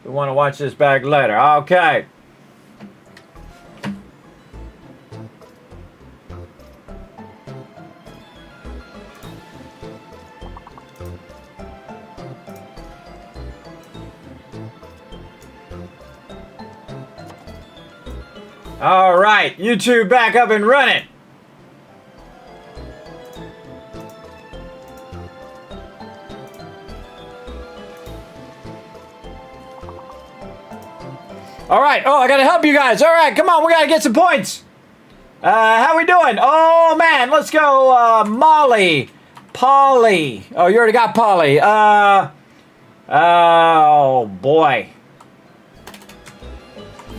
We want to watch this back later. Okay. All right, YouTube back up and running. All right. Oh, I got to help you guys. All right, come on. We got to get some points. How we doing? Oh, man. Let's go. Molly. Polly. Oh, you already got Polly. Oh, boy.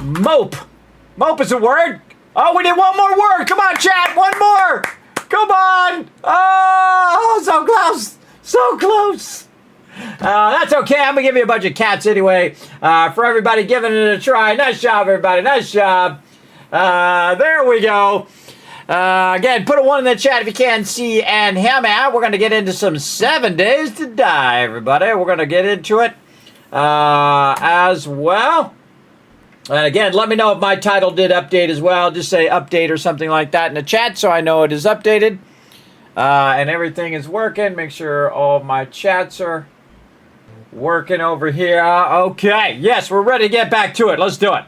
Mope. Mope is a word. Oh, we need one more word. Come on, chat. One more. Come on. Oh, so close. So close. That's okay. I'm going to give you a bunch of cats anyway. For everybody giving it a try. Nice job, everybody. Nice job. There we go. Again, put a 1 in the chat if you can see and him out. We're going to get into some 7 Days to Die, everybody. We're going to get into it as well. And again, let me know if my title did update as well. Just say update or something like that in the chat so I know it is updated. And everything is working. Make sure all of my chats are working over here. Okay. Yes, we're ready to get back to it. Let's do it.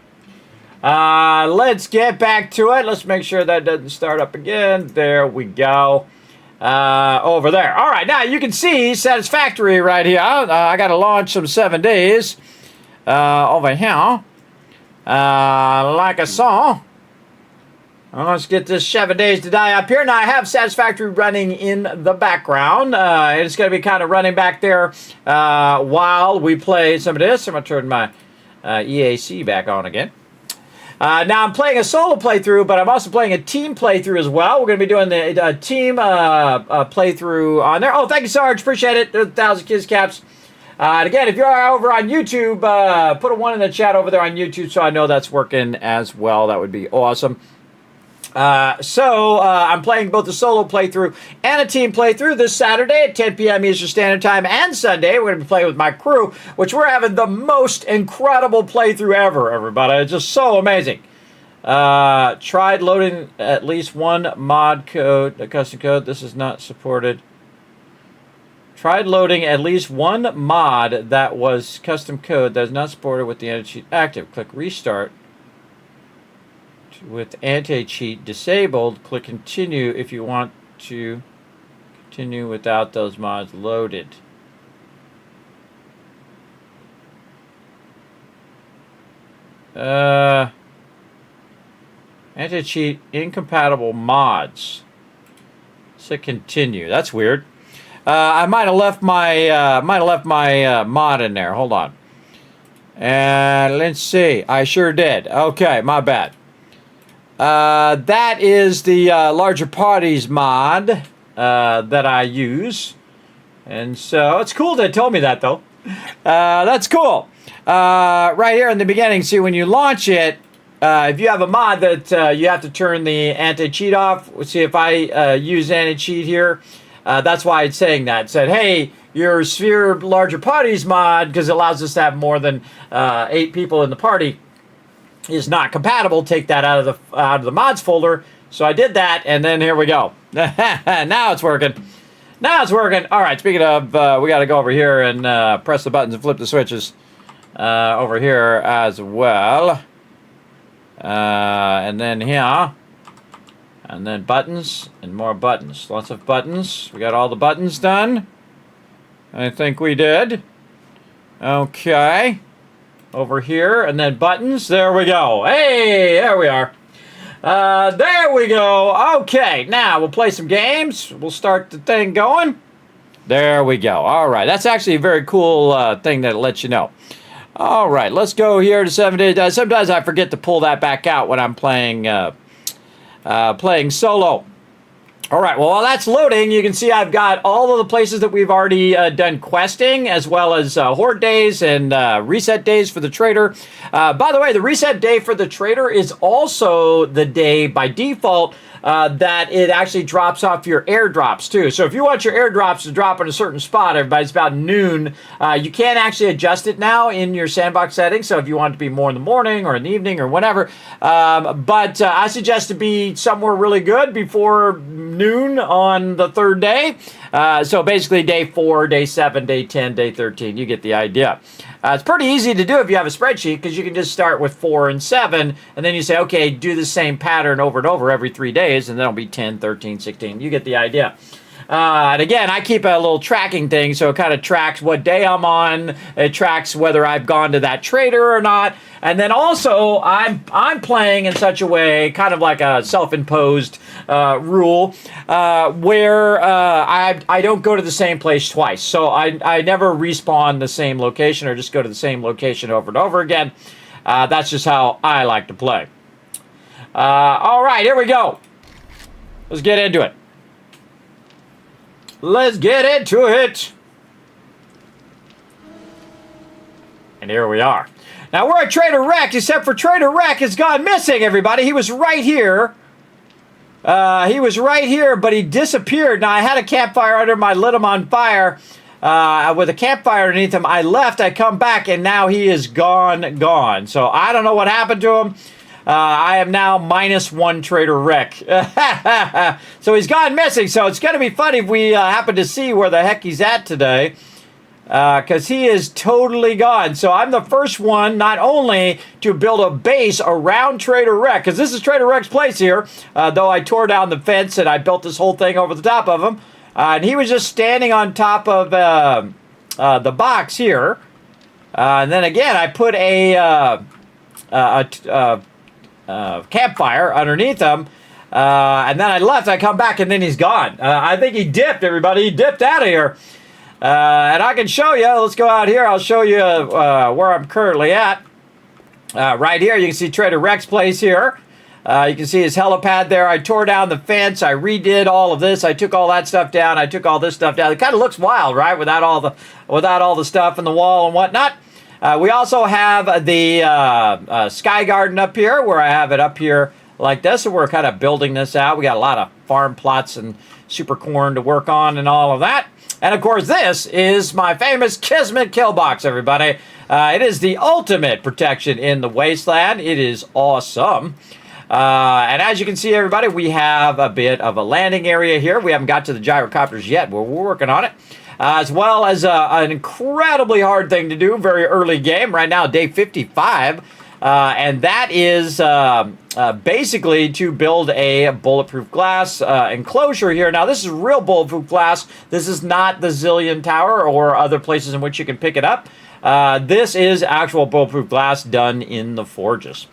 Let's get back to it. Let's make sure that doesn't start up again. There we go. Over there. All right. Now you can see satisfactory right here. I got to launch some 7 days over here. Like I saw. Let's get this 7 Days to Die up here. Now, I have Satisfactory running in the background. It's going to be kind of running back there while we play some of this. I'm going to turn my EAC back on again. Now, I'm playing a solo playthrough, but I'm also playing a team playthrough as well. We're going to be doing the team playthrough on there. Oh, thank you, Sarge. Appreciate it. There's 1,000 kids caps. And again, if you're over on YouTube, put a 1 in the chat over there on YouTube so I know that's working as well. That would be awesome. I'm playing both a solo playthrough and a team playthrough this Saturday at 10 p.m. Eastern Standard Time, and Sunday we're going to be playing with my crew, which we're having the most incredible playthrough ever, everybody. It's just so amazing. Tried loading at least one mod code, a custom code. This is not supported. Tried loading at least one mod that was custom code that is not supported with the anti-cheat active. Click restart. With anti-cheat disabled, click continue if you want to continue without those mods loaded. Anti-cheat incompatible mods. So continue. That's weird. I might have left my mod in there. Hold on. And let's see. I sure did. Okay, my bad. That is the larger parties mod that I use. And so it's cool they told me that, though. That's cool. Right here in the beginning, see, when you launch it, if you have a mod that you have to turn the anti-cheat off. See, if I use anti-cheat here, that's why it's saying that. It said, hey, your Sphere Larger Parties mod, because it allows us to have more than 8 people in the party, is not compatible. Take that out of the mods folder. So I did that, and then here we go. Now it's working. Now it's working. All right, speaking of, we got to go over here and press the buttons and flip the switches over here as well. And then here. And then buttons and more buttons. Lots of buttons. We got all the buttons done. I think we did. Okay. Over here. And then buttons. There we go. Hey, there we are. There we go. Okay. Now we'll play some games. We'll start the thing going. There we go. All right. That's actually a very cool thing that lets you know. All right. Let's go here to 7 days. Sometimes I forget to pull that back out when I'm playing solo. All right, well, while that's loading, you can see I've got all of the places that we've already done questing, as well as horde days and reset days for the trader. By the way, the reset day for the trader is also the day by default that it actually drops off your airdrops too. So if you want your airdrops to drop in a certain spot, everybody's about noon, you can actually adjust it now in your sandbox settings. So if you want it to be more in the morning or in the evening or whatever, but I suggest to be somewhere really good before noon on the third day. So basically day 4, day 7, day 10, day 13, you get the idea. It's pretty easy to do if you have a spreadsheet because you can just start with 4 and 7 and then you say, okay, do the same pattern over and over every 3 days and then it'll be 10, 13, 16. You get the idea. And again, I keep a little tracking thing, so it kind of tracks what day I'm on. It tracks whether I've gone to that trader or not. And then also, I'm playing in such a way, kind of like a self-imposed rule, where I don't go to the same place twice. So I never respawn the same location or just go to the same location over and over again. That's just how I like to play. All right, here we go. Let's get into it. Let's get into it. And here we are. Now we're at Trader Rekt, except for Trader Rekt has gone missing, everybody. He was right here. He was right here, but he disappeared. Now I had a campfire under him. I lit him on fire. With a campfire underneath him, I left. I come back, and now he is gone. So I don't know what happened to him. I am now -1 Trader Rekt. So he's gone missing. So it's going to be funny if we happen to see where the heck he's at today. Because he is totally gone. So I'm the first one not only to build a base around Trader Rekt, because this is Trader Rekt's place here, though I tore down the fence and I built this whole thing over the top of him. And he was just standing on top of the box here. And then again, I put a campfire underneath him, and then I left. I come back, and then he's gone. I think he dipped, everybody. He dipped out of here. And I can show you. Let's go out here. I'll show you where I'm currently at. Right here, you can see Trader Rekt's place here. You can see his helipad there. I tore down the fence. I redid all of this. I took all that stuff down. I took all this stuff down. It kind of looks wild, right? Without all the stuff in the wall and whatnot. We also have the Sky Garden up here, where I have it up here like this. So we're kind of building this out. We got a lot of farm plots and super corn to work on and all of that. And of course, this is my famous Kismet kill box, everybody. It is the ultimate protection in the wasteland. It is awesome. And as you can see, everybody, we have a bit of a landing area here. We haven't got to the gyrocopters yet, but we're working on it. As well as an incredibly hard thing to do, very early game. Right now, day 55. And that is basically to build a bulletproof glass enclosure here. Now, this is real bulletproof glass. This is not the Zillion Tower or other places in which you can pick it up. This is actual bulletproof glass done in the forges.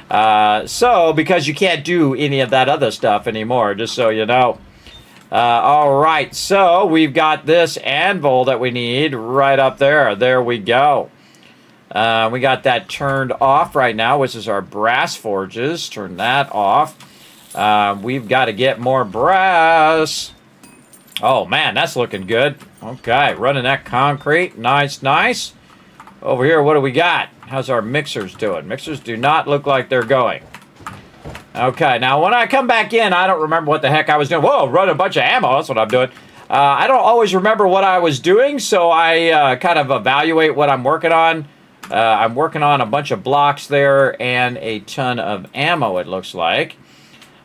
So, because you can't do any of that other stuff anymore, just so you know. All right, so we've got this anvil that we need right up there. There we go. We got that turned off right now, which is our brass forges. Turn that off. We've got to get more brass. Oh, man, that's looking good. Okay, running that concrete. Nice, nice. Over here, what do we got? How's our mixers doing? Mixers do not look like they're going. Okay, now when I come back in, I don't remember what the heck I was doing. Whoa, run a bunch of ammo. That's what I'm doing. I don't always remember what I was doing, so I kind of evaluate what I'm working on. I'm working on a bunch of blocks there and a ton of ammo, it looks like.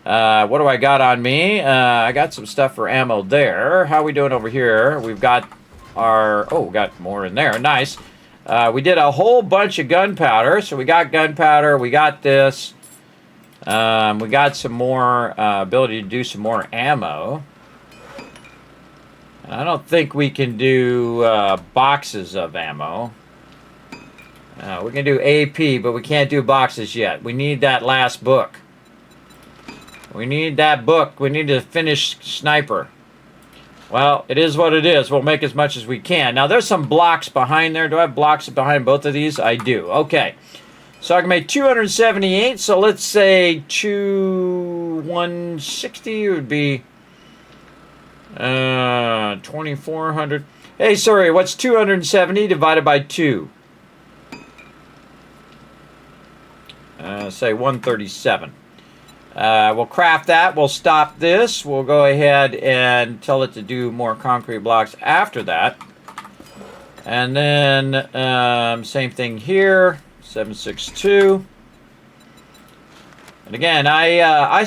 What do I got on me? I got some stuff for ammo there. How are we doing over here? We've got our... Oh, got more in there. Nice. We did a whole bunch of gunpowder. So we got gunpowder. We got this. We got some more ability to do some more ammo. And I don't think we can do boxes of ammo. We can do AP, but we can't do boxes yet. We need that last book. We need that book. We need to finish Sniper. Well, it is what it is. We'll make as much as we can. Now, there's some blocks behind there. Do I have blocks behind both of these? I do. Okay. So I can make 278. So let's say 160 would be 2,400. Hey, sorry. What's 270 divided by 2? Say 137. We'll craft that. We'll stop this. We'll go ahead and tell it to do more concrete blocks after that. And then same thing here, 762. And again, I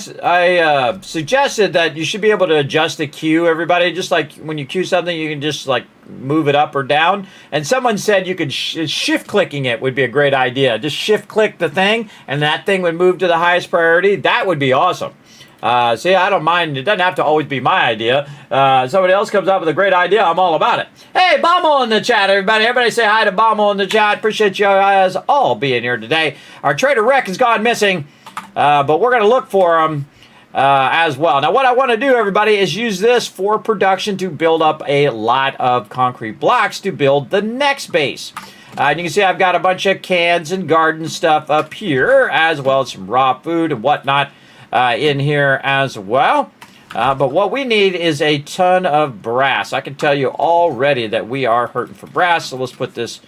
suggested that you should be able to adjust the queue, everybody. Just like when you queue something, you can just like move it up or down. And someone said you could shift clicking it would be a great idea. Just shift click the thing, and that thing would move to the highest priority. That would be awesome. See, I don't mind. It doesn't have to always be my idea. Somebody else comes up with a great idea, I'm all about it. Hey, Bommel in the chat, everybody. Everybody say hi to Bommel in the chat. Appreciate you guys all being here today. Our trader Rekt has gone missing. But we're going to look for them as well. Now, what I want to do, everybody, is use this for production to build up a lot of concrete blocks to build the next base. And you can see I've got a bunch of cans and garden stuff up here, as well as some raw food and whatnot in here as well. But what we need is a ton of brass. I can tell you already that we are hurting for brass, so let's put this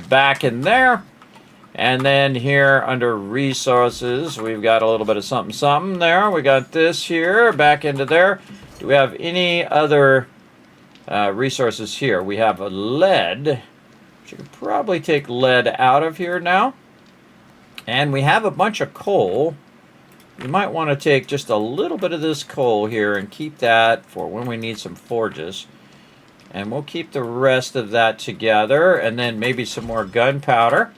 back in there. And then here under resources, we've got a little bit of something there. We got this here, back into there. Do we have any other resources here? We have a lead. You could probably take lead out of here now. And we have a bunch of coal. You might want to take just a little bit of this coal here and keep that for when we need some forges. And we'll keep the rest of that together. And then maybe some more gunpowder.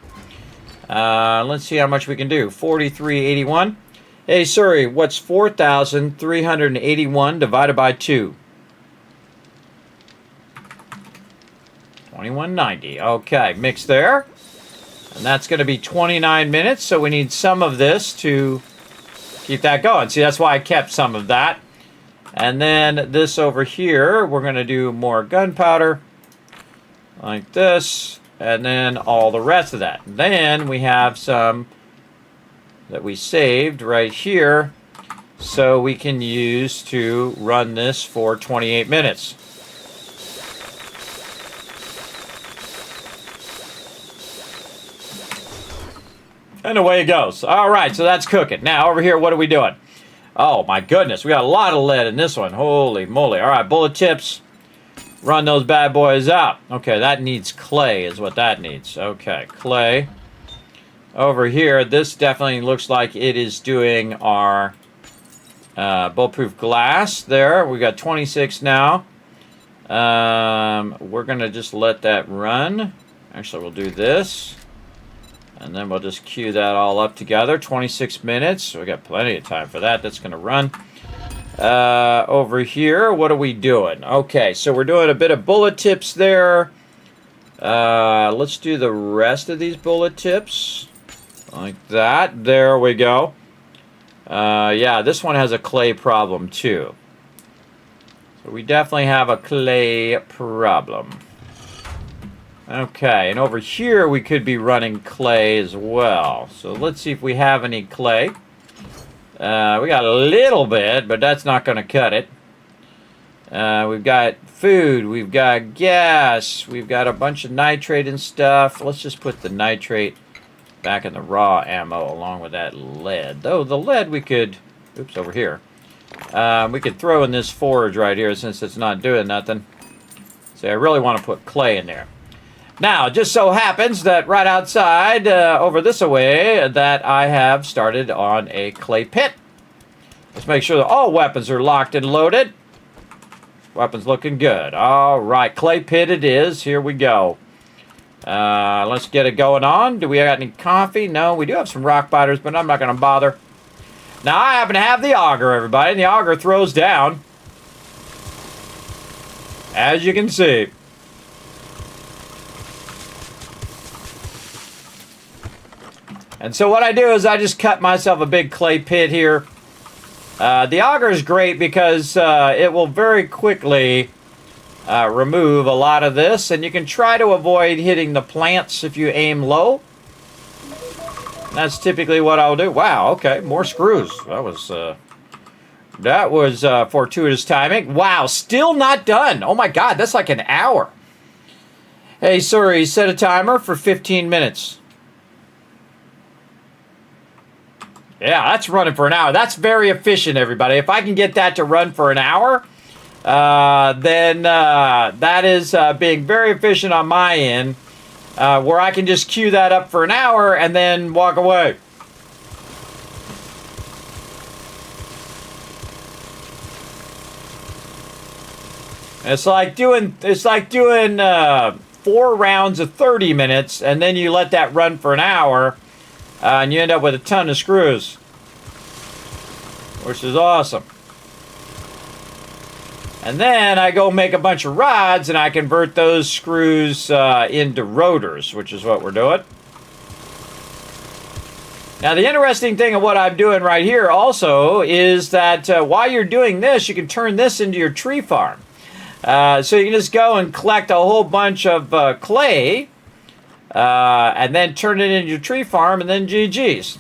Let's see how much we can do. 4381. Hey, sorry, what's 4,381 divided by 2? 2190. Okay, mix there. And that's going to be 29 minutes, so we need some of this to keep that going. See, that's why I kept some of that. And then this over here, we're going to do more gunpowder. Like this. And then all the rest of that. Then we have some that we saved right here, so we can use to run this for 28 minutes. And away it goes. All right, so that's cooking. Now over here, what are we doing? Oh my goodness, we got a lot of lead in this one. Holy moly. All right, bullet tips. Run those bad boys out. Okay, that needs clay is what that needs. Okay, clay. Over here, this definitely looks like it is doing our bulletproof glass there. We got 26 now. We're going to just let that run. Actually, we'll do this. And then we'll just queue that all up together. 26 minutes. We got plenty of time for that. That's going to run. Over here, what are we doing? Okay, so we're doing a bit of bullet tips there. Let's do the rest of these bullet tips. Like that. There we go. Yeah, this one has a clay problem too. So we definitely have a clay problem. Okay, and over here we could be running clay as well. So let's see if we have any clay. We got a little bit, but that's not going to cut it. We've got food, we've got gas, we've got a bunch of nitrate and stuff. Let's just put the nitrate back in the raw ammo along with that lead. Though the lead we could, oops, over here. We could throw in this forge right here since it's not doing nothing. So I really want to put clay in there. Now, it just so happens that right outside, over this way, that I have started on a clay pit. Let's make sure that all weapons are locked and loaded. Weapons looking good. All right, clay pit it is. Here we go. Let's get it going on. Do we got any coffee? No, we do have some rock biters, but I'm not going to bother. Now, I happen to have the auger, everybody. And the auger throws down. As you can see. And so what I do is I just cut myself a big clay pit here. The auger is great because it will very quickly remove a lot of this. And you can try to avoid hitting the plants if you aim low. That's typically what I'll do. Wow, okay, more screws. That was fortuitous timing. Wow, still not done. Oh my God, that's like an hour. Hey, sorry, set a timer for 15 minutes. Yeah, that's running for an hour. That's very efficient, everybody. If I can get that to run for an hour, then that is being very efficient on my end, where I can just queue that up for an hour and then walk away. It's like doing 4 rounds of 30 minutes, and then you let that run for an hour, and you end up with a ton of screws, which is awesome. And then I go make a bunch of rods, and I convert those screws into rotors, which is what we're doing. Now, the interesting thing of what I'm doing right here also is that while you're doing this, you can turn this into your tree farm. So you can just go and collect a whole bunch of clay, and then turn it into your tree farm, and then GG's.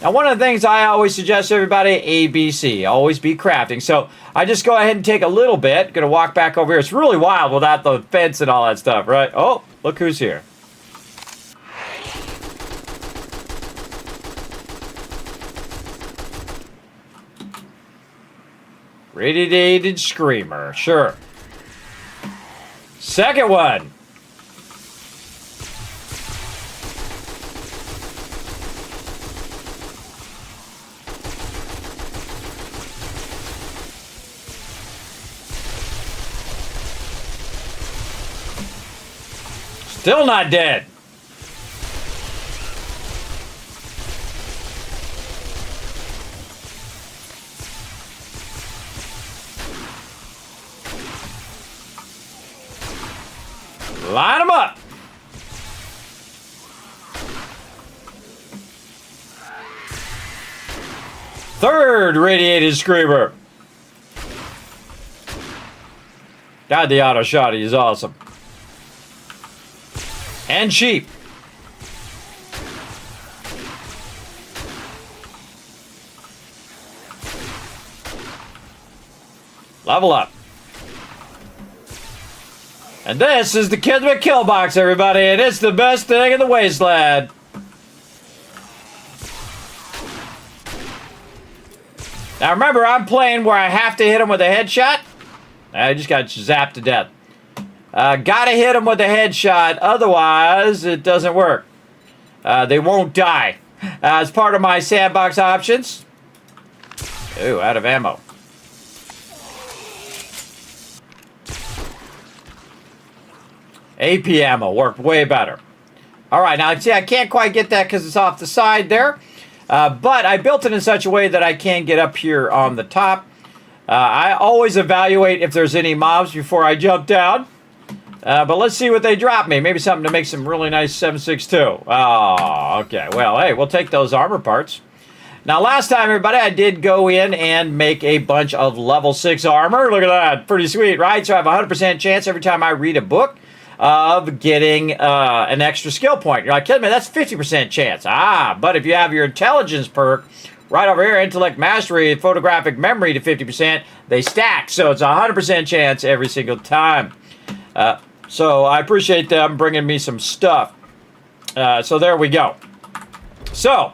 Now, one of the things I always suggest to everybody, ABC, always be crafting. So I just go ahead and take a little bit. Gonna walk back over here. It's really wild without the fence and all that stuff, right? Oh, look who's here. Radiated screamer, sure. Second one. Still not dead. Line them up. Third radiated screamer. God, the auto shotty is awesome. And cheap. Level up. And this is the Kismet kill box, everybody, and it's the best thing in the wasteland. Now remember, I'm playing where I have to hit him with a headshot. I just got zapped to death. Gotta hit him with a headshot, otherwise it doesn't work. They won't die. As part of my sandbox options. Ooh, out of ammo. AP ammo worked way better. All right, now see, I can't quite get that because it's off the side there. But I built it in such a way that I can get up here on the top. I always evaluate if there's any mobs before I jump down. But let's see what they drop me. Maybe something to make some really nice 7.62. Oh, okay. Well, hey, we'll take those armor parts. Now, last time, everybody, I did go in and make a bunch of level 6 armor. Look at that. Pretty sweet, right? So I have a 100% chance every time I read a book of getting an extra skill point. You're like, Kismet, that's 50% chance. But if you have your intelligence perk right over here, intellect mastery, photographic memory to 50%, they stack. So it's a 100% chance every single time. So I appreciate them bringing me some stuff. So there we go. So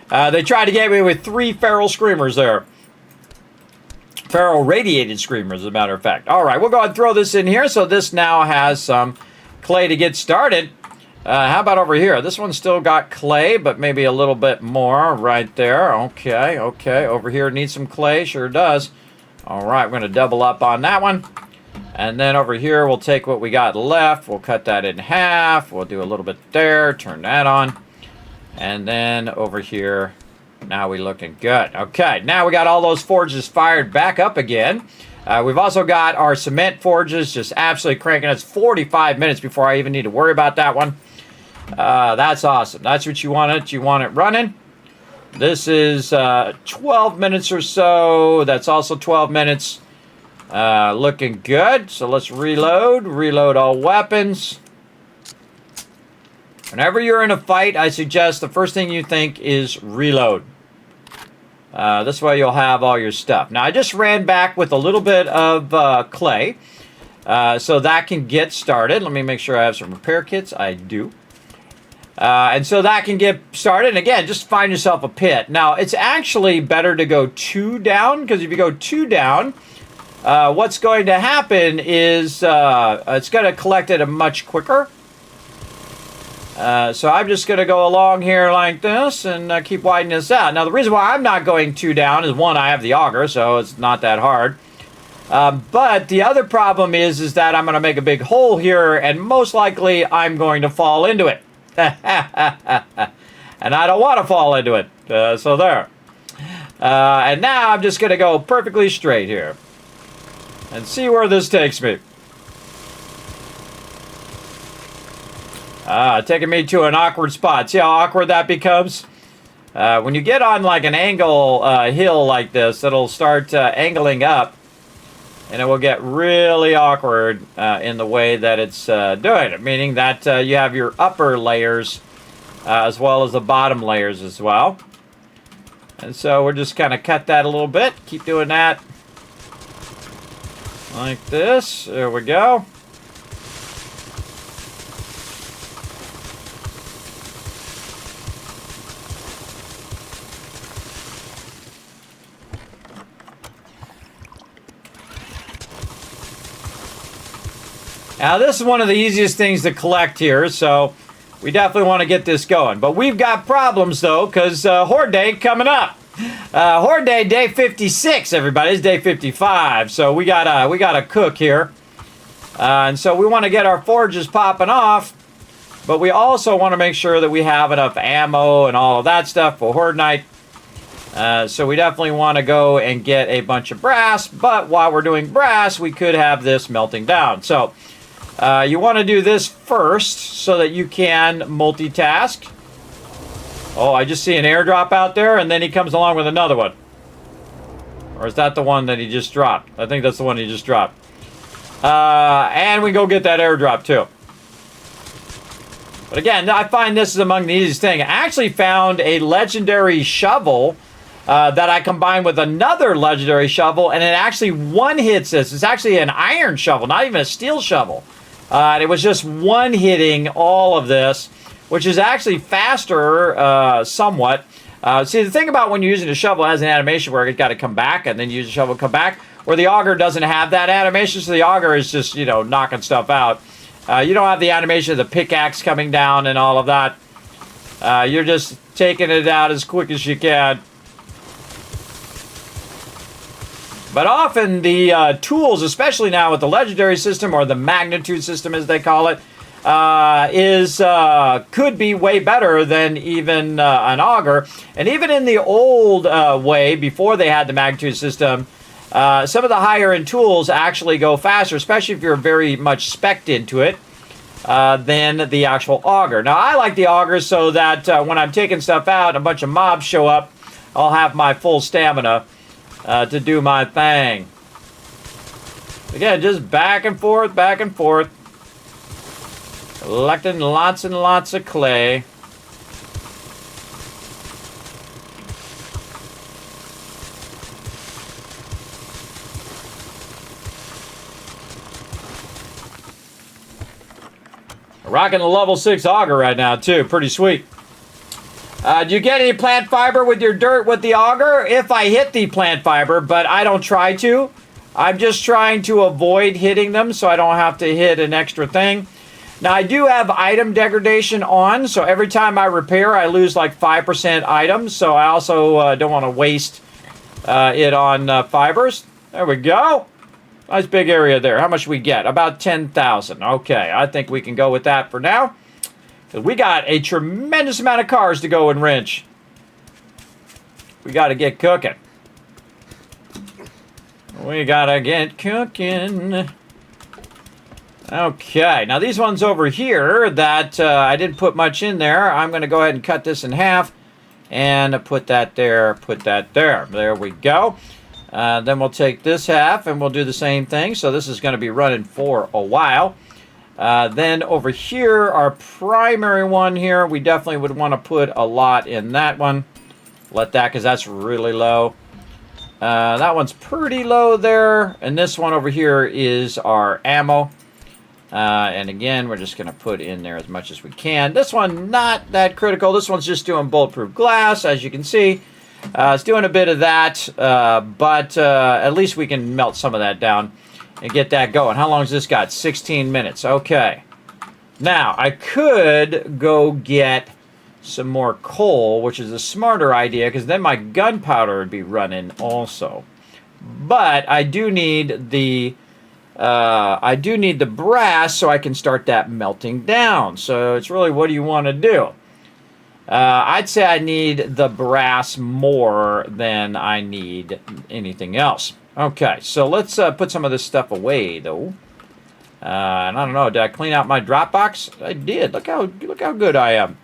they tried to get me with 3 feral screamers there. Feral radiated screamers, as a matter of fact. All right, we'll go ahead and throw this in here. So this now has some clay to get started. How about over here? This one's still got clay, but maybe a little bit more right there. Okay, okay. Over here needs some clay. Sure does. All right, we're going to double up on that one. And then over here, we'll take what we got left. We'll cut that in half. We'll do a little bit there. Turn that on. And then over here, now we're looking good. Okay, now we got all those forges fired back up again. We've also got our cement forges just absolutely cranking. It's 45 minutes before I even need to worry about that one. That's awesome. That's what you want it. You want it running. This is 12 minutes or so. That's also 12 minutes. Looking good. So let's reload. Reload all weapons. Whenever you're in a fight, I suggest the first thing you think is reload. This way you'll have all your stuff. Now, I just ran back with a little bit of clay. So that can get started. Let me make sure I have some repair kits. I do. And so that can get started. And again, just find yourself a pit. Now, it's actually better to go 2 down, because if you go 2 down, what's going to happen is it's going to collect it much quicker. So I'm just going to go along here like this and keep widening this out. Now, the reason why I'm not going 2 down is, one, I have the auger, so it's not that hard. But the other problem is that I'm going to make a big hole here, and most likely I'm going to fall into it. And I don't want to fall into it. So there. And now I'm just going to go perfectly straight here and see where this takes me. Taking me to an awkward spot. See how awkward that becomes? When you get on like an angle hill like this, it'll start angling up, and it will get really awkward in the way that it's doing it, meaning that you have your upper layers as well as the bottom layers as well. And so we're just kind of cut that a little bit. Keep doing that like this. There we go. Now, this is one of the easiest things to collect here, so we definitely want to get this going. But we've got problems, though, because Horde Day coming up. Horde Day, day 56, everybody. It's day 55, so we gotta cook here. And so we want to get our forges popping off, but we also want to make sure that we have enough ammo and all of that stuff for Horde Night. So we definitely want to go and get a bunch of brass, but while we're doing brass, we could have this melting down. So you want to do this first so that you can multitask. Oh, I just see an airdrop out there, and then he comes along with another one. Or is that the one that he just dropped? I think that's the one he just dropped. And we go get that airdrop too. But again, I find this is among the easiest thing. I actually found a legendary shovel that I combined with another legendary shovel, and it actually one-hits this. It's actually an iron shovel, not even a steel shovel. And it was just one-hitting all of this, which is actually faster somewhat. See, the thing about when you're using a shovel, it has an animation where it's got to come back, and then you use a shovel, come back, where the auger doesn't have that animation, so the auger is just, you know, knocking stuff out. You don't have the animation of the pickaxe coming down and all of that. You're just taking it out as quick as you can. But often the tools, especially now with the legendary system, or the magnitude system as they call it, could be way better than even an auger. And even in the old way, before they had the magnitude system, some of the higher end tools actually go faster, especially if you're very much spec'd into it, than the actual auger. Now, I like the auger so that when I'm taking stuff out and a bunch of mobs show up, I'll have my full stamina to do my thing. Again, just back and forth, collecting lots and lots of clay. Rocking the level 6 auger right now, too. Pretty sweet. Do you get any plant fiber with your dirt with the auger? If I hit the plant fiber, but I don't try to. I'm just trying to avoid hitting them so I don't have to hit an extra thing. Now, I do have item degradation on, so every time I repair, I lose like 5% items. So I also don't want to waste it on fibers. There we go. Nice big area there. How much we get? About 10,000. Okay, I think we can go with that for now. We got a tremendous amount of cars to go and wrench. We got to get cooking. We got to get cooking. Okay, now these ones over here that I didn't put much in there, I'm going to go ahead and cut this in half and put that there, put that there. There we go. Then we'll take this half and we'll do the same thing. So this is going to be running for a while. Then over here, our primary one here, we definitely would want to put a lot in that one. Let that, because that's really low. That one's pretty low there. And this one over here is our ammo. And again, we're just going to put in there as much as we can. This one, not that critical. This one's just doing bulletproof glass, as you can see. It's doing a bit of that, but at least we can melt some of that down and get that going. How long has this got? 16 minutes. Okay. Now, I could go get some more coal, which is a smarter idea, because then my gunpowder would be running also. But I do need the brass so I can start that melting down. So it's really, what do you want to do? I'd say I need the brass more than I need anything else. Okay, so let's put some of this stuff away, though. And I don't know, did I clean out my drop box? I did. Look how good I am.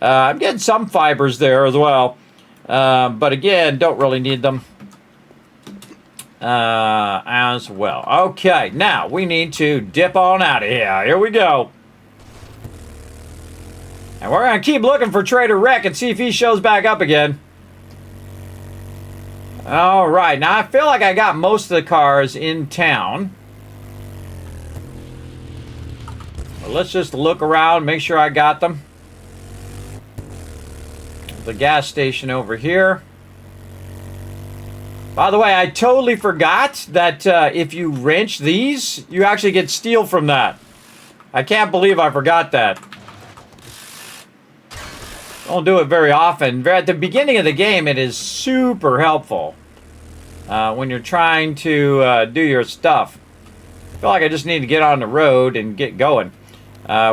I'm getting some fibers there as well. But again, don't really need them as well. Okay, now we need to dip on out of here. Here we go. And we're going to keep looking for Trader Rekt and see if he shows back up again. All right, now I feel like I got most of the cars in town. Well, let's just look around, make sure I got them. The gas station over here. By the way, I totally forgot that if you wrench these, you actually get steel from that. I can't believe I forgot that. Don't do it very often. At the beginning of the game, it is super helpful when you're trying to do your stuff. I feel like I just need to get on the road and get going.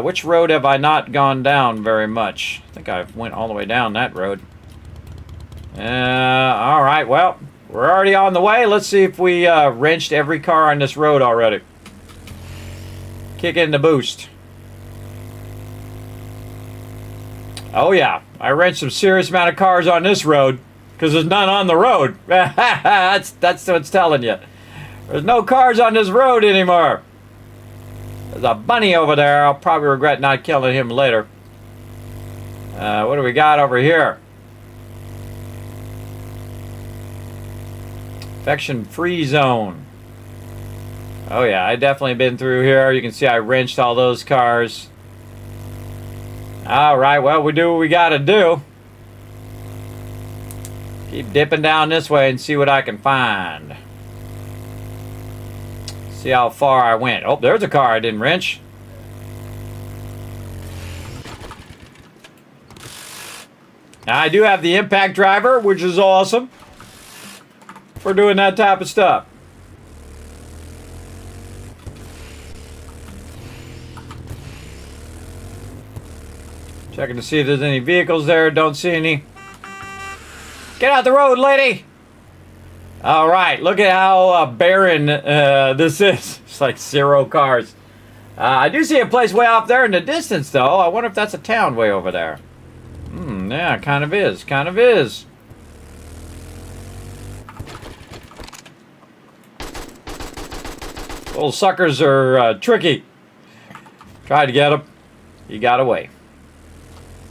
Which road have I not gone down very much? I think I went all the way down that road. All right, well, we're already on the way. Let's see if we wrenched every car on this road already. Kick in the boost. Oh yeah, I wrenched some serious amount of cars on this road because there's none on the road. that's what it's telling you. There's no cars on this road anymore. There's a bunny over there. I'll probably regret not killing him later. What do we got over here? Infection-free zone. Oh yeah, I definitely been through here. You can see I wrenched all those cars. All right, well, we do what we got to do. Keep dipping down this way and see what I can find. See how far I went. Oh, there's a car I didn't wrench. Now, I do have the impact driver, which is awesome for doing that type of stuff. Checking to see if there's any vehicles there. Don't see any. Get out the road, lady! All right, look at how barren this is. It's like 0 cars. I do see a place way off there in the distance, though. I wonder if that's a town way over there. Yeah, kind of is. Kind of is. Little suckers are tricky. Tried to get them. He got away.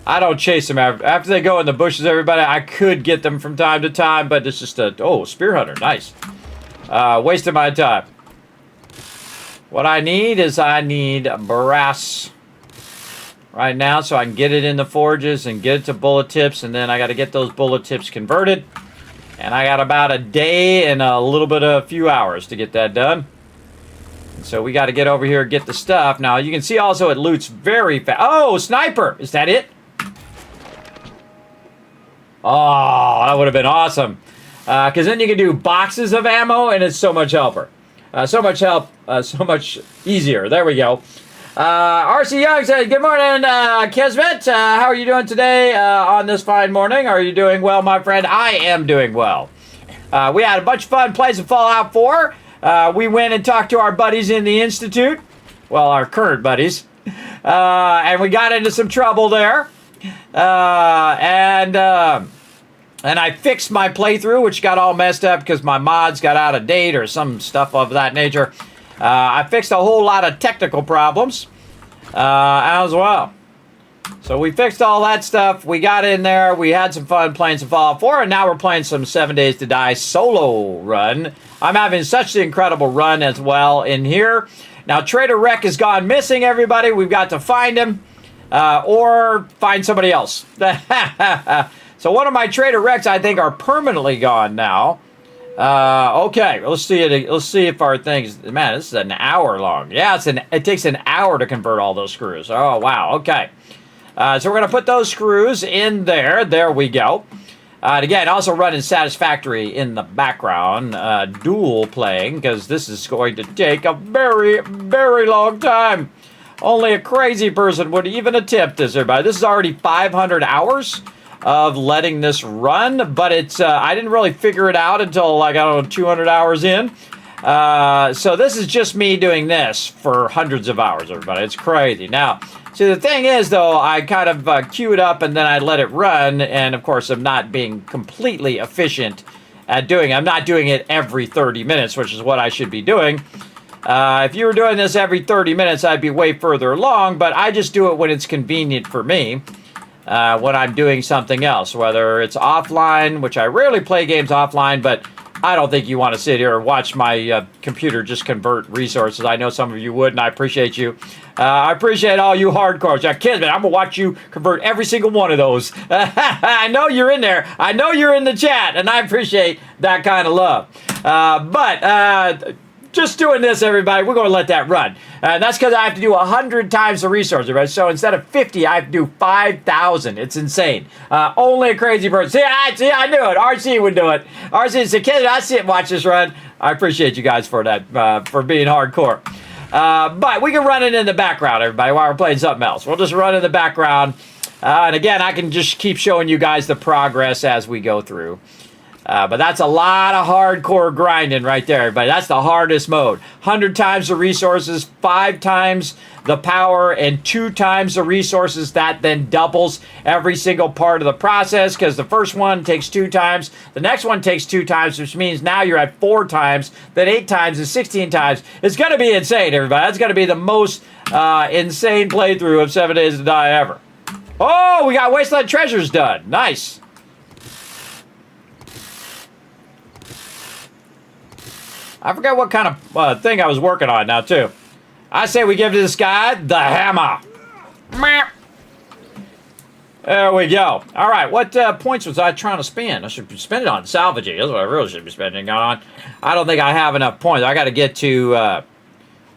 I don't chase them after they go in the bushes, everybody. I could get them from time to time, but it's just a... Oh, spear hunter. Nice. Wasting my time. What I need is brass right now so I can get it in the forges and get it to bullet tips, and then I got to get those bullet tips converted. And I got about a day and a few hours to get that done. And so we got to get over here and get the stuff. Now, you can see also it loots very fast. Oh, sniper! Is that it? Oh, that would have been awesome. Because then you can do boxes of ammo, and it's so much helper. So much easier. There we go. R.C. Young said, good morning, Kismet. How are you doing today on this fine morning? Are you doing well, my friend? I am doing well. We had a bunch of fun playing some Fallout 4. We went and talked to our buddies in the Institute. Well, our current buddies. And we got into some trouble there. And I fixed my playthrough, which got all messed up because my mods got out of date or some stuff of that nature. I fixed a whole lot of technical problems as well. So we fixed all that stuff. We got in there. We had some fun playing some Fallout 4, and now we're playing some 7 Days to Die solo run. I'm having such an incredible run as well in here. Now, Trader Rekt has gone missing, everybody. We've got to find him or find somebody else. So one of my Trader Rekts, I think, are permanently gone now. Okay, let's see it. Let's see if our things. Man, this is an hour long. Yeah, it takes an hour to convert all those screws. Oh wow. Okay, so we're gonna put those screws in there. There we go. And again, also running Satisfactory in the background, dual playing, because this is going to take a very, very long time. Only a crazy person would even attempt this, everybody. This is already 500 hours of letting this run, but it's I didn't really figure it out until like, I don't know, 200 hours in. So this is just me doing this for hundreds of hours, everybody. It's crazy. Now, see, the thing is, though, I kind of queue it up and then I let it run, and of course I'm not being completely efficient at doing it. I'm not doing it every 30 minutes, which is what I should be doing. If you were doing this every 30 minutes, I'd be way further along, but I just do it when it's convenient for me. When I'm doing something else, whether it's offline, which I rarely play games offline, but I don't think you want to sit here and watch my computer just convert resources. I know some of you would, and I appreciate you. I appreciate all you hardcores. Kismet, I'm going to watch you convert every single one of those. I know you're in there. I know you're in the chat, and I appreciate that kind of love. But just doing this, everybody, we're going to let that run. That's because I have to do 100 times the resources, right? So instead of 50, I have to do 5,000. It's insane. Only a crazy person. See, I knew it. RC would do it. RC said, "Kid, I sit and watch this run." I appreciate you guys for that, for being hardcore. But we can run it in the background, everybody, while we're playing something else. We'll just run in the background. And again, I can just keep showing you guys the progress as we go through. But that's a lot of hardcore grinding right there, everybody. That's the hardest mode. 100 times the resources, 5 times the power, and 2 times the resources. That then doubles every single part of the process, because the first one takes 2 times. The next one takes 2 times, which means now you're at 4 times, then 8 times, and 16 times. It's going to be insane, everybody. That's going to be the most insane playthrough of 7 Days to Die ever. Oh, we got Wasteland Treasures done. Nice. I forgot what kind of thing I was working on now, too. I say we give this guy the hammer. There we go. All right, what points was I trying to spend? I should be spending on salvaging. That's what I really should be spending on. I don't think I have enough points. I got to get to...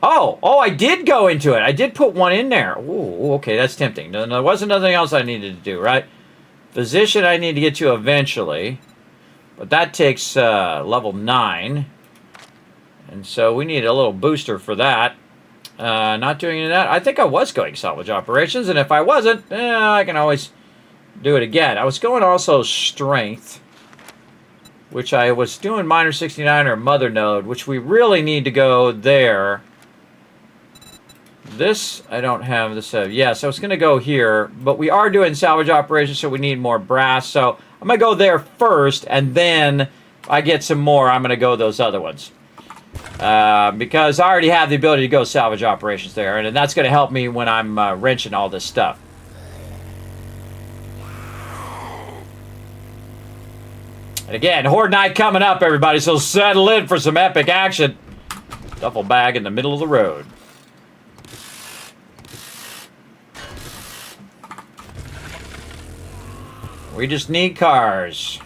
Oh, I did go into it. I did put one in there. Ooh, okay, that's tempting. There wasn't nothing else I needed to do, right? Physician I need to get to eventually. But that takes level 9. And so we need a little booster for that. Not doing any of that. I think I was going salvage operations, and if I wasn't, I can always do it again. I was going also strength, which I was doing minor 69 or mother node, which we really need to go there. This, I don't have this. Yeah, so it's going to go here, but we are doing salvage operations, so we need more brass. So I'm going to go there first, and then if I get some more, I'm going to go those other ones. Because I already have the ability to go salvage operations there, and that's going to help me when I'm wrenching all this stuff. And again, Horde Night coming up, everybody, so settle in for some epic action. Duffel bag in the middle of the road. We just need cars.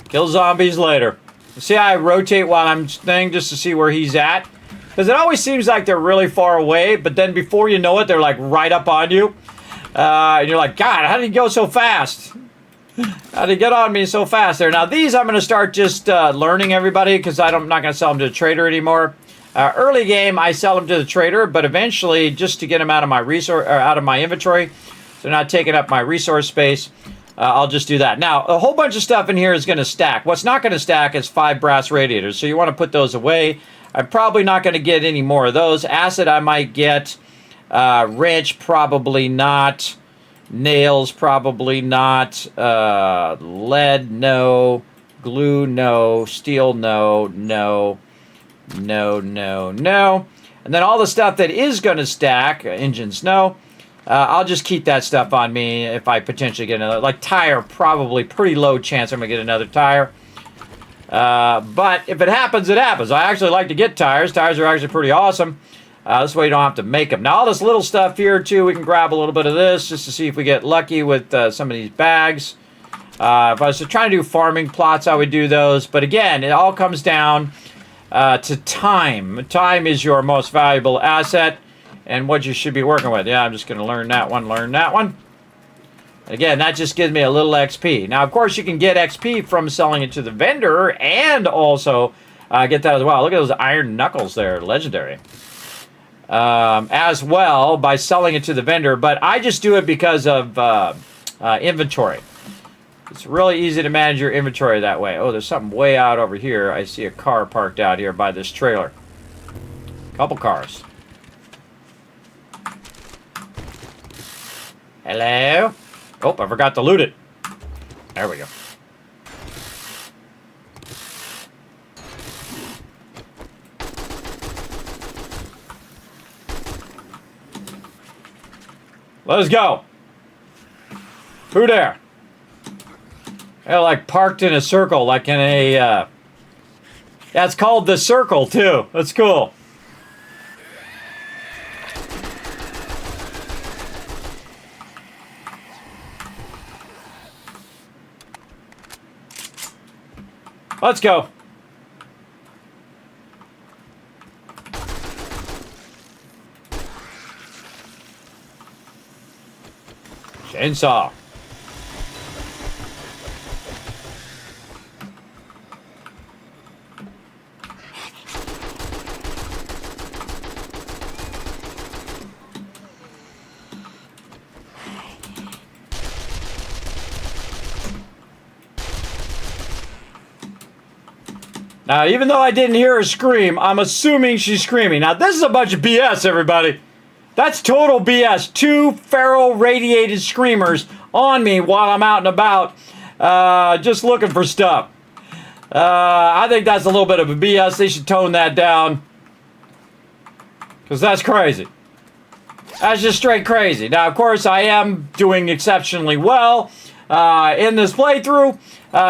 Kill zombies later. See how I rotate while I'm staying just to see where he's at? Because it always seems like they're really far away, but then before you know it, they're like right up on you. And you're like, God, how did he go so fast? How did he get on me so fast there? Now these I'm going to start just learning, everybody, because I'm not going to sell them to the trader anymore. Early game, I sell them to the trader, but eventually, just to get them out of my out of my inventory, so they're not taking up my resource space. I'll just do that. Now, a whole bunch of stuff in here is going to stack. What's not going to stack is 5 brass radiators, so you want to put those away. I'm probably not going to get any more of those. Acid, I might get. Wrench, probably not. Nails, probably not. Lead, no. Glue, no. Steel, no. No. No, no, no. And then all the stuff that is going to stack, engines, no. I'll just keep that stuff on me if I potentially get another. Like tire, probably pretty low chance I'm going to get another tire. But if it happens, it happens. I actually like to get tires. Tires are actually pretty awesome. This way you don't have to make them. Now all this little stuff here too, we can grab a little bit of this just to see if we get lucky with some of these bags. If I was trying to do farming plots, I would do those. But again, it all comes down to time. Time is your most valuable asset and what you should be working with. Yeah, I'm just going to learn that one. Again, that just gives me a little XP. Now, of course, you can get XP from selling it to the vendor and also get that as well. Look at those iron knuckles there. Legendary. As well by selling it to the vendor. But I just do it because of inventory. It's really easy to manage your inventory that way. Oh, there's something way out over here. I see a car parked out here by this trailer. Couple cars. Hello? Oh, I forgot to loot it. There we go. Let's go. Who there? They're like parked in a circle, like in a, that's called the circle too. That's cool. Let's go. Chainsaw. Now, even though I didn't hear her scream, I'm assuming she's screaming. Now, this is a bunch of BS, everybody. That's total BS. 2 feral radiated screamers on me while I'm out and about, just looking for stuff. I think that's a little bit of a BS. They should tone that down, because that's crazy. That's just straight crazy. Now, of course, I am doing exceptionally well in this playthrough.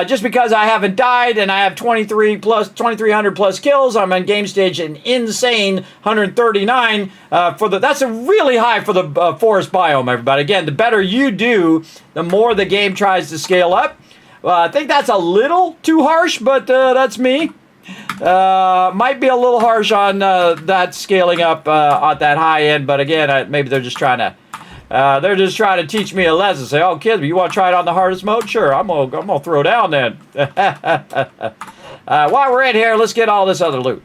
Just because I haven't died and I have 2,300 plus kills, I'm on game stage an insane 139 that's a really high for the forest biome, everybody. Again, the better you do, the more the game tries to scale up. I think that's a little too harsh, but that's me. Might be a little harsh on that scaling up at that high end, but again, maybe they're just trying to teach me a lesson. Say, oh, kids, you want to try it on the hardest mode? Sure, I'm gonna throw down then. While we're in here, let's get all this other loot.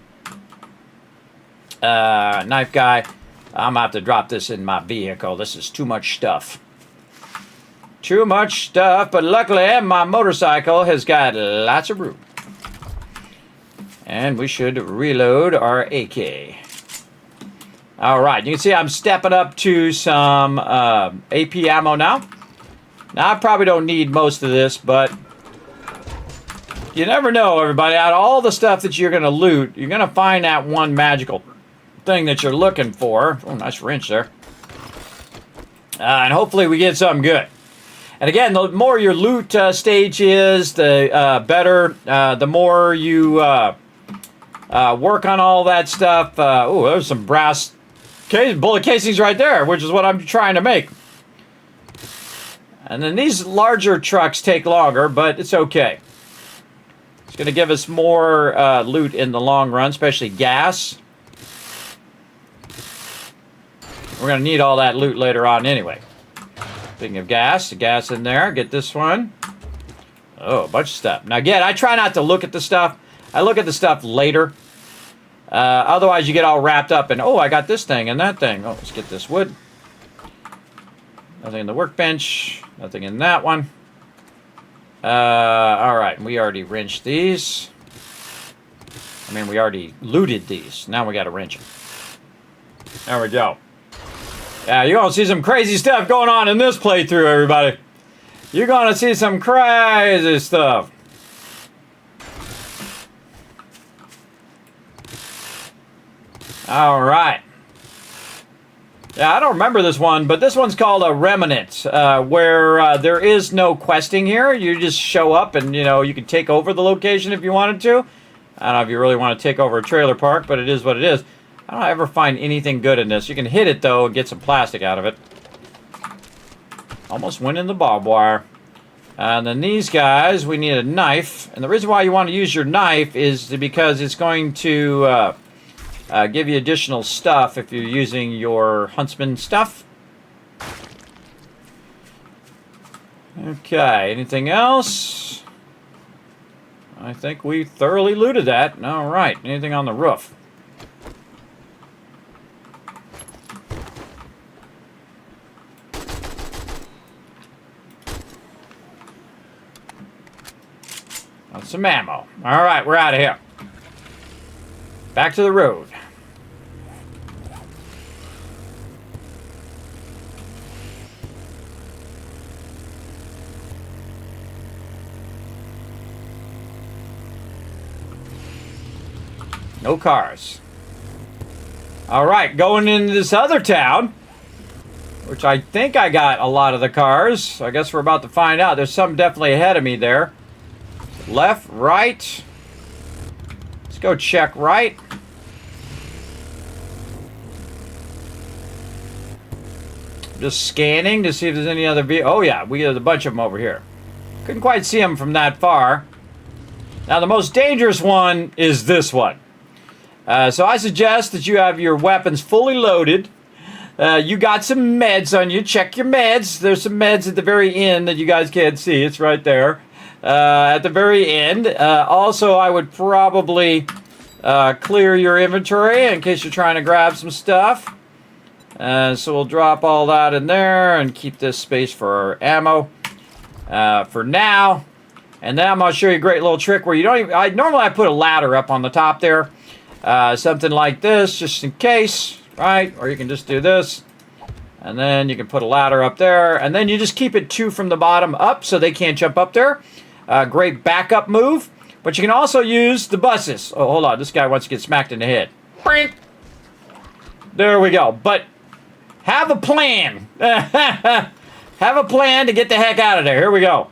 Knife guy. I'm gonna have to drop this in my vehicle. This is too much stuff. Too much stuff, but luckily my motorcycle has got lots of room. And we should reload our AK. All right, you can see I'm stepping up to some AP ammo now. Now, I probably don't need most of this, but you never know, everybody. Out of all the stuff that you're going to loot, you're going to find that one magical thing that you're looking for. Oh, nice wrench there. And hopefully we get something good. And again, the more your loot stage is, the better. The more you work on all that stuff. Oh, there's some brass bullet casings right there, which is what I'm trying to make. And then these larger trucks take longer, but it's okay. It's going to give us more loot in the long run, especially gas. We're going to need all that loot later on anyway. Speaking of gas, the gas in there. Get this one. Oh, a bunch of stuff. Now again, I try not to look at the stuff. I look at the stuff later. Otherwise, you get all wrapped up in, oh, I got this thing and that thing. Oh, let's get this wood. Nothing in the workbench. Nothing in that one. All right, we already wrenched these. I mean, we already looted these. Now we got to wrench them. There we go. Yeah, you're going to see some crazy stuff going on in this playthrough, everybody. You're going to see some crazy stuff. All right. Yeah, I don't remember this one, but this one's called a Remnant, where there is no questing here. You just show up and, you can take over the location if you wanted to. I don't know if you really want to take over a trailer park, but it is what it is. I don't ever find anything good in this. You can hit it, though, and get some plastic out of it. Almost went in the barbed wire. And then these guys, we need a knife. And the reason why you want to use your knife is because it's going to give you additional stuff if you're using your huntsman stuff. Okay, anything else? I think we thoroughly looted that. All right, anything on the roof? Got some ammo. All right, we're out of here. Back to the road. No cars. All right, going into this other town, which I think I got a lot of the cars. I guess we're about to find out. There's some definitely ahead of me there. Left, right. Let's go check right. Just scanning to see if there's any other vehicles. Oh yeah, we got a bunch of them over here. Couldn't quite see them from that far. Now the most dangerous one is this one. So I suggest that you have your weapons fully loaded. You got some meds on you. Check your meds. There's some meds at the very end that you guys can't see. It's right there. At the very end. Also, I would probably clear your inventory in case you're trying to grab some stuff. So we'll drop all that in there and keep this space for ammo for now. And then I'm going to show you a great little trick where you don't even... Normally I put a ladder up on the top there. Something like this, just in case, right? Or you can just do this. And then you can put a ladder up there. And then you just keep it 2 from the bottom up so they can't jump up there. Great backup move. But you can also use the buses. Oh, hold on. This guy wants to get smacked in the head. There we go. But have a plan. Have a plan to get the heck out of there. Here we go.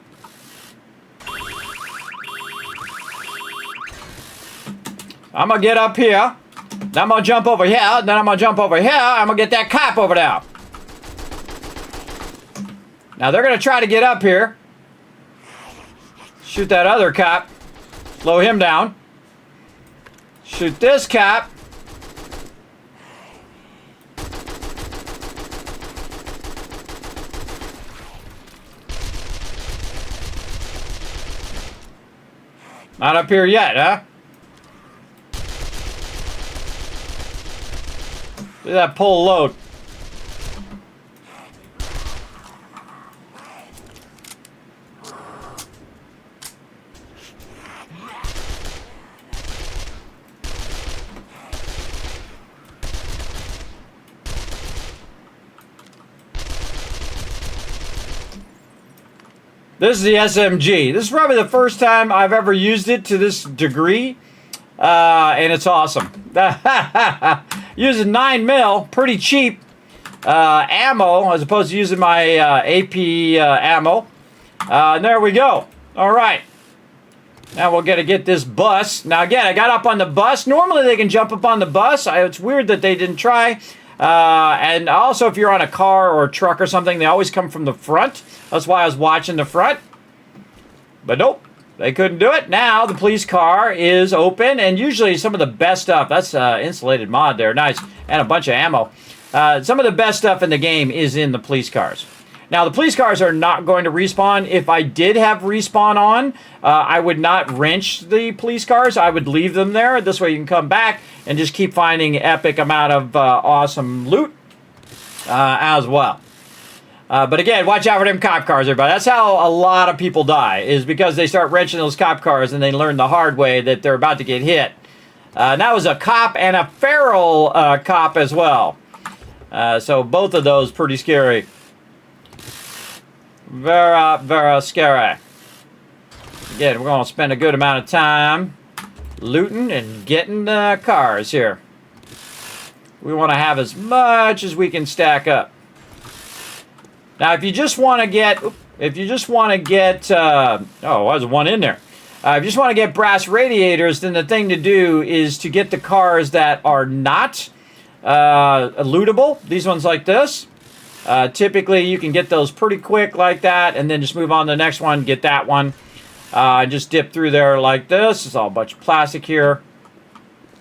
I'm going to get up here. Then I'm going to jump over here. Then I'm going to jump over here. I'm going to get that cop over there. Now they're going to try to get up here. Shoot that other cop. Slow him down. Shoot this cop. Not up here yet, huh? Look at that pull load. This is the SMG. This is probably the first time I've ever used it to this degree. And it's awesome. Using 9mm, pretty cheap ammo, as opposed to using my AP ammo. And there we go. All right. Now we're going to get this bus. Now again, I got up on the bus. Normally they can jump up on the bus. It's weird that they didn't try. And also if you're on a car or a truck or something, they always come from the front. That's why I was watching the front. But nope. They couldn't do it. Now the police car is open, and usually some of the best stuff, that's insulated mod there, nice, and a bunch of ammo. Some of the best stuff in the game is in the police cars. Now the police cars are not going to respawn. If I did have respawn on, I would not wrench the police cars. I would leave them there. This way you can come back and just keep finding epic amount of awesome loot as well. But again, watch out for them cop cars, everybody. That's how a lot of people die, is because they start wrenching those cop cars and they learn the hard way that they're about to get hit. And that was a cop and a feral cop as well. So both of those pretty scary. Very, very scary. Again, we're going to spend a good amount of time looting and getting cars here. We want to have as much as we can stack up. Now, if you just want to get, oh, there's one in there. If you just want to get brass radiators, then the thing to do is to get the cars that are not lootable. These ones like this. Typically, you can get those pretty quick like that, and then just move on to the next one, get that one. Just dip through there like this. It's all a bunch of plastic here.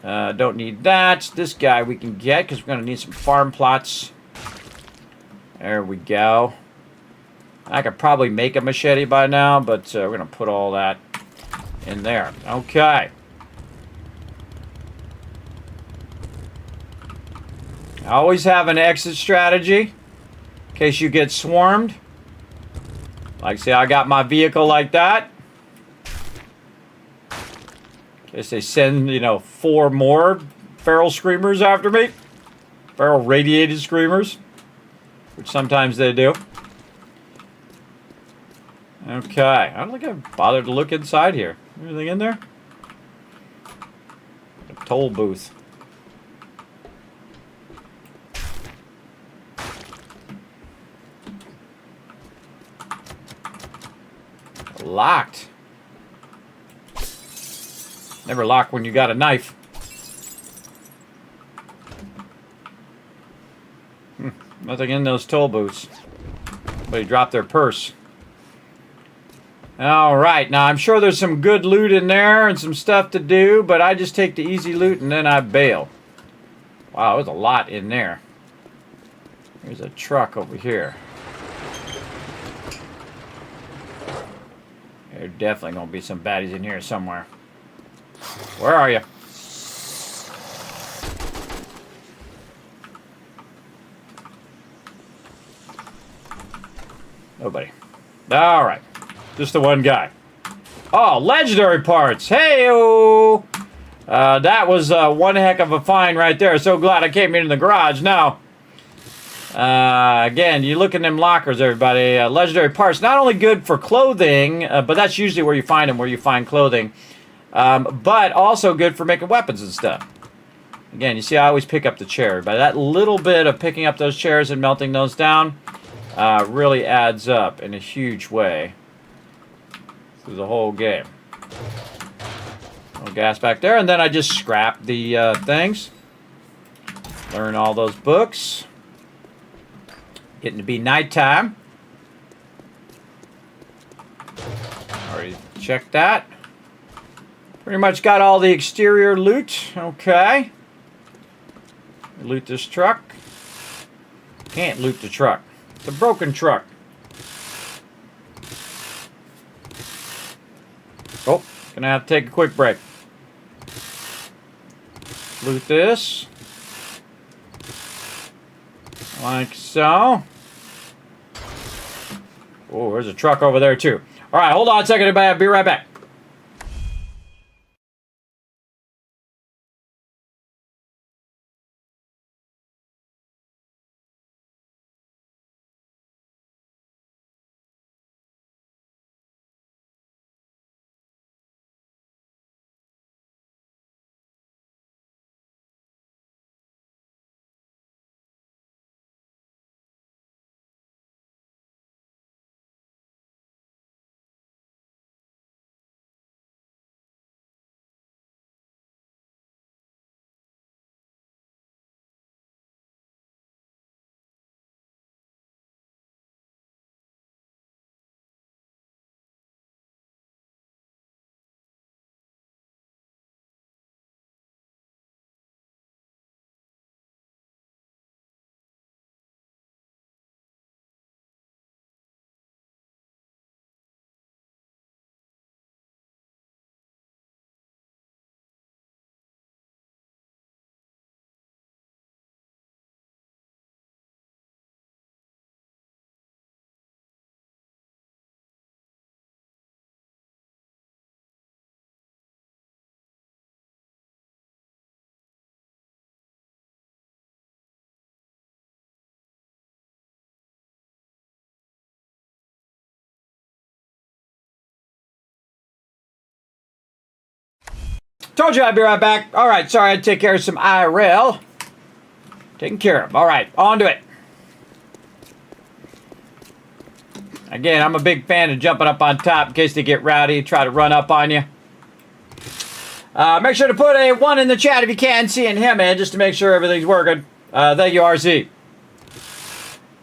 Don't need that. This guy we can get because we're going to need some farm plots. There we go. I could probably make a machete by now, but we're going to put all that in there. Okay. Always have an exit strategy in case you get swarmed. Like, say I got my vehicle like that. In case they send, 4 more feral screamers after me. Feral radiated screamers. Which sometimes they do. Okay. I don't think I've bothered to look inside here. Anything in there? A toll booth. Locked. Never lock when you got a knife. Nothing in those toll booths. Somebody dropped their purse. Alright, now I'm sure there's some good loot in there and some stuff to do, but I just take the easy loot and then I bail. Wow, there's a lot in there. There's a truck over here. There's definitely going to be some baddies in here somewhere. Where are you? Nobody. Alright. Just the one guy. Oh, legendary parts. Hey-o! That was one heck of a find right there. So glad I came into the garage. Now, again, you look in them lockers, everybody. Legendary parts, not only good for clothing, but that's usually where you find them, where you find clothing. But also good for making weapons and stuff. Again, you see I always pick up the chair. But that little bit of picking up those chairs and melting those down really adds up in a huge way through the whole game. No gas back there. And then I just scrap the things. Learn all those books. Getting to be nighttime. Already checked that. Pretty much got all the exterior loot. Okay. Loot this truck. Can't loot the truck. It's a broken truck. Oh, gonna have to take a quick break. Loot this. Like so. Oh, there's a truck over there too. All right, hold on a second, everybody. I'll be right back. Told you I'd be right back. All right, sorry, I had to take care of some IRL. Taken care of. All right, on to it. Again, I'm a big fan of jumping up on top in case they get rowdy, try to run up on you. Make sure to put a 1 in the chat if you can, seeing him in, just to make sure everything's working. Thank you, RC.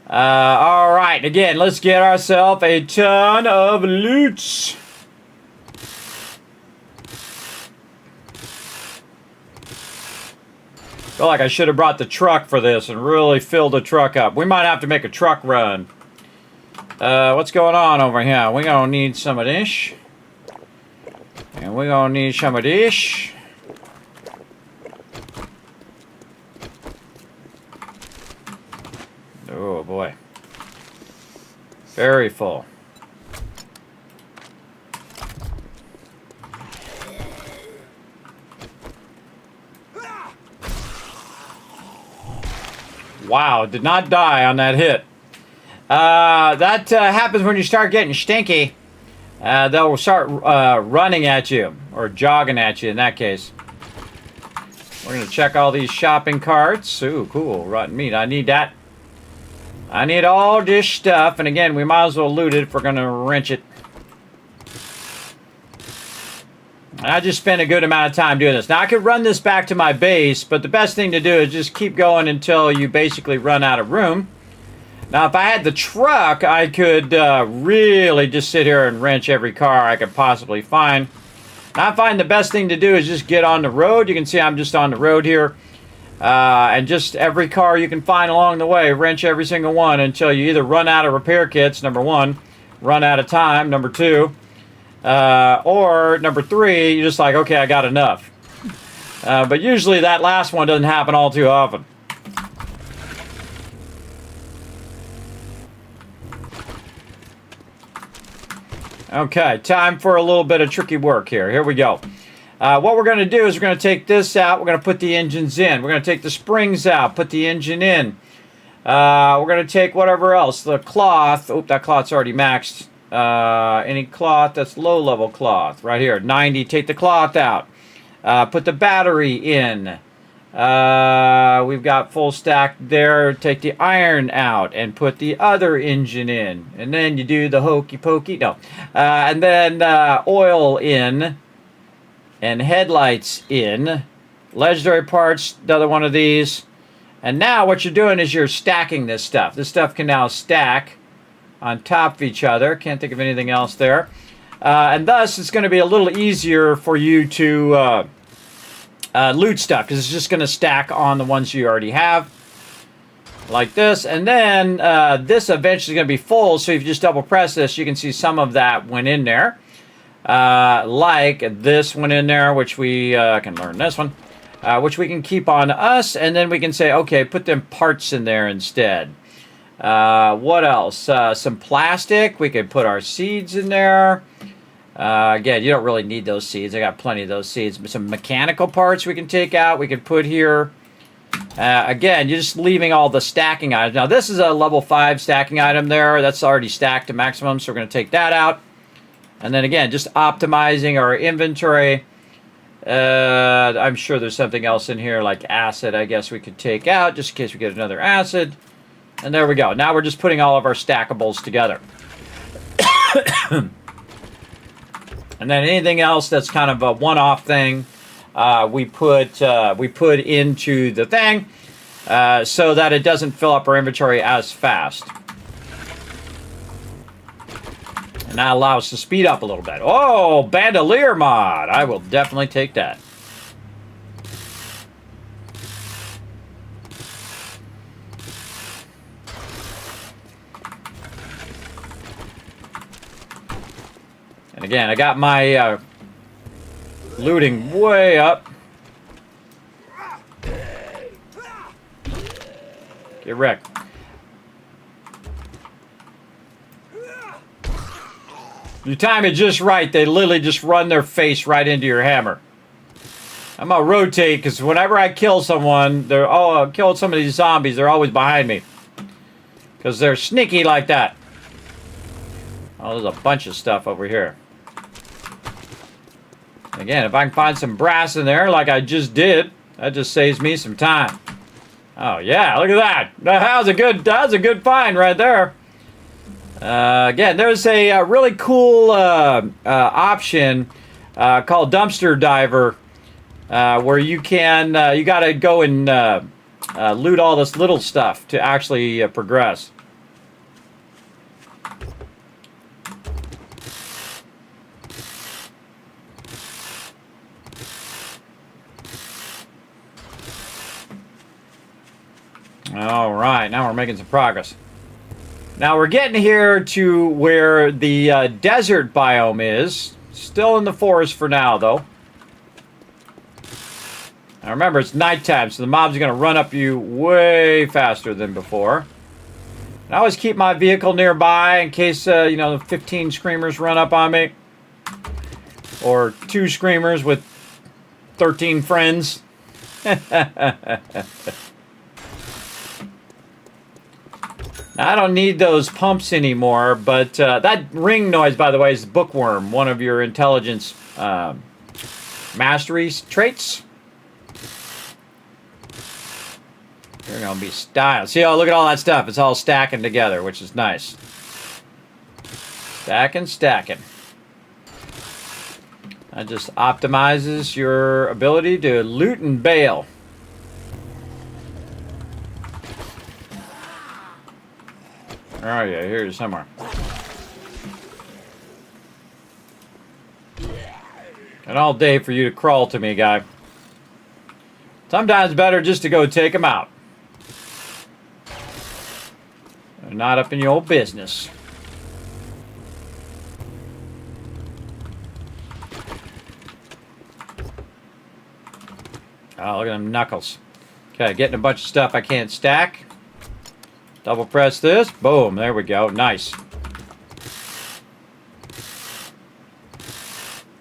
All right, again, let's get ourselves a ton of loot. Feel like I should have brought the truck for this and really filled the truck up. We might have to make a truck run. What's going on over here? We're gonna need some of this. And we're gonna need some of this. Oh boy. Very full. Wow, did not die on that hit. That happens when you start getting stinky. They'll start running at you, or jogging at you in that case. We're going to check all these shopping carts. Ooh, cool, rotten meat. I need that. I need all this stuff. And again, we might as well loot it if we're going to wrench it. I just spent a good amount of time doing this. Now, I could run this back to my base, but the best thing to do is just keep going until you basically run out of room. Now, if I had the truck, I could really just sit here and wrench every car I could possibly find. Now, I find the best thing to do is just get on the road. You can see I'm just on the road here. And just every car you can find along the way, wrench every single one until you either run out of repair kits, number 1, run out of time, number 2, or number 3, you're just like, okay, I got enough. But usually that last one doesn't happen all too often. Okay, time for a little bit of tricky work here. Here we go. What we're going to do is we're going to take this out. We're going to put the engines in. We're going to take the springs out, put the engine in. We're going to take whatever else. The cloth. Oop, that cloth's already maxed. Any cloth that's low-level cloth. Right here, 90. Take the cloth out. Put the battery in. We've got full stack there. Take the iron out and put the other engine in. And then you do the hokey pokey. No. And then oil in. And headlights in. Legendary parts, another one of these. And now what you're doing is you're stacking this stuff. This stuff can now stack on top of each other. Can't think of anything else there. And thus, it's going to be a little easier for you to loot stuff, because it's just going to stack on the ones you already have. Like this. And then this eventually is going to be full, so if you just double press this, you can see some of that went in there. Like this one in there, which we can learn this one, which we can keep on us, and then we can say, okay, put them parts in there instead. What else? Some plastic. We could put our seeds in there. Again, you don't really need those seeds. I got plenty of those seeds. But some mechanical parts we can take out. We could put here. Again, you're just leaving all the stacking items. Now, this is a level 5 stacking item there. That's already stacked to maximum, so we're going to take that out. And then again, just optimizing our inventory. I'm sure there's something else in here like acid, I guess we could take out just in case we get another acid. And there we go. Now we're just putting all of our stackables together. And then anything else that's kind of a one-off thing, we put into the thing so that it doesn't fill up our inventory as fast. And that allows us to speed up a little bit. Oh, bandolier mod. I will definitely take that. And again, I got my looting way up. Get wrecked. You time it just right, they literally just run their face right into your hammer. I'm gonna rotate, because whenever I kill someone, kill some of these zombies, they're always behind me. Because they're sneaky like that. Oh, there's a bunch of stuff over here. Again, if I can find some brass in there like I just did, that just saves me some time. Oh yeah, look at that. That was a good find right there. Again, there's a really cool option called Dumpster Diver where you can, you got to go and loot all this little stuff to actually progress. All right, now we're making some progress. Now we're getting here to where the desert biome is. Still in the forest for now, though. Now remember, it's nighttime, so the mobs are going to run up you way faster than before. I always keep my vehicle nearby in case, you know, 15 screamers run up on me. Or 2 screamers with 13 friends. Now, I don't need those pumps anymore, but that ring noise, by the way, is bookworm, one of your intelligence mastery traits. You're going to be styled. See, oh, look at all that stuff. It's all stacking together, which is nice. Stacking, stacking. That just optimizes your ability to loot and bail. Oh yeah, here you're somewhere. And all day for you to crawl to me, guy. Sometimes better just to go take them out. They're not up in your old business. Oh, look at them knuckles. Okay, getting a bunch of stuff I can't stack. Double press this. Boom. There we go. Nice.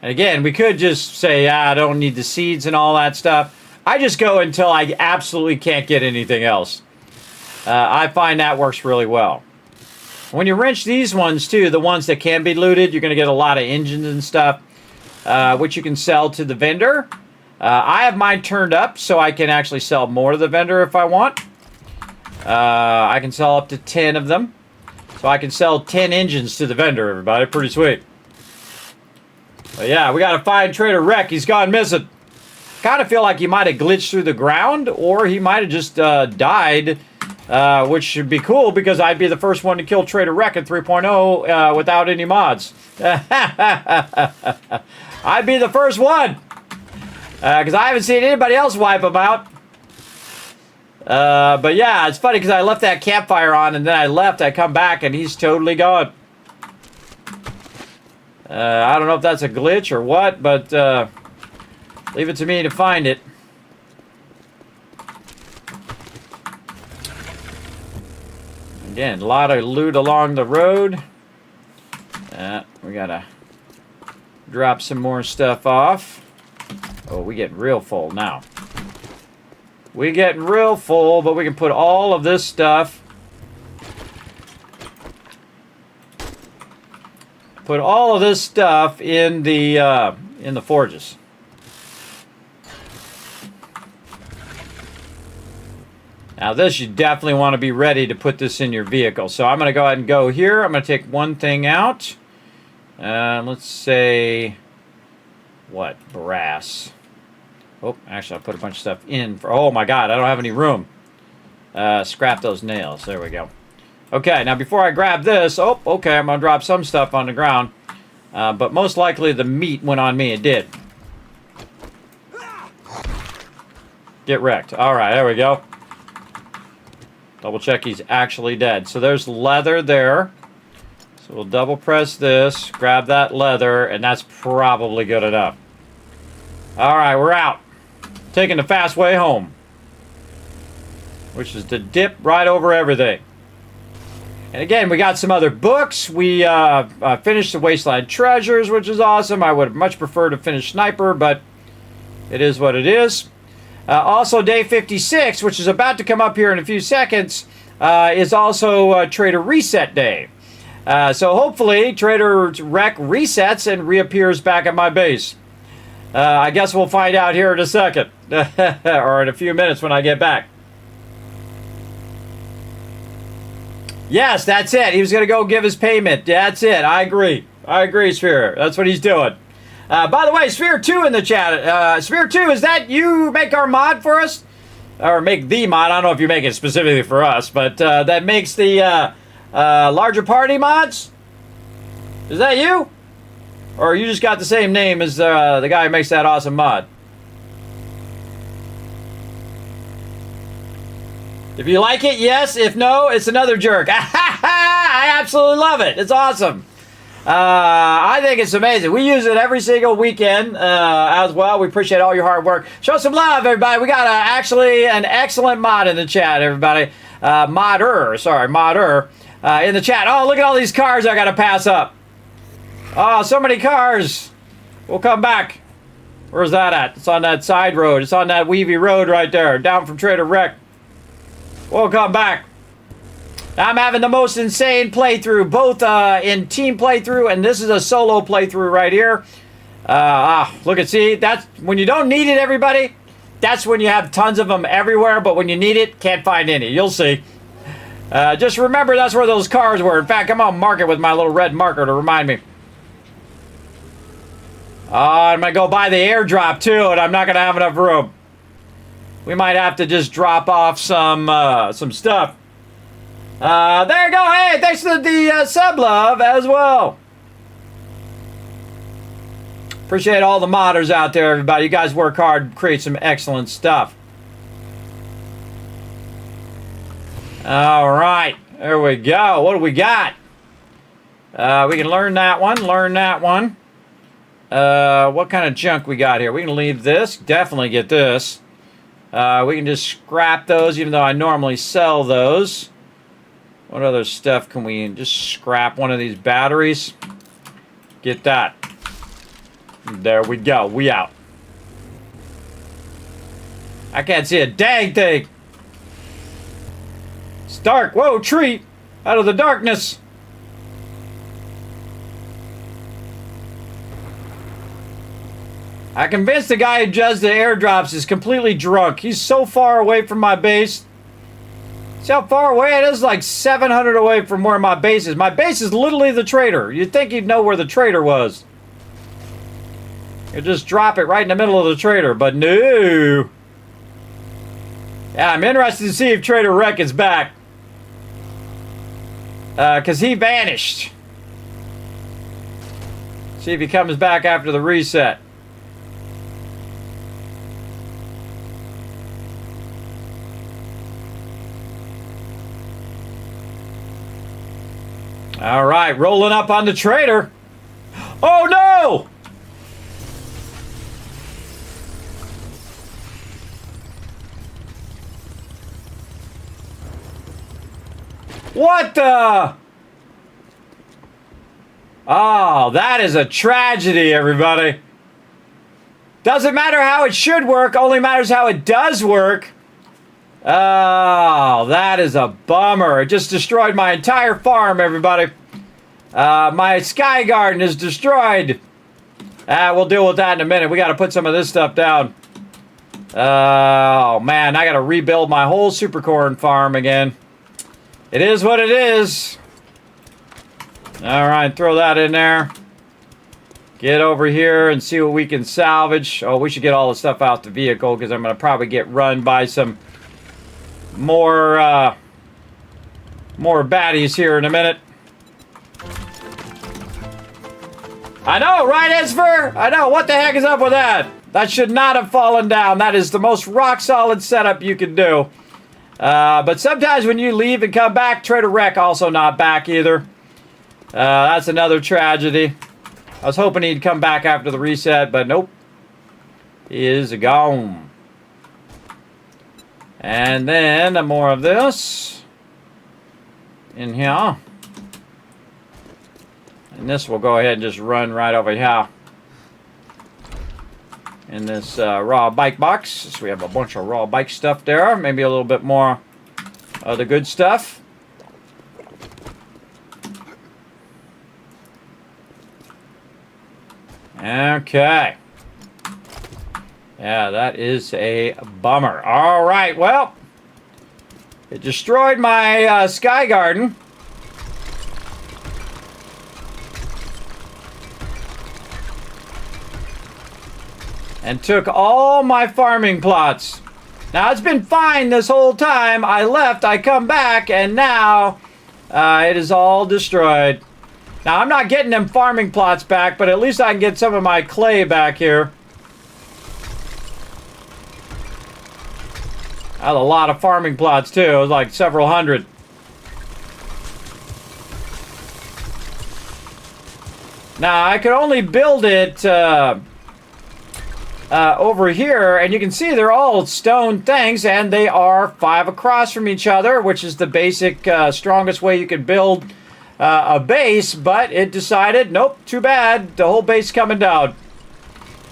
And again, we could just say, I don't need the seeds and all that stuff. I just go until I absolutely can't get anything else. I find that works really well. When you wrench these ones, too, the ones that can be looted, you're going to get a lot of engines and stuff, which you can sell to the vendor. I have mine turned up so I can actually sell more to the vendor if I want. I can sell up to 10 of them. So I can sell 10 engines to the vendor, everybody. Pretty sweet. But yeah, we got to find Trader Rekt. He's gone missing. Kind of feel like he might have glitched through the ground, or he might have just died, which should be cool because I'd be the first one to kill Trader Rekt at 3.0 without any mods. I'd be the first one. Because I haven't seen anybody else wipe him out. But yeah, it's funny because I left that campfire on and then I left. I come back and he's totally gone. I don't know if that's a glitch or what, but leave it to me to find it. Again, a lot of loot along the road. We gotta drop some more stuff off. Oh, we getting real full now. We getting real full, but we can put all of this stuff. Put all of this stuff in the forges. Now this, you definitely want to be ready to put this in your vehicle. So I'm going to go ahead and go here. I'm going to take one thing out. Let's say, what? Brass. Oh, actually, I'll put a bunch of stuff in. Oh, my God, I don't have any room. Scrap those nails. There we go. Okay, now before I grab this, oh, okay, I'm going to drop some stuff on the ground. But most likely the meat went on me. It did. Get wrecked. All right, there we go. Double check he's actually dead. So there's leather there. So we'll double press this, grab that leather, and that's probably good enough. All right, we're out. Taking the fast way home, which is to dip right over everything. And again, we got some other books. We finished the Wasteland Treasures, which is awesome. I would much prefer to finish Sniper, but it is what it is. Also, day 56, which is about to come up here in a few seconds, is also Trader Reset Day. So hopefully, Trader Rekt resets and reappears back at my base. I guess we'll find out here in a second. Or in a few minutes when I get back. Yes, that's it. He was going to go give his payment. That's it. I agree. I agree, Sphere. That's what he's doing. By the way, Sphere 2 in the chat. Sphere 2, is that you make our mod for us? Or make the mod. I don't know if you make it specifically for us, but that makes the larger party mods? Is that you? Or you just got the same name as the guy who makes that awesome mod? If you like it, yes. If no, it's another jerk. I absolutely love it. It's awesome. I think it's amazing. We use it every single weekend as well. We appreciate all your hard work. Show some love, everybody. We got actually an excellent mod in the chat, everybody. Modder in the chat. Oh, look at all these cars I got to pass up. Oh, so many cars. We'll come back. Where's that at? It's on that side road. It's on that Weavy road right there, down from Trader Rekt. We'll come back. I'm having the most insane playthrough, both in team playthrough, and this is a solo playthrough right here. Look at, see, that's when you don't need it, everybody. That's when you have tons of them everywhere, but when you need it, can't find any. You'll see. Just remember that's where those cars were. In fact, I'm going to mark it with my little red marker to remind me. I'm going to go buy the airdrop, too, and I'm not going to have enough room. We might have to just drop off some stuff. There you go. Hey, thanks for the sub love as well. Appreciate all the modders out there, everybody. You guys work hard, create some excellent stuff. All right, there we go. What do we got? We can learn that one. What kind of junk we got here? We can leave this. Definitely get this. We can just scrap those, even though I normally sell those. What other stuff can we just scrap? One of these batteries. Get that. There we go. We out. I can't see a dang thing. It's dark. Whoa, tree. Out of the darkness. I convinced the guy who does the airdrops is completely drunk. He's so far away from my base. See how far away it is? Like 700 away from where my base is. My base is literally the trader. You'd think he'd know where the trader was. You'd just drop it right in the middle of the trader, but no. Yeah, I'm interested to see if Trader Rekt is back. Because he vanished. See if he comes back after the reset. All right, rolling up on the trader. Oh, no! What the? Oh, that is a tragedy, everybody. Doesn't matter how it should work, only matters how it does work. Oh, that is a bummer. It just destroyed my entire farm, everybody. My sky garden is destroyed. We'll deal with that in a minute. We got to put some of this stuff down. Oh, man. I got to rebuild my whole supercorn farm again. It is what it is. All right, throw that in there. Get over here and see what we can salvage. Oh, we should get all the stuff out the vehicle because I'm going to probably get run by some more baddies here in a minute. I know, right, Esper? I know. What the heck is up with that? That should not have fallen down. That is the most rock-solid setup you can do. But sometimes when you leave and come back, Trader Rekt also not back either. That's another tragedy. I was hoping he'd come back after the reset, but nope. He is gone. And then more of this in here. And this will go ahead and just run right over here. In this raw bike box. So we have a bunch of raw bike stuff there. Maybe a little bit more of the good stuff. Okay. Yeah, that is a bummer. All right, well, it destroyed my sky garden. and took all my farming plots. Now, it's been fine this whole time. I left, I come back, and now it is all destroyed. Now, I'm not getting them farming plots back, but at least I can get some of my clay back here. I had a lot of farming plots, too. It was like several hundred. Now, I could only build it over here, and you can see they're all stone things, and they are 5 across from each other, which is the basic, strongest way you can build a base, but it decided, nope, too bad, the whole base coming down.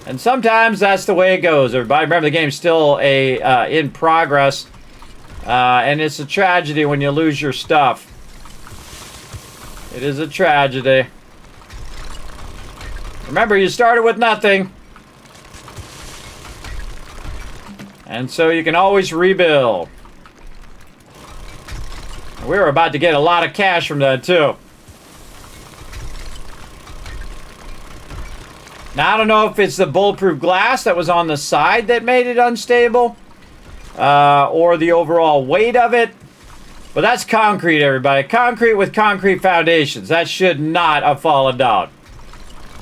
And sometimes that's the way it goes, everybody. Remember, the game's still in progress, and it's a tragedy when you lose your stuff. It is a tragedy. Remember, you started with nothing. And so you can always rebuild. We were about to get a lot of cash from that, too. Now, I don't know if it's the bulletproof glass that was on the side that made it unstable, or the overall weight of it. But that's concrete, everybody. Concrete with concrete foundations. That should not have fallen down.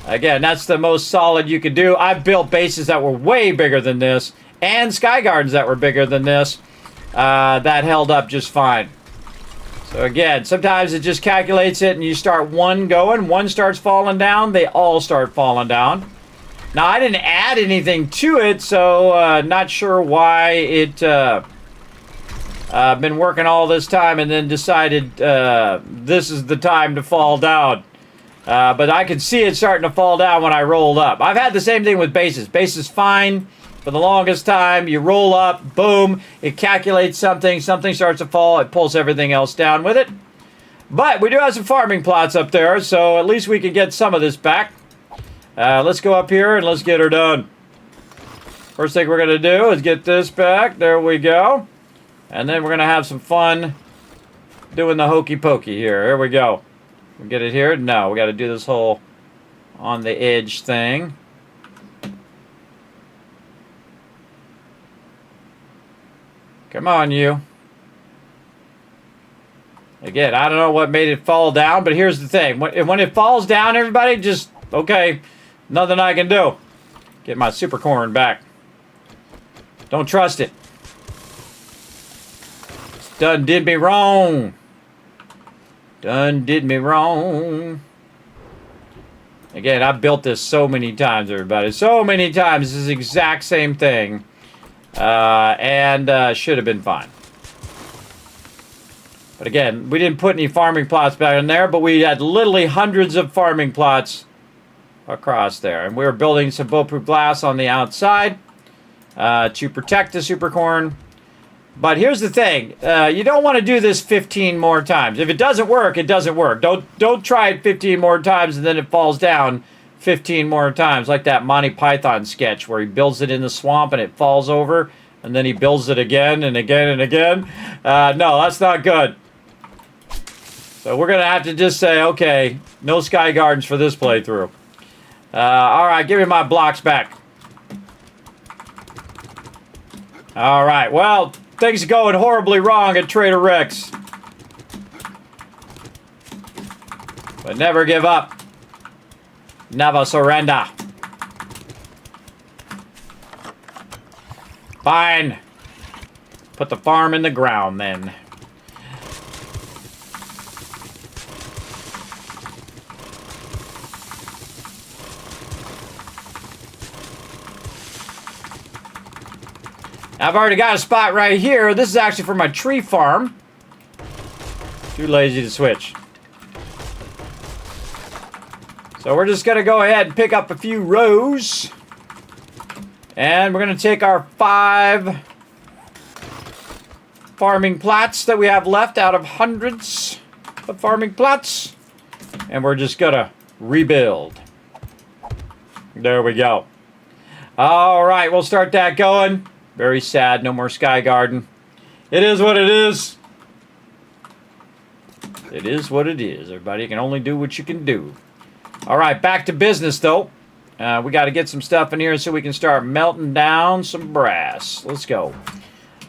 Again, that's the most solid you could do. I've built bases that were way bigger than this, and sky gardens that were bigger than this, that held up just fine. So again, sometimes it just calculates it and you start one going, one starts falling down, they all start falling down. Now, I didn't add anything to it, so not sure why it been working all this time and then decided this is the time to fall down. But I could see it starting to fall down when I rolled up. I've had the same thing with bases. Bases fine. For the longest time, you roll up, boom, it calculates something starts to fall, it pulls everything else down with it. But we do have some farming plots up there, so at least we can get some of this back. Let's go up here and let's get her done. First thing we're going to do is get this back. There we go. And then we're going to have some fun doing the hokey pokey here. Here we go. We get it here? No, we got to do this whole on the edge thing. Come on, you. Again, I don't know what made it fall down, but here's the thing. When it falls down, everybody, just, okay, nothing I can do. Get my super corn back. Don't trust it. It's done did me wrong. Done did me wrong. Again, I've built this so many times, everybody. So many times. This is the exact same thing. And should have been fine. But again, we didn't put any farming plots back in there, but we had literally hundreds of farming plots across there. And we were building some bulletproof glass on the outside to protect the super corn. But here's the thing. You don't want to do this 15 more times. If it doesn't work, it doesn't work. Don't try it 15 more times and then it falls down 15 more times, like that Monty Python sketch where he builds it in the swamp and it falls over, and then he builds it again and again and again. No, that's not good. So we're going to have to just say, okay, no sky gardens for this playthrough. All right, give me my blocks back. All right, well, things are going horribly wrong at Trader Rekt's. But never give up. Never surrender. Fine. Put the farm in the ground then. I've already got a spot right here. This is actually for my tree farm. Too lazy to switch. So we're just going to go ahead and pick up a few rows. And we're going to take our 5 farming plots that we have left out of hundreds of farming plots. And we're just going to rebuild. There we go. All right, we'll start that going. Very sad, no more sky garden. It is what it is. It is what it is. Everybody can only do what you can do. All right, back to business, though. We got to get some stuff in here so we can start melting down some brass. Let's go.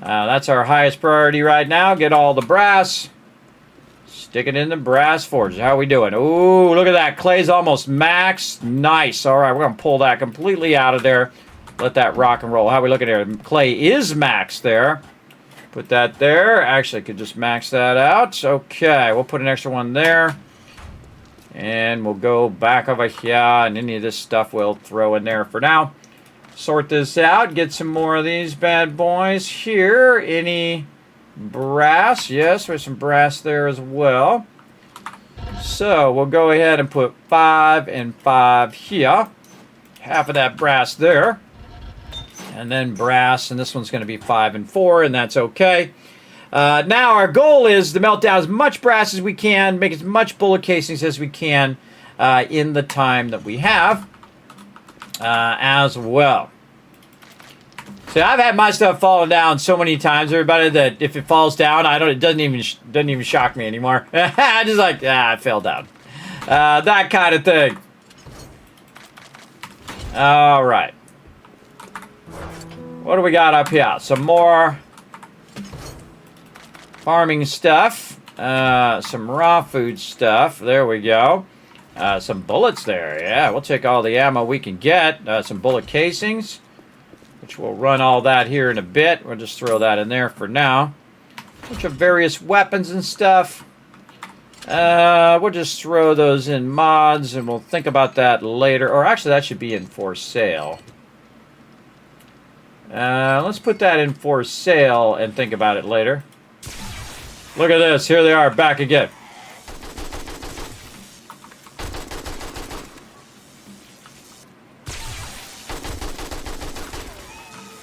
That's our highest priority right now. Get all the brass. Stick it in the brass forge. How are we doing? Ooh, look at that. Clay's almost maxed. Nice. All right, we're going to pull that completely out of there. Let that rock and roll. How are we looking here? Clay is maxed there. Put that there. Actually, I could just max that out. Okay, we'll put an extra one there. And we'll go back over here. And any of this stuff we'll throw in there for now. Sort this out. Get some more of these bad boys here. Any brass? Yes, there's some brass there as well. So we'll go ahead and put 5 and 5 here. Half of that brass there. And then brass, and this one's going to be 5 and 4, and that's okay. Now our goal is to melt down as much brass as we can, make as much bullet casings as we can in the time that we have as well. So I've had my stuff falling down so many times, everybody, that if it falls down, it doesn't even shock me anymore. I just like, it fell down. That kind of thing. All right. What do we got up here? Some more farming stuff. Some raw food stuff. There we go. Some bullets there. Yeah, we'll take all the ammo we can get. Some bullet casings, which we'll run all that here in a bit. We'll just throw that in there for now. Bunch of various weapons and stuff. We'll just throw those in mods, and we'll think about that later. Or actually, that should be in for sale. Let's put that in for sale and think about it later. Look at this. Here they are, back again.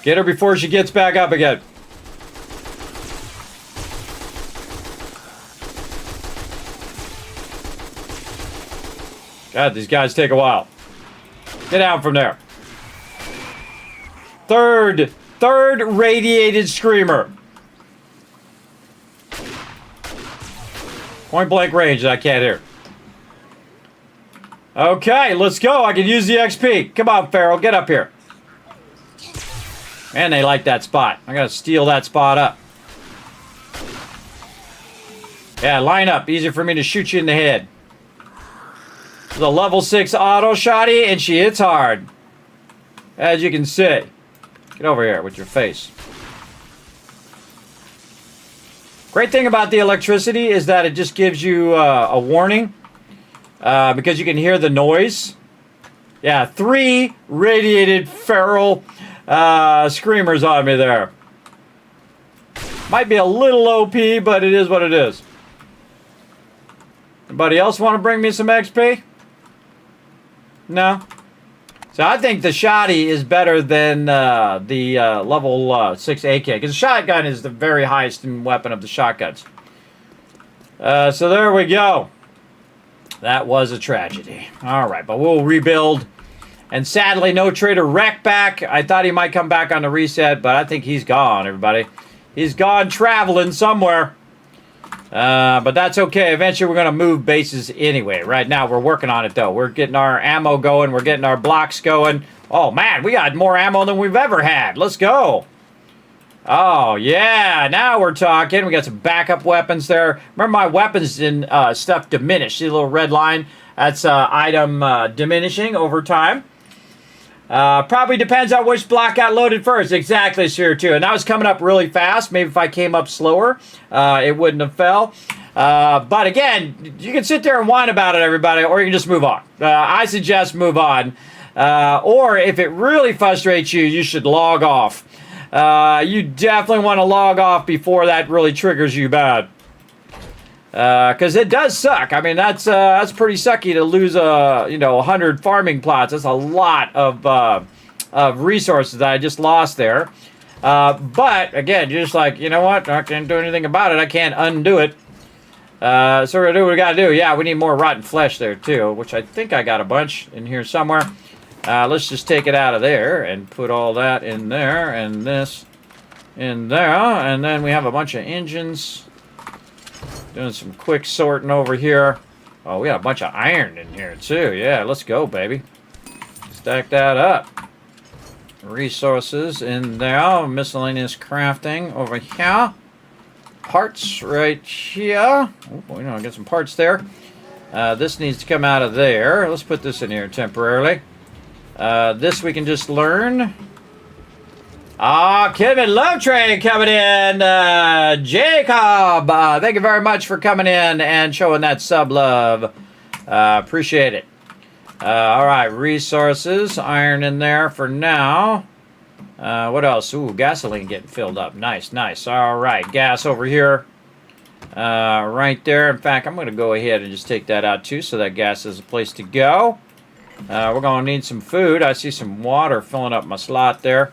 Get her before she gets back up again. God, these guys take a while. Get down from there. Third radiated screamer. Point blank range, I can't hear. Okay, let's go. I can use the XP. Come on, Farrell, get up here. Man, they like that spot. I'm going to steal that spot up. Yeah, line up. Easier for me to shoot you in the head. The level 6 auto shotty, and she hits hard. As you can see. Get over here with your face. Great thing about the electricity is that it just gives you a warning. Because you can hear the noise. Yeah, 3 radiated feral screamers on me there. Might be a little OP, but it is what it is. Anybody else want to bring me some XP? No? So I think the shotty is better than the level 6 AK. Because the shotgun is the very highest weapon of the shotguns. So there we go. That was a tragedy. Alright, but we'll rebuild. And sadly, no trader Rekt back. I thought he might come back on the reset, but I think he's gone, everybody. He's gone traveling somewhere. But that's okay. Eventually, we're going to move bases anyway. Right now, we're working on it, though. We're getting our ammo going. We're getting our blocks going. Oh, man, we got more ammo than we've ever had. Let's go. Oh, yeah. Now we're talking. We got some backup weapons there. Remember, my weapons and stuff diminished. See the little red line? That's item diminishing over time. Probably depends on which block got loaded first. Exactly, sure, too. And that was coming up really fast. Maybe if I came up slower, it wouldn't have fell. But again, you can sit there and whine about it, everybody, or you can just move on. I suggest move on. Or if it really frustrates you, you should log off. You definitely want to log off before that really triggers you bad. Because it does suck. I mean, that's pretty sucky to lose 100 farming plots. That's a lot of resources that I just lost there. But again, you're just like, you know what? I can't do anything about it. I can't undo it. So we're gonna do what we gotta do. Yeah, we need more rotten flesh there too, which I think I got a bunch in here somewhere. Let's just take it out of there and put all that in there and this in there, and then we have a bunch of engines. Doing some quick sorting over here. Oh, we got a bunch of iron in here, too. Yeah, let's go, baby. Stack that up. Resources in there. Miscellaneous crafting over here. Parts right here. Oh, you know, I got some parts there. This needs to come out of there. Let's put this in here temporarily. This we can just learn. Kismet Love Train coming in. Jacob, thank you very much for coming in and showing that sub love. Appreciate it. All right, resources, iron in there for now. What else? Ooh, gasoline getting filled up. Nice, nice. All right, gas over here. Right there. In fact, I'm going to go ahead and just take that out too, so that gas is a place to go. We're going to need some food. I see some water filling up my slot there.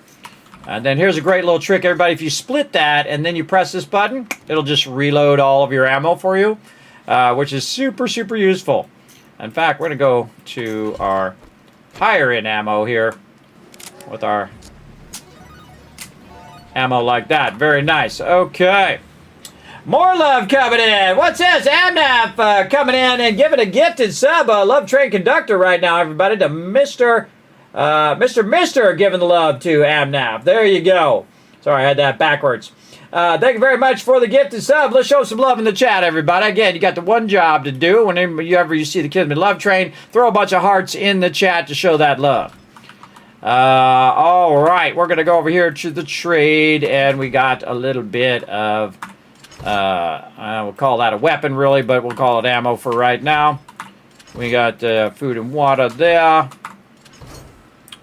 And then here's a great little trick, everybody. If you split that and then you press this button, it'll just reload all of your ammo for you, which is super, super useful. In fact, we're going to go to our higher end ammo here with our ammo like that. Very nice. Okay. More love coming in. What's this? Amnap coming in and giving a gifted sub. Love Train Conductor right now, everybody, to Mr. giving the love to Amnap. There you go. Sorry, I had that backwards. Thank you very much for the gifted sub. Let's show some love in the chat, everybody. Again, you got the one job to do. Whenever you see the Kismet Love Train, throw a bunch of hearts in the chat to show that love. All right, we're going to go over here to the trade, and we got a little bit of, we'll call that a weapon, really, but we'll call it ammo for right now. We got food and water there.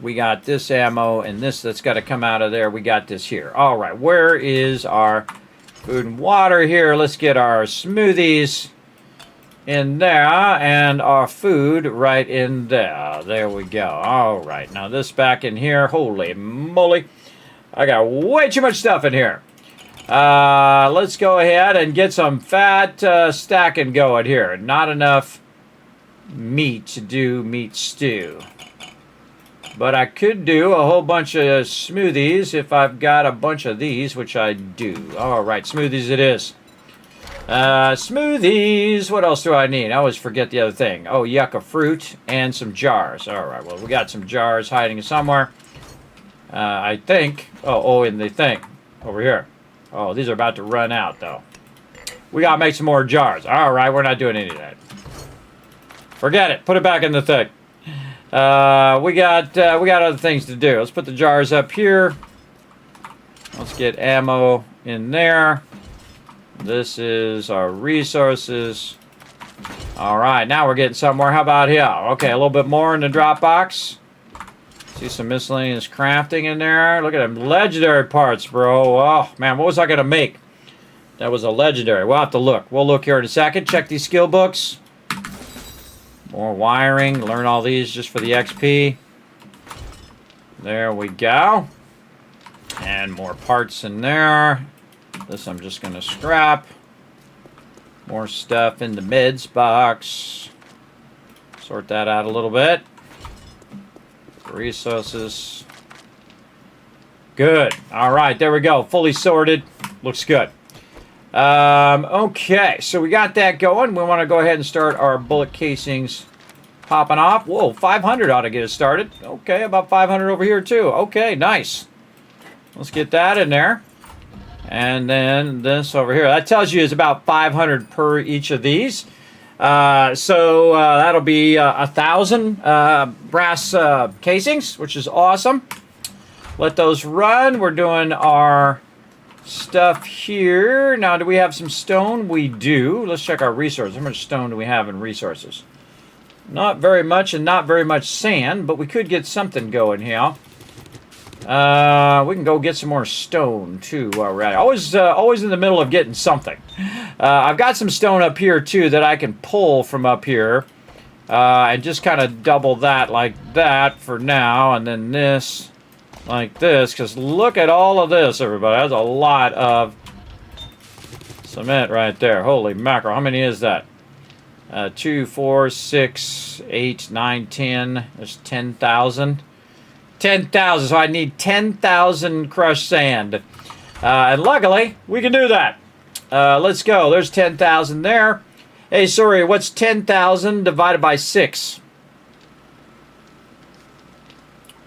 We got this ammo and this that's got to come out of there. We got this here. All right, where is our food and water here? Let's get our smoothies in there and our food right in there. There we go. All right, now this back in here. Holy moly. I got way too much stuff in here. Let's go ahead and get some fat stacking going here. Not enough meat to do meat stew. But I could do a whole bunch of smoothies if I've got a bunch of these, which I do. All right, smoothies it is. Smoothies. What else do I need? I always forget the other thing. Oh, yucca fruit and some jars. All right, well, we got some jars hiding somewhere. I think. Oh, in the thing over here. Oh, these are about to run out, though. We got to make some more jars. All right, we're not doing any of that. Forget it. Put it back in the thing. We got other things to do. Let's put the jars up here. Let's get ammo in there. This is our resources. All right, now we're getting somewhere. How about here? Okay, a little bit more in the drop box. See some miscellaneous crafting in there. Look at them legendary parts, bro. Oh, man, what was I going to make? That was a legendary. We'll have to look. We'll look here in a second. Check these skill books. More wiring. Learn all these just for the XP. There we go. And more parts in there. This I'm just going to scrap. More stuff in the mids box. Sort that out a little bit. Resources. Good. All right, there we go. Fully sorted. Looks good. Okay, so we got that going. We want to go ahead and start our bullet casings popping off. Whoa, 500 ought to get us started. Okay, about 500 over here too. Okay, nice. Let's get that in there. And then this over here. That tells you it's about 500 per each of these. So that'll be 1,000 brass casings, which is awesome. Let those run. We're doing our stuff here. Now, do we have some stone? We do. Let's check our resources. How much stone do we have in resources? Not very much and not very much sand, but we could get something going here. We can go get some more stone too already. Always in the middle of getting something. I've got some stone up here too that I can pull from up here. And just kind of double that like that for now. And then this like this. Because look at all of this, everybody. That's a lot of cement right there. Holy mackerel. How many is that? 2, 4, 6, 8, 9, 10. There's 10,000. 10,000. So I need 10,000 crushed sand. And luckily, we can do that. Let's go. There's 10,000 there. Hey, sorry, what's 10,000 divided by 6?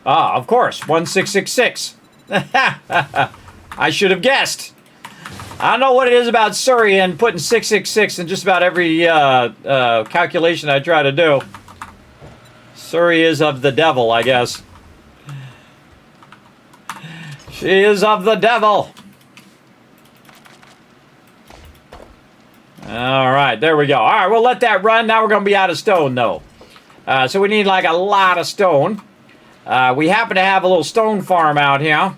Ah, of course, 1666. I should have guessed. I don't know what it is about Surrey and putting 666 in just about every calculation I try to do. Surrey is of the devil, I guess. She is of the devil. All right, there we go. All right, we'll let that run. Now we're going to be out of stone, though. So we need like a lot of stone. We happen to have a little stone farm out here.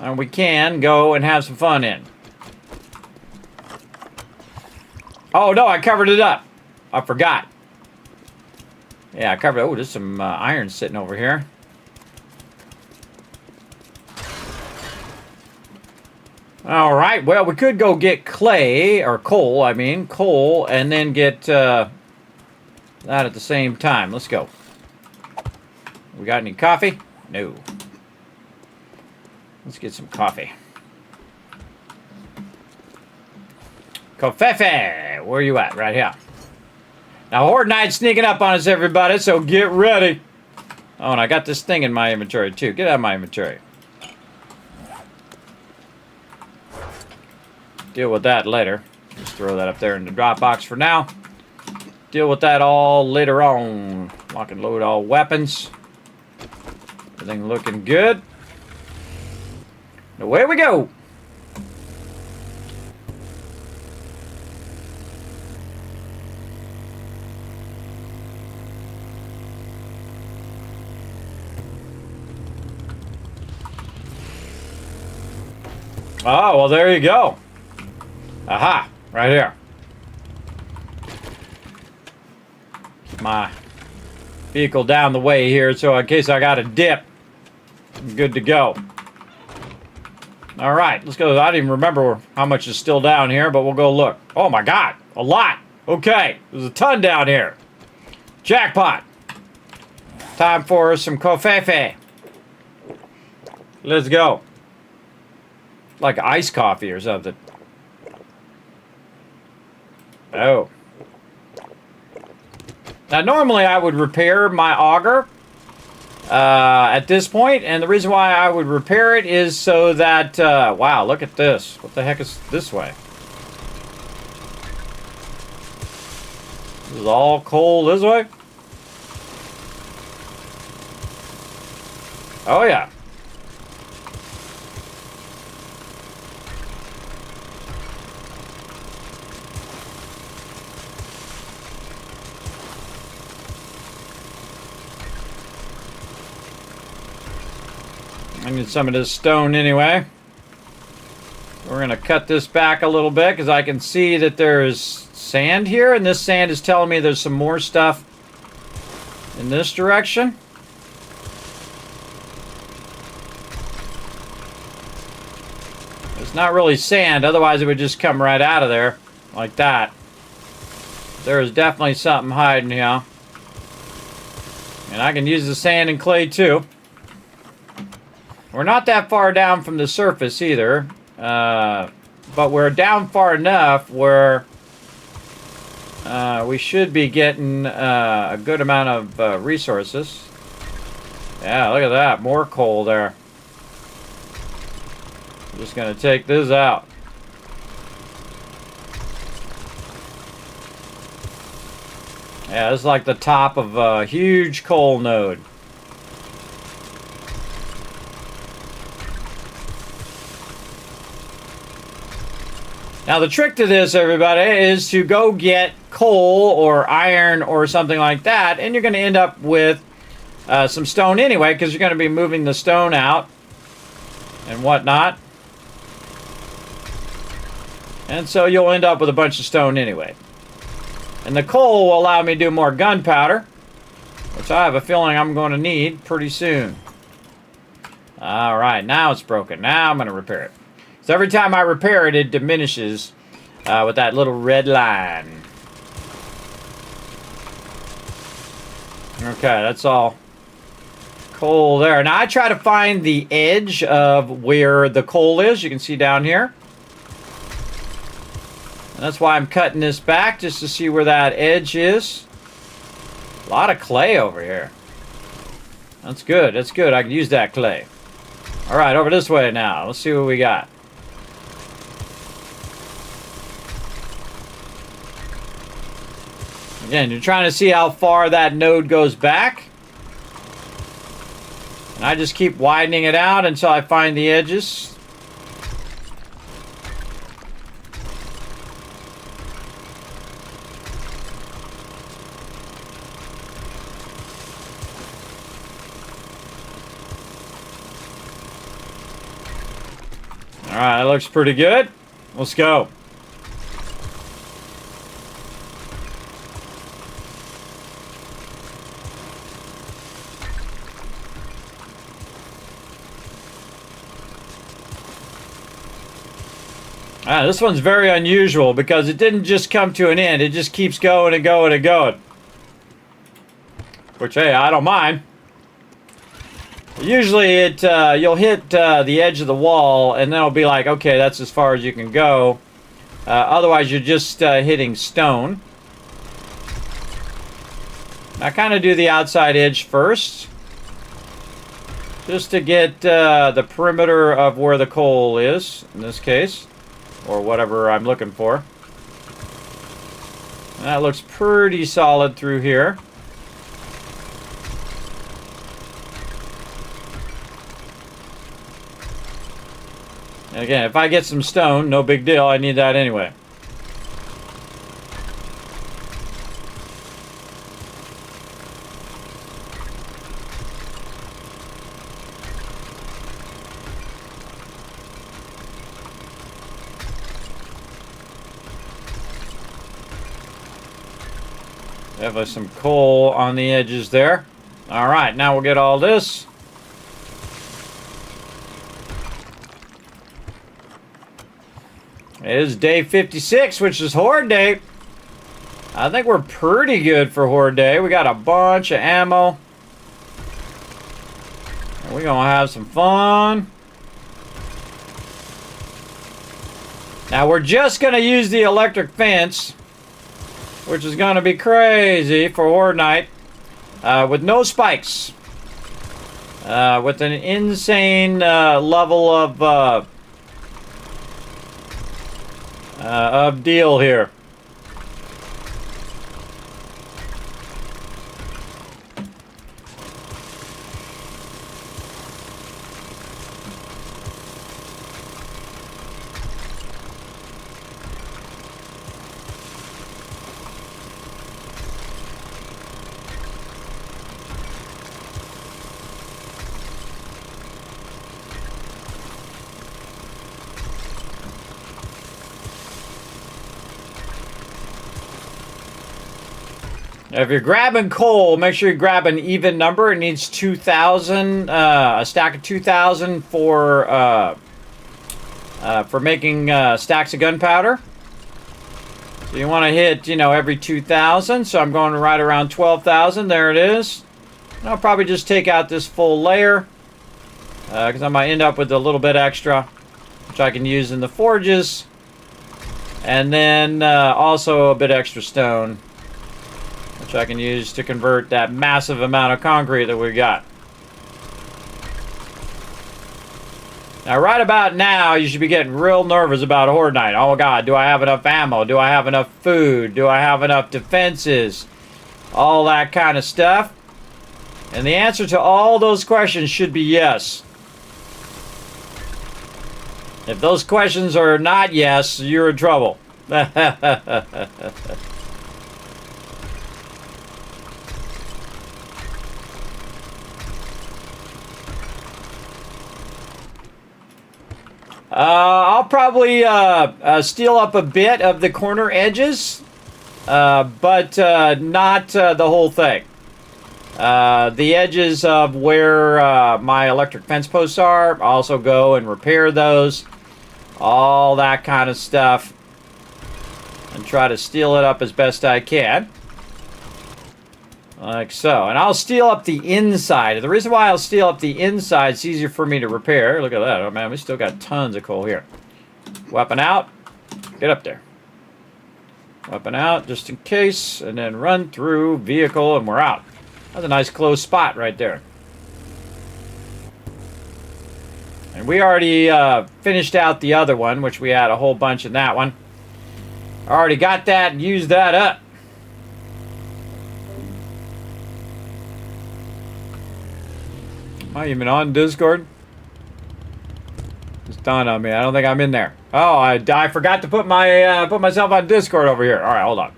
And we can go and have some fun in. Oh, no, I covered it up. I forgot. Yeah, I covered it. Oh, there's some iron sitting over here. All right, well, we could go get clay, or coal, I mean, coal, and then get that at the same time. Let's go. We got any coffee? No. Let's get some coffee. Covfefe! Where are you at? Right here. Now, Horde Knight's sneaking up on us, everybody, so get ready. Oh, and I got this thing in my inventory, too. Get out of my inventory. Deal with that later. Just throw that up there in the drop box for now. Deal with that all later on. Lock and load all weapons. Everything looking good. Away we go. Oh, well, there you go. Aha, right here. Keep my vehicle down the way here, so in case I got a dip, I'm good to go. All right, let's go. I don't even remember how much is still down here, but we'll go look. Oh my God, a lot. Okay, there's a ton down here. Jackpot. Time for some covfefe. Let's go. Like iced coffee or something. Oh. Now, normally I would repair my auger at this point, and the reason why I would repair it is so that, wow, look at this. What the heck is this way? This is all coal this way? Oh, yeah. I need some of this stone anyway. We're going to cut this back a little bit because I can see that there's sand here, and this sand is telling me there's some more stuff in this direction. It's not really sand, otherwise it would just come right out of there like that. There is definitely something hiding here. And I can use the sand and clay too. We're not that far down from the surface either, but we're down far enough where we should be getting a good amount of resources. Yeah, look at that. More coal there. I'm just going to take this out. Yeah, this is like the top of a huge coal node. Now, the trick to this, everybody, is to go get coal or iron or something like that, and you're going to end up with some stone anyway, because you're going to be moving the stone out and whatnot. And so you'll end up with a bunch of stone anyway. And the coal will allow me to do more gunpowder, which I have a feeling I'm going to need pretty soon. All right, now it's broken. Now I'm going to repair it. So every time I repair it, it diminishes with that little red line. Okay, that's all coal there. Now I try to find the edge of where the coal is. You can see down here. And that's why I'm cutting this back, just to see where that edge is. A lot of clay over here. That's good. That's good. I can use that clay. All right, over this way now. Let's see what we got. Again, you're trying to see how far that node goes back. And I just keep widening it out until I find the edges. All right, that looks pretty good. Let's go. This one's very unusual because it didn't just come to an end. It just keeps going and going and going. Which, hey, I don't mind. Usually you'll hit the edge of the wall and then it'll be like, okay, that's as far as you can go. Otherwise, you're just hitting stone. I kind of do the outside edge first. Just to get the perimeter of where the coal is, in this case. Or whatever I'm looking for. That looks pretty solid through here. And again, if I get some stone, no big deal. I need that anyway. Have some coal on the edges there. All right, now we'll get all this. It is day 56, which is Horde Day. I think we're pretty good for Horde Day. We got a bunch of ammo. And we're gonna have some fun. Now we're just gonna use the electric fence, which is going to be crazy for Horde Night, with no spikes, with an insane level of deal here. If you're grabbing coal, make sure you grab an even number. It needs 2,000, a stack of 2,000 for making stacks of gunpowder. So you want to hit, every 2,000. So I'm going right around 12,000. There it is. And I'll probably just take out this full layer because I might end up with a little bit extra, which I can use in the forges. And then also a bit extra stone, which I can use to convert that massive amount of concrete that we got. Now, right about now, you should be getting real nervous about Horde Night. Oh, God, do I have enough ammo? Do I have enough food? Do I have enough defenses? All that kind of stuff. And the answer to all those questions should be yes. If those questions are not yes, you're in trouble. I'll probably steal up a bit of the corner edges, but not the whole thing. The edges of where my electric fence posts are, I'll also go and repair those. All that kind of stuff. And try to steal it up as best I can. Like so. And I'll steal up the inside. The reason why I'll steal up the inside is easier for me to repair. Look at that. Oh, man, we still got tons of coal here. Weapon out. Get up there. Weapon out just in case. And then run through vehicle and we're out. That's a nice close spot right there. And we already finished out the other one, which we had a whole bunch in that one. Already got that and used that up. Am I even on Discord? It's dawned on me. I don't think I'm in there. Oh, I forgot to put my put myself on Discord over here. All right, hold on.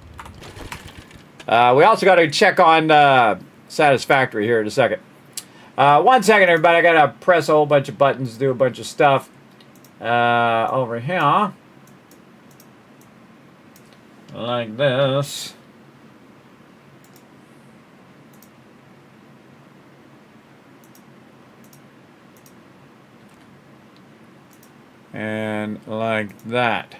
We also got to check on Satisfactory here in a second. 1 second, everybody. I got to press a whole bunch of buttons, do a bunch of stuff over here. Like this. And like that.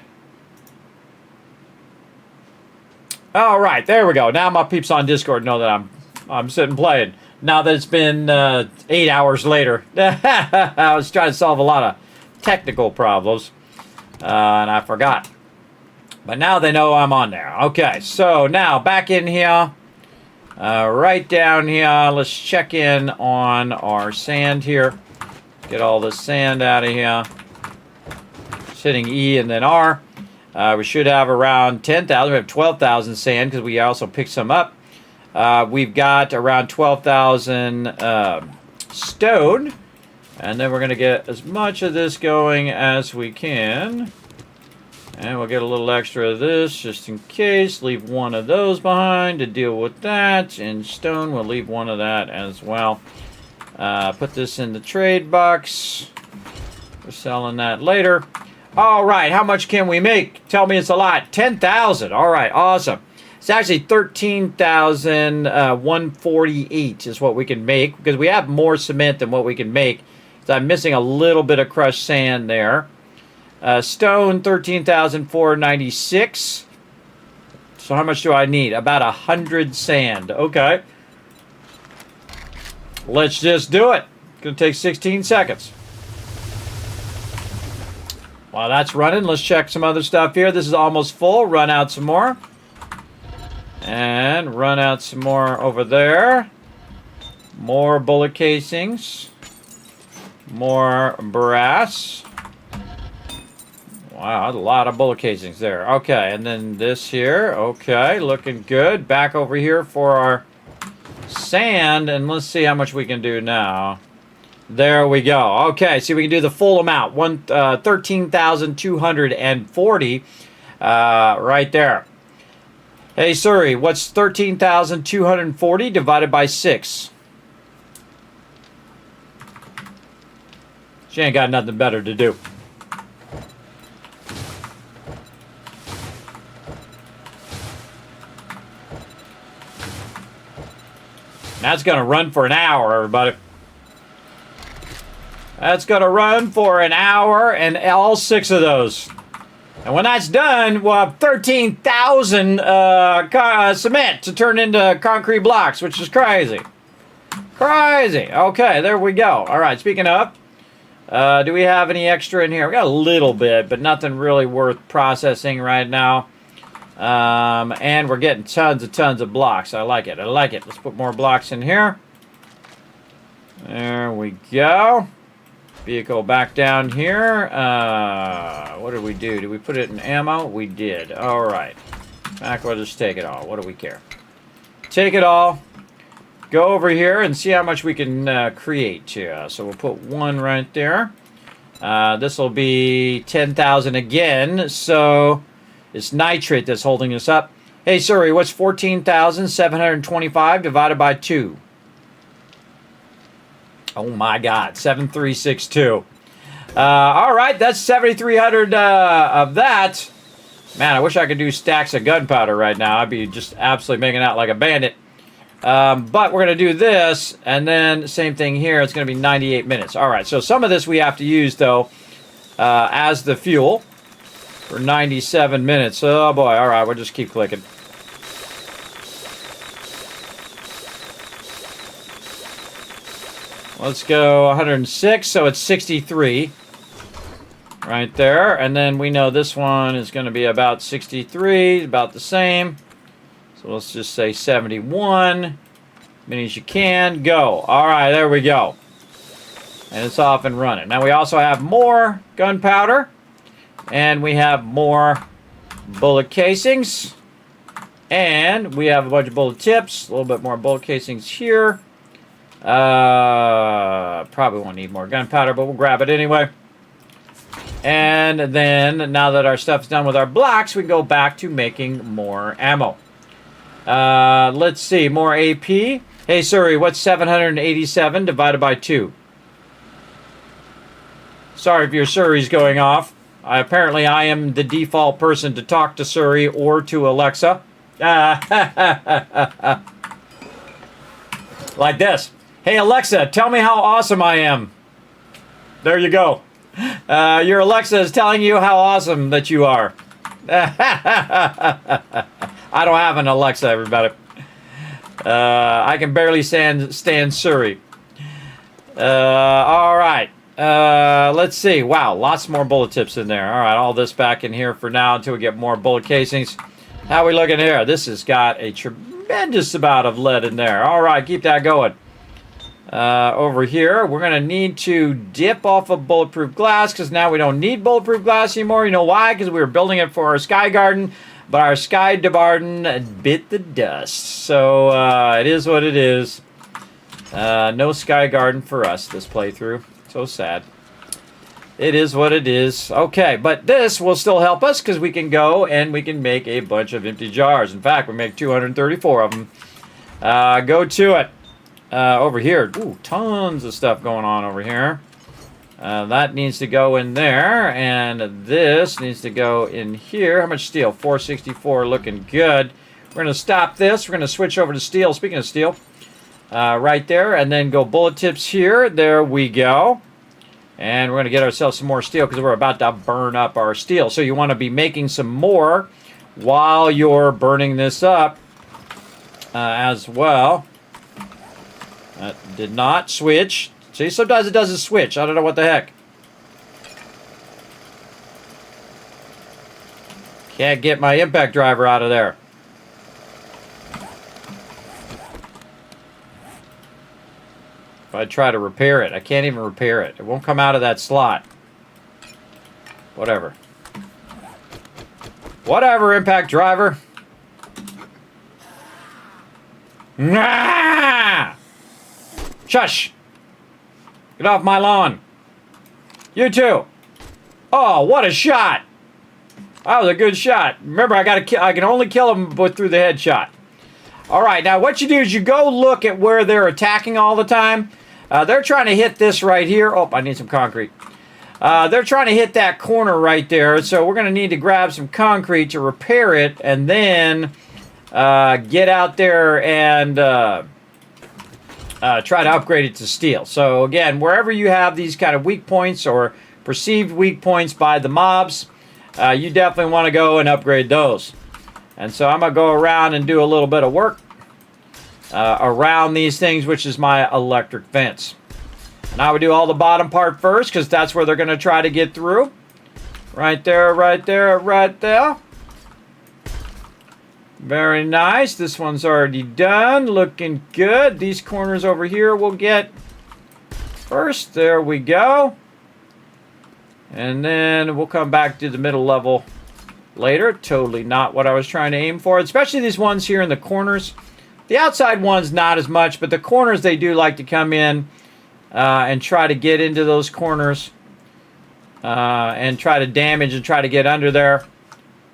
All right, there we go. Now my peeps on Discord know that I'm sitting playing. Now that it's been 8 hours later, I was trying to solve a lot of technical problems, and I forgot. But now they know I'm on there. Okay, so now back in here, right down here. Let's check in on our sand here. Get all the sand out of here. Just hitting E and then R. We should have around 10,000. We have 12,000 sand because we also picked some up. We've got around 12,000 stone. And then we're going to get as much of this going as we can. And we'll get a little extra of this just in case. Leave one of those behind to deal with that. And stone, we'll leave one of that as well. Put this in the trade box. We're selling that later. All right, how much can we make? Tell me it's a lot. 10,000. All right, awesome. It's actually 13,148 is what we can make because we have more cement than what we can make. So I'm missing a little bit of crushed sand there. Stone, 13,496. So how much do I need? About 100 sand. Okay. Let's just do it. It's going to take 16 seconds. While that's running, let's check some other stuff here. This is almost full. Run out some more. And run out some more over there. More bullet casings. More brass. Wow, that's a lot of bullet casings there. Okay, and then this here. Okay, looking good. Back over here for our sand. And let's see how much we can do now. There we go. Okay, see, we can do the full amount. 13,240 right there. Hey, Suri, what's 13,240 divided by 6? She ain't got nothing better to do. That's going to run for an hour, everybody. That's going to run for an hour and all 6 of those. And when that's done, we'll have 13,000 cement to turn into concrete blocks, which is crazy. Crazy. Okay, there we go. All right, speaking of, do we have any extra in here? We got a little bit, but nothing really worth processing right now. And we're getting tons of blocks. I like it. I like it. Let's put more blocks in here. There we go. Vehicle back down here. What did we do? Did we put it in ammo? We did. All right. Back, we'll just take it all. What do we care? Take it all. Go over here and see how much we can create here. So we'll put 1 right there. This will be 10,000 again. So it's nitrate that's holding us up. Hey, Suri, what's 14,725 divided by 2? Oh my God, 7362. All right, that's 7,300 of that. Man, I wish I could do stacks of gunpowder right now. I'd be just absolutely making out like a bandit. But we're going to do this, and then same thing here. It's going to be 98 minutes. All right, so some of this we have to use, though, as the fuel for 97 minutes. Oh, boy. All right, we'll just keep clicking. Let's go 106, so it's 63 right there. And then we know this one is going to be about 63, about the same. So let's just say 71. Many as you can. Go. All right, there we go. And it's off and running. Now we also have more gunpowder. And we have more bullet casings. And we have a bunch of bullet tips. A little bit more bullet casings here. Probably won't need more gunpowder, but we'll grab it anyway. And then, now that our stuff's done with our blocks, we can go back to making more ammo. Let's see, more AP. Hey, Suri, what's 787 divided by 2? Sorry if your Suri's going off. Apparently, I am the default person to talk to Suri or to Alexa. Like this. Hey, Alexa, tell me how awesome I am. There you go. Your Alexa is telling you how awesome that you are. I don't have an Alexa, everybody. I can barely stand Suri. All right. Let's see. Wow, lots more bullet tips in there. All right, all this back in here for now until we get more bullet casings. How are we looking here? This has got a tremendous amount of lead in there. All right, keep that going. Over here, we're going to need to dip off of bulletproof glass because now we don't need bulletproof glass anymore. You know why? Because we were building it for our sky garden, but our sky garden bit the dust. So it is what it is. No sky garden for us this playthrough. So sad. It is what it is. Okay, but this will still help us because we can go and we can make a bunch of empty jars. In fact, we make 234 of them. Go to it. Over here. Ooh, tons of stuff going on over here. That needs to go in there. And this needs to go in here. How much steel? 464, looking good. We're going to stop this. We're going to switch over to steel. Speaking of steel. Right there. And then go bullet tips here. There we go. And we're going to get ourselves some more steel because we're about to burn up our steel. So you want to be making some more while you're burning this up as well. That did not switch. See, sometimes it doesn't switch. I don't know what the heck. Can't get my impact driver out of there. If I try to repair it, I can't even repair it. It won't come out of that slot. Whatever. Whatever, impact driver. Nah! Shush! Get off my lawn. You too. Oh, what a shot! That was a good shot. Remember, I can only kill them through the headshot. All right, now what you do is you go look at where they're attacking all the time. They're trying to hit this right here. Oh, I need some concrete. They're trying to hit that corner right there, so we're going to need to grab some concrete to repair it, and then get out there and try to upgrade it to steel. So again, wherever you have these kind of weak points or perceived weak points by the mobs, you definitely want to go and upgrade those. And so I'm going to go around and do a little bit of work around these things, which is my electric fence. And I would do all the bottom part first because that's where they're going to try to get through. Right there, right there, right there. Very nice. This one's already done. Looking good. These corners over here we'll get first. There we go. And then we'll come back to the middle level later. Totally not what I was trying to aim for. Especially these ones here in the corners. The outside ones not as much, but the corners they do like to come in and try to get into those corners and try to damage and try to get under there.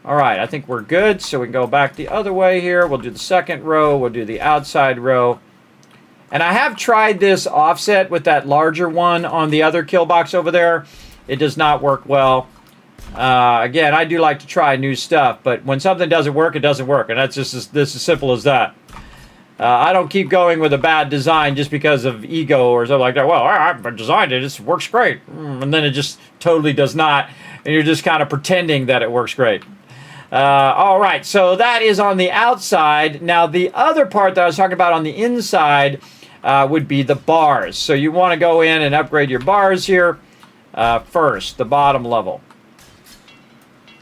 All right, I think we're good, so we can go back the other way here. We'll do the second row. We'll do the outside row. And I have tried this offset with that larger one on the other kill box over there. It does not work well. Again, I do like to try new stuff, but when something doesn't work, it doesn't work. And that's just as simple as that. I don't keep going with a bad design just because of ego or something like that. Well, I've designed it. It works great. And then it just totally does not. And you're just kind of pretending that it works great. All right, so that is on the outside. Now, the other part that I was talking about on the inside would be the bars. So you want to go in and upgrade your bars here first, the bottom level.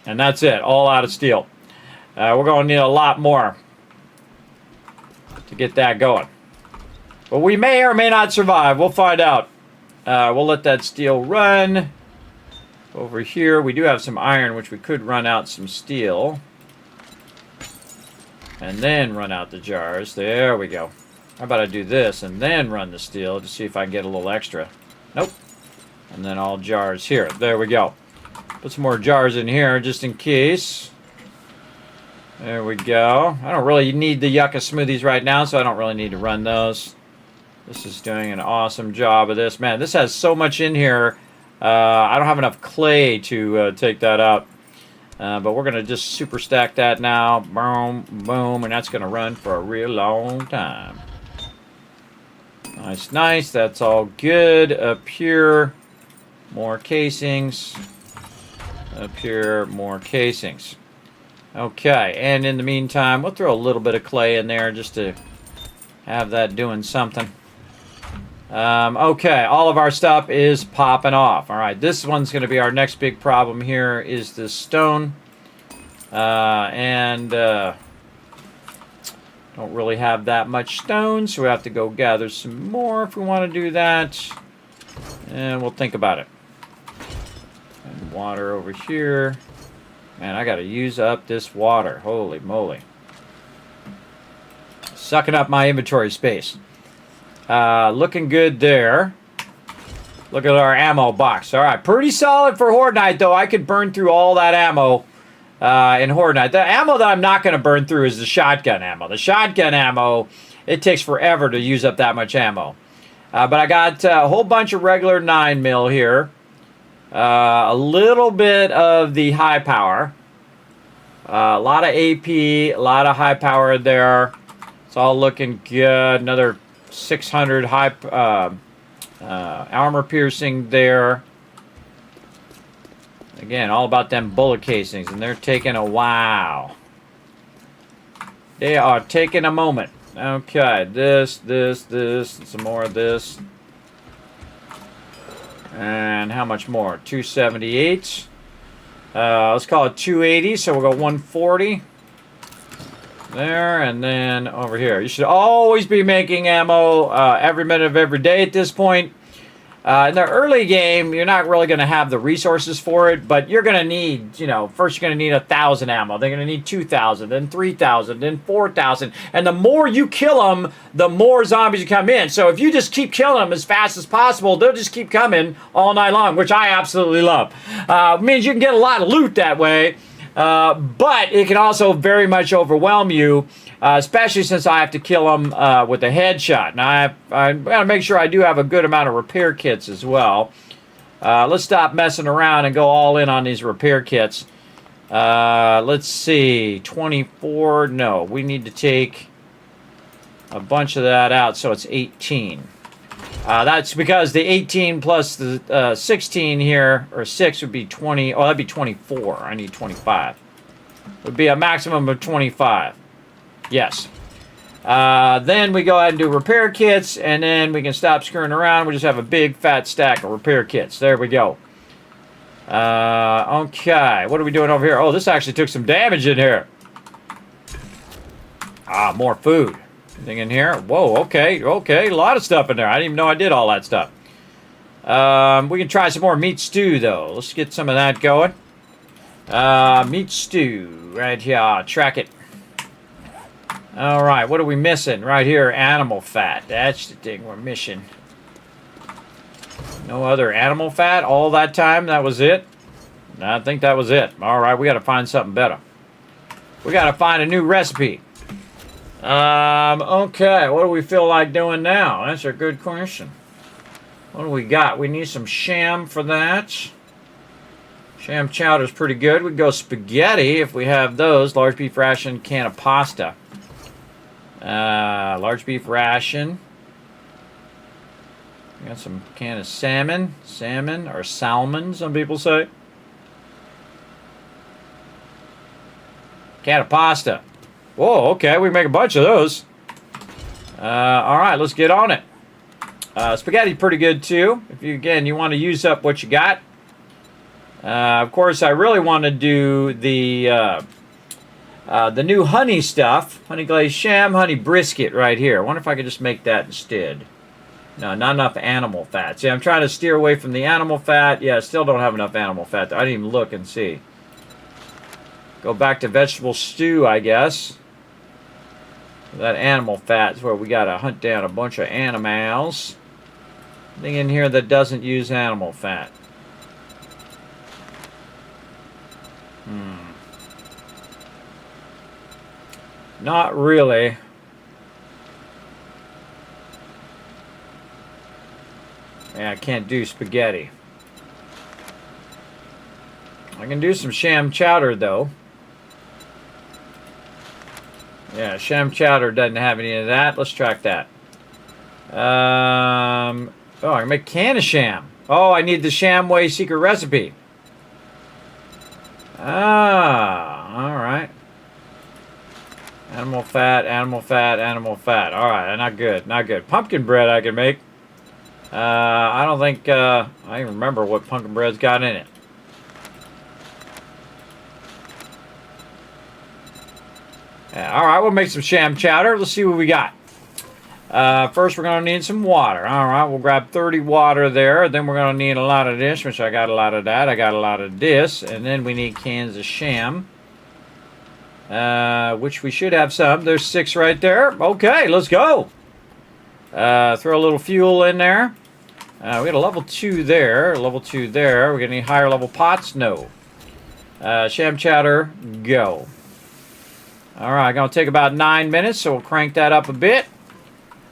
And that's it, all out of steel. We're going to need a lot more to get that going. But we may or may not survive. We'll find out. We'll let that steel run. Over here, we do have some iron, which we could run out some steel. And then run out the jars. There we go. How about I do this and then run the steel to see if I can get a little extra. Nope. And then all jars here. There we go. Put some more jars in here just in case. There we go. I don't really need the yucca smoothies right now, so I don't really need to run those. This is doing an awesome job of this. Man, this has so much in here. I don't have enough clay to take that out. But we're going to just super stack that now. Boom, boom, and that's going to run for a real long time. Nice, nice. That's all good. Up here, more casings. Up here, more casings. Okay, and in the meantime, we'll throw a little bit of clay in there just to have that doing something. Okay, all of our stuff is popping off. All right, this one's going to be our next big problem here is this stone. Don't really have that much stone, so we have to go gather some more if we want to do that. And we'll think about it. And water over here. Man, I got to use up this water. Holy moly. Sucking up my inventory space. Looking good there. Look at our ammo box. All right, pretty solid for Horde Night, though. I could burn through all that ammo in Horde Night. The ammo that I'm not going to burn through is the shotgun ammo. The shotgun ammo, it takes forever to use up that much ammo. But I got a whole bunch of regular 9mm here. A little bit of the high power. A lot of AP, a lot of high power there. It's all looking good. Another 600 high armor piercing there. Again, all about them bullet casings, and they're taking a wow. They are taking a moment. Okay, this, and some more of this. And how much more? 278. Let's call it 280, so we'll go 140. There, and then over here. You should always be making ammo every minute of every day at this point. In the early game, you're not really going to have the resources for it, but you're going to need, first you're going to need 1,000 ammo. They're going to need 2,000, then 3,000, then 4,000. And the more you kill them, the more zombies come in. So if you just keep killing them as fast as possible, they'll just keep coming all night long, which I absolutely love. Means you can get a lot of loot that way. But it can also very much overwhelm you, especially since I have to kill them with a headshot. Now, I got to make sure I do have a good amount of repair kits as well. Let's stop messing around and go all in on these repair kits. Let's see, 24. No, we need to take a bunch of that out, so it's 18. That's because the 18 plus the 16 here, or 6 would be 20. Oh, that'd be 24. I need 25. It would be a maximum of 25. Yes. Then we go ahead and do repair kits, and then we can stop screwing around. We just have a big fat stack of repair kits. There we go. Okay, what are we doing over here? Oh, this actually took some damage in here. More food. Anything in here? Whoa, okay, a lot of stuff in there. I didn't even know I did all that stuff. We can try some more meat stew, though. Let's get some of that going. Meat stew, right here. Track it. All right, what are we missing? Right here, animal fat. That's the thing we're missing. No other animal fat all that time? That was it? I think that was it. All right, we got to find something better. We got to find a new recipe. Okay, what do we feel like doing now? That's a good question. What do we got? We need some sham for that. Sham chowder's pretty good. We'd go spaghetti if we have those. Large beef ration, can of pasta. Large beef ration. We got some can of salmon. Salmon, or salmon, some people say. Can of pasta. Whoa, okay, we can make a bunch of those. All right, let's get on it. Spaghetti's pretty good, too. If you, again, you want to use up what you got. Of course, I really want to do the new honey stuff. Honey glazed sham, honey brisket right here. I wonder if I could just make that instead. No, not enough animal fat. See, I'm trying to steer away from the animal fat. Yeah, I still don't have enough animal fat. I didn't even look and see. Go back to vegetable stew, I guess. That animal fat is where we got to hunt down a bunch of animals. Thing in here that doesn't use animal fat. Not really. Yeah, I can't do spaghetti. I can do some sham chowder, though. Yeah, sham chowder doesn't have any of that. Let's track that. Oh, I can make can of sham. Oh, I need the Shamway secret recipe. Ah, all right. Animal fat, animal fat, animal fat. All right, not good, not good. Pumpkin bread I can make. I don't think, I even remember what pumpkin bread's got in it. Yeah, all right, we'll make some sham chowder. Let's see what we got. First, we're going to need some water. All right, we'll grab 30 water there. Then we're going to need a lot of this, which I got a lot of that. I got a lot of this. And then we need cans of sham, which we should have some. There's 6 right there. Okay, let's go. Throw a little fuel in there. We got a level 2 there. Level 2 there. We're going to need higher level pots? No. Sham chowder, go. All right, going to take about 9 minutes, so we'll crank that up a bit.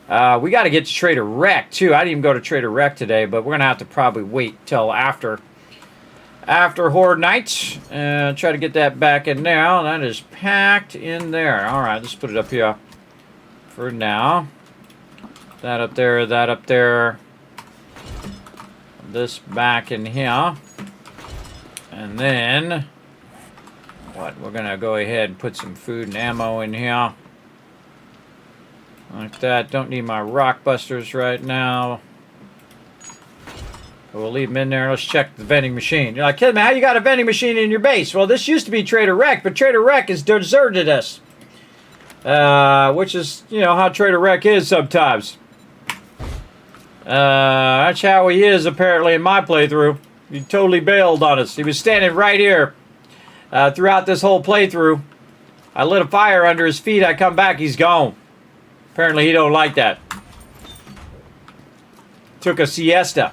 We got to get to Trader Rekt, too. I didn't even go to Trader Rekt today, but we're going to have to probably wait till after Horde Night. Try to get that back in now. That is packed in there. All right, let's put it up here for now. That up there, that up there. This back in here. And then, what? We're going to go ahead and put some food and ammo in here. Like that. Don't need my rock busters right now. But we'll leave them in there. Let's check the vending machine. You're like, kid, man, how you got a vending machine in your base? Well, this used to be Trader Rekt, but Trader Rekt has deserted us. Which is, you know, how Trader Rekt is sometimes. That's how he is, apparently, in my playthrough. He totally bailed on us. He was standing right here throughout this whole playthrough. I lit a fire under his feet. I come back, he's gone. Apparently, he don't like that. Took a siesta.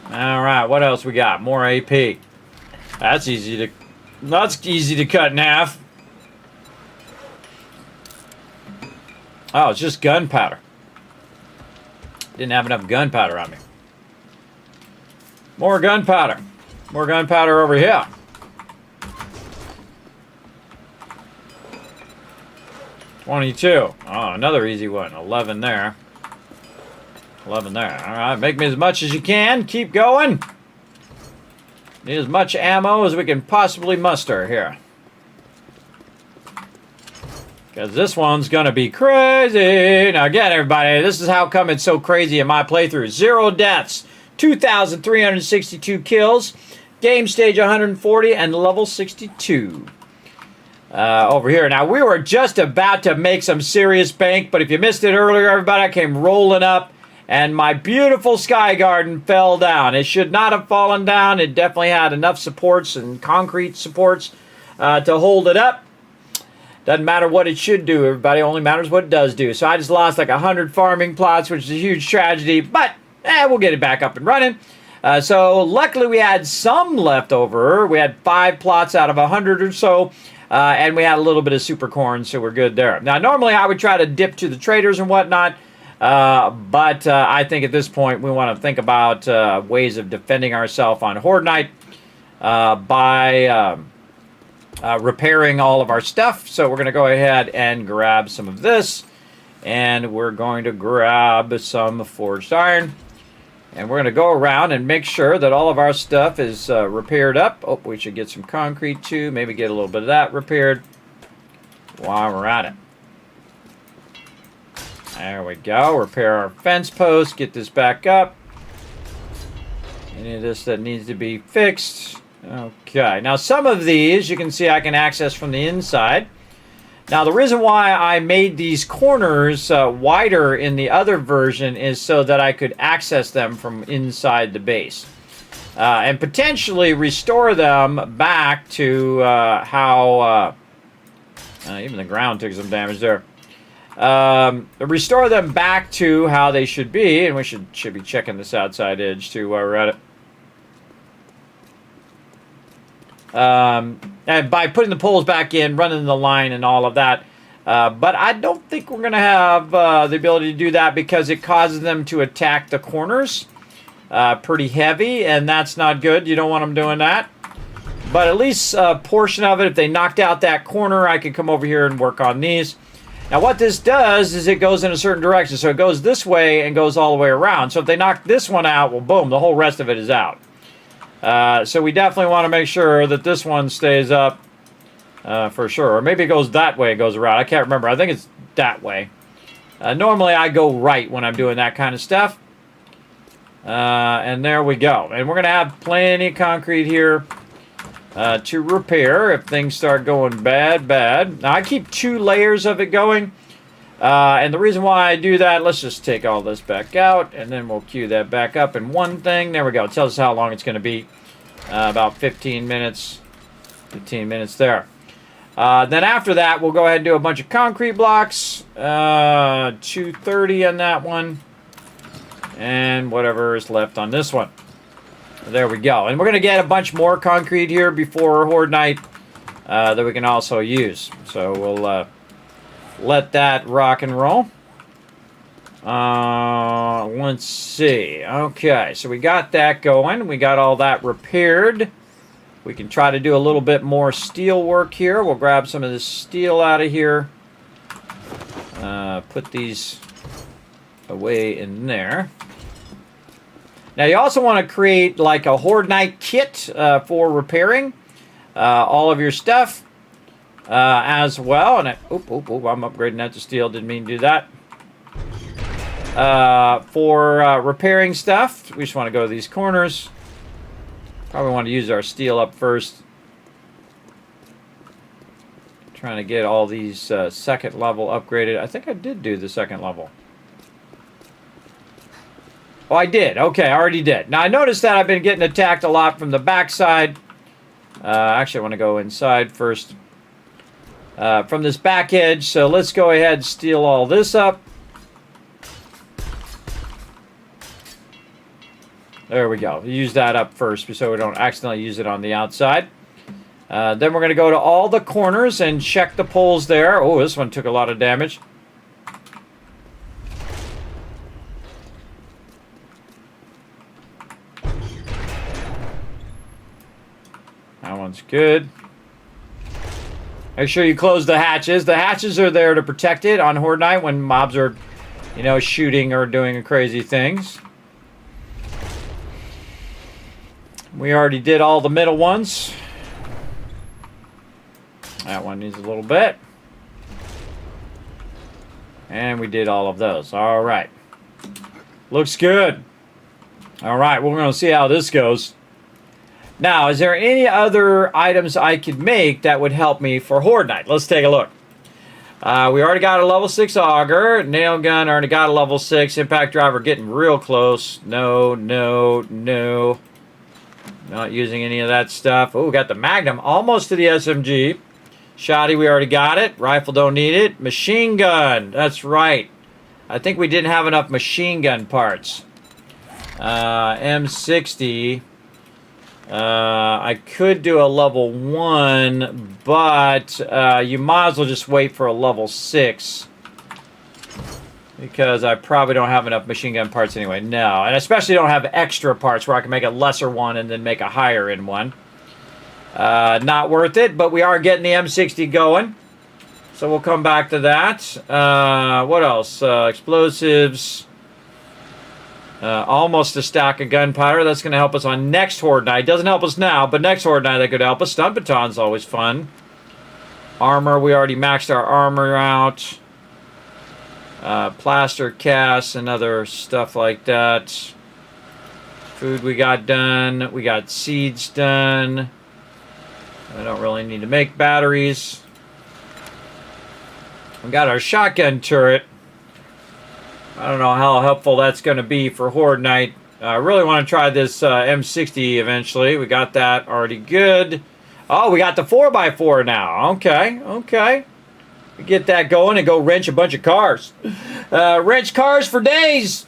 All right, what else we got? More AP. That's easy to cut in half. Oh, it's just gunpowder. Didn't have enough gunpowder on me. More gunpowder. More gunpowder over here. $22. Oh, another easy one. 11 there. 11 there. All right, make me as much as you can. Keep going. Need as much ammo as we can possibly muster here. Because this one's going to be crazy. Now, again, everybody, this is how come it's so crazy in my playthrough. 0 deaths, 2,362 kills, game stage 140, and level 62. Over here. Now, we were just about to make some serious bank, but if you missed it earlier, everybody, I came rolling up, and my beautiful Sky Garden fell down. It should not have fallen down. It definitely had enough supports and concrete supports to hold it up. Doesn't matter what it should do, everybody. Only matters what it does do. So I just lost like 100 farming plots, which is a huge tragedy. But we'll get it back up and running. So luckily we had some left over. We had 5 plots out of 100 or so. And we had a little bit of super corn, so we're good there. Now, normally I would try to dip to the traders and whatnot. But I think at this point we want to think about ways of defending ourselves on Horde Night by repairing all of our stuff. So we're going to go ahead and grab some of this. And we're going to grab some forged iron. And we're going to go around and make sure that all of our stuff is repaired up. Oh, we should get some concrete too. Maybe get a little bit of that repaired while we're at it. There we go. Repair our fence post. Get this back up. Any of this that needs to be fixed. Okay. Now, some of these you can see I can access from the inside. Now, the reason why I made these corners wider in the other version is so that I could access them from inside the base. And potentially restore them back to how... even the ground took some damage there. Restore them back to how they should be. And we should be checking this outside edge too while we're at it. And by putting the poles back in, running the line and all of that. But I don't think we're going to have the ability to do that because it causes them to attack the corners pretty heavy, and that's not good. You don't want them doing that. But at least a portion of it, if they knocked out that corner, I could come over here and work on these. Now what this does is it goes in a certain direction. So it goes this way and goes all the way around. So if they knock this one out, well, boom, the whole rest of it is out. So we definitely want to make sure that this one stays up for sure. Or maybe it goes that way, it goes around. I can't remember. I think it's that way. Normally I go right when I'm doing that kind of stuff. And there we go. And we're going to have plenty of concrete here to repair if things start going bad. Now I keep 2 layers of it going. And the reason why I do that, let's just take all this back out, and then we'll cue that back up in one thing. There we go. It tells us how long it's going to be. About 15 minutes. 15 minutes there. Then after that, we'll go ahead and do a bunch of concrete blocks. 230 on that one. And whatever is left on this one. There we go. And we're going to get a bunch more concrete here before Horde Night that we can also use. So we'll... let that rock and roll. Let's see. Okay, so we got that going. We got all that repaired. We can try to do a little bit more steel work here. We'll grab some of this steel out of here. Put these away in there. Now you also want to create like a Horde Night kit for repairing all of your stuff. As well, and I'm upgrading that to steel. Didn't mean to do that. For repairing stuff, we just want to go to these corners. Probably want to use our steel up first. Trying to get all these second level upgraded. I think I did do the second level. Oh, I did. Okay, I already did. Now I noticed that I've been getting attacked a lot from the backside. Actually, I want to go inside first. From this back edge, so let's go ahead and steal all this up. There we go. Use that up first so we don't accidentally use it on the outside. Then we're going to go to all the corners and check the poles there. Oh, this one took a lot of damage. That one's good. Make sure you close the hatches. The hatches are there to protect it on Horde Night when mobs are, you know, shooting or doing crazy things. We already did all the middle ones. That one needs a little bit. And we did all of those. All right. Looks good. All right, we're going to see how this goes. Now, is there any other items I could make that would help me for Horde Night? Let's take a look. We already got a level 6 auger. Nail gun already got a level 6. Impact driver getting real close. No. Not using any of that stuff. Oh, we got the Magnum almost to the SMG. Shotty, we already got it. Rifle, don't need it. Machine gun. That's right. I think we didn't have enough machine gun parts. M60. I could do a level 1, but you might as well just wait for a level 6. Because I probably don't have enough machine gun parts anyway. No, and especially don't have extra parts where I can make a lesser one and then make a higher end one. Not worth it, but we are getting the M60 going. So we'll come back to that. What else? Explosives. Almost a stack of gunpowder. That's going to help us on next Horde Night. Doesn't help us now, but next Horde Night that could help us. Stun baton's always fun. Armor, we already maxed our armor out. Plaster casts and other stuff like that. Food we got done. We got seeds done. I don't really need to make batteries. We got our shotgun turret. I don't know how helpful that's going to be for Horde Night. I really want to try this M60 eventually. We got that already good. Oh, we got the 4x4 now. Okay, okay. We get that going and go wrench a bunch of cars. Wrench cars for days.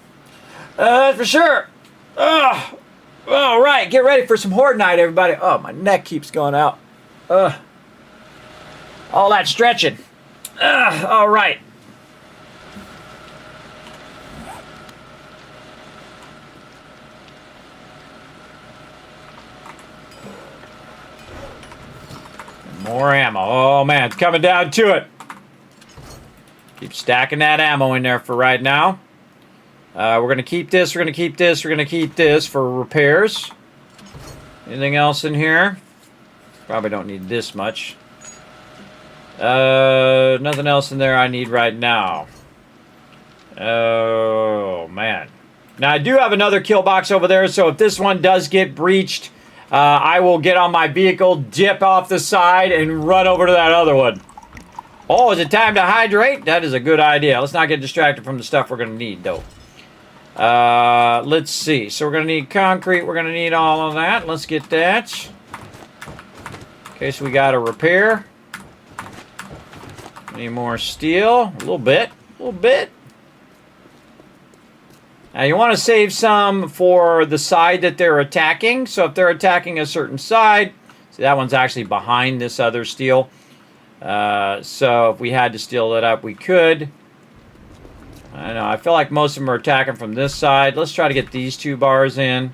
For sure. All right, get ready for some Horde Night, everybody. Oh, my neck keeps going out. All that stretching. All right. More ammo. Oh, man, it's coming down to it. Keep stacking that ammo in there for right now. We're going to keep this. We're going to keep this. We're going to keep this for repairs. Anything else in here? Probably don't need this much. Nothing else in there I need right now. Oh, man. Now, I do have another kill box over there, so if this one does get breached, I will get on my vehicle, dip off the side, and run over to that other one. Oh, is it time to hydrate? That is a good idea. Let's not get distracted from the stuff we're going to need, though. Let's see. So we're going to need concrete. We're going to need all of that. Let's get that. In case we got to repair. Any more steel? A little bit. A little bit. Now, you want to save some for the side that they're attacking. So if they're attacking a certain side, see, that one's actually behind this other steel. So if we had to steal that up, we could. I know, I feel like most of them are attacking from this side. Let's try to get these 2 bars in.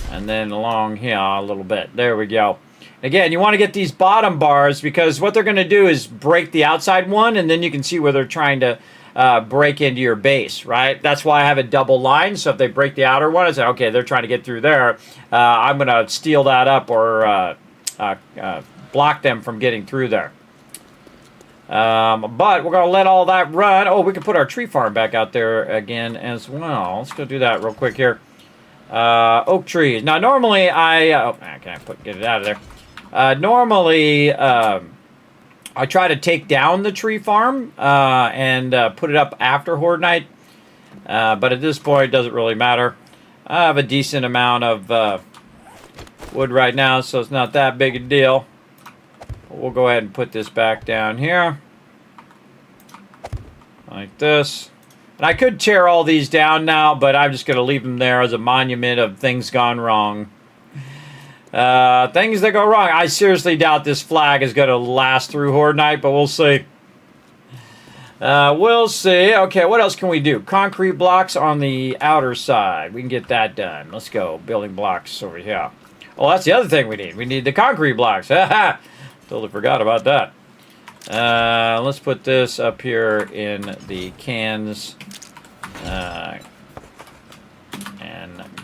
And then along here a little bit. There we go. Again, you want to get these bottom bars because what they're going to do is break the outside one, and then you can see where they're trying to break into your base, right? That's why I have a double line. So if they break the outer one, I say, okay, they're trying to get through there. I'm going to steal that up or block them from getting through there. But we're going to let all that run. Oh, we can put our tree farm back out there again as well. Let's go do that real quick here. Oak trees. Now, normally I can't get it out of there. Normally, I try to take down the tree farm and put it up after Horde Night. But at this point, it doesn't really matter. I have a decent amount of wood right now, so it's not that big a deal. We'll go ahead and put this back down here. Like this. And I could tear all these down now, but I'm just going to leave them there as a monument of things gone wrong. Things that go wrong. I seriously doubt this flag is going to last through Horde Night, but we'll see. We'll see. Okay, what else can we do? Concrete blocks on the outer side. We can get that done. Let's go. Building blocks over here. Oh, that's the other thing we need. We need the concrete blocks. Totally forgot about that. Let's put this up here in the cans and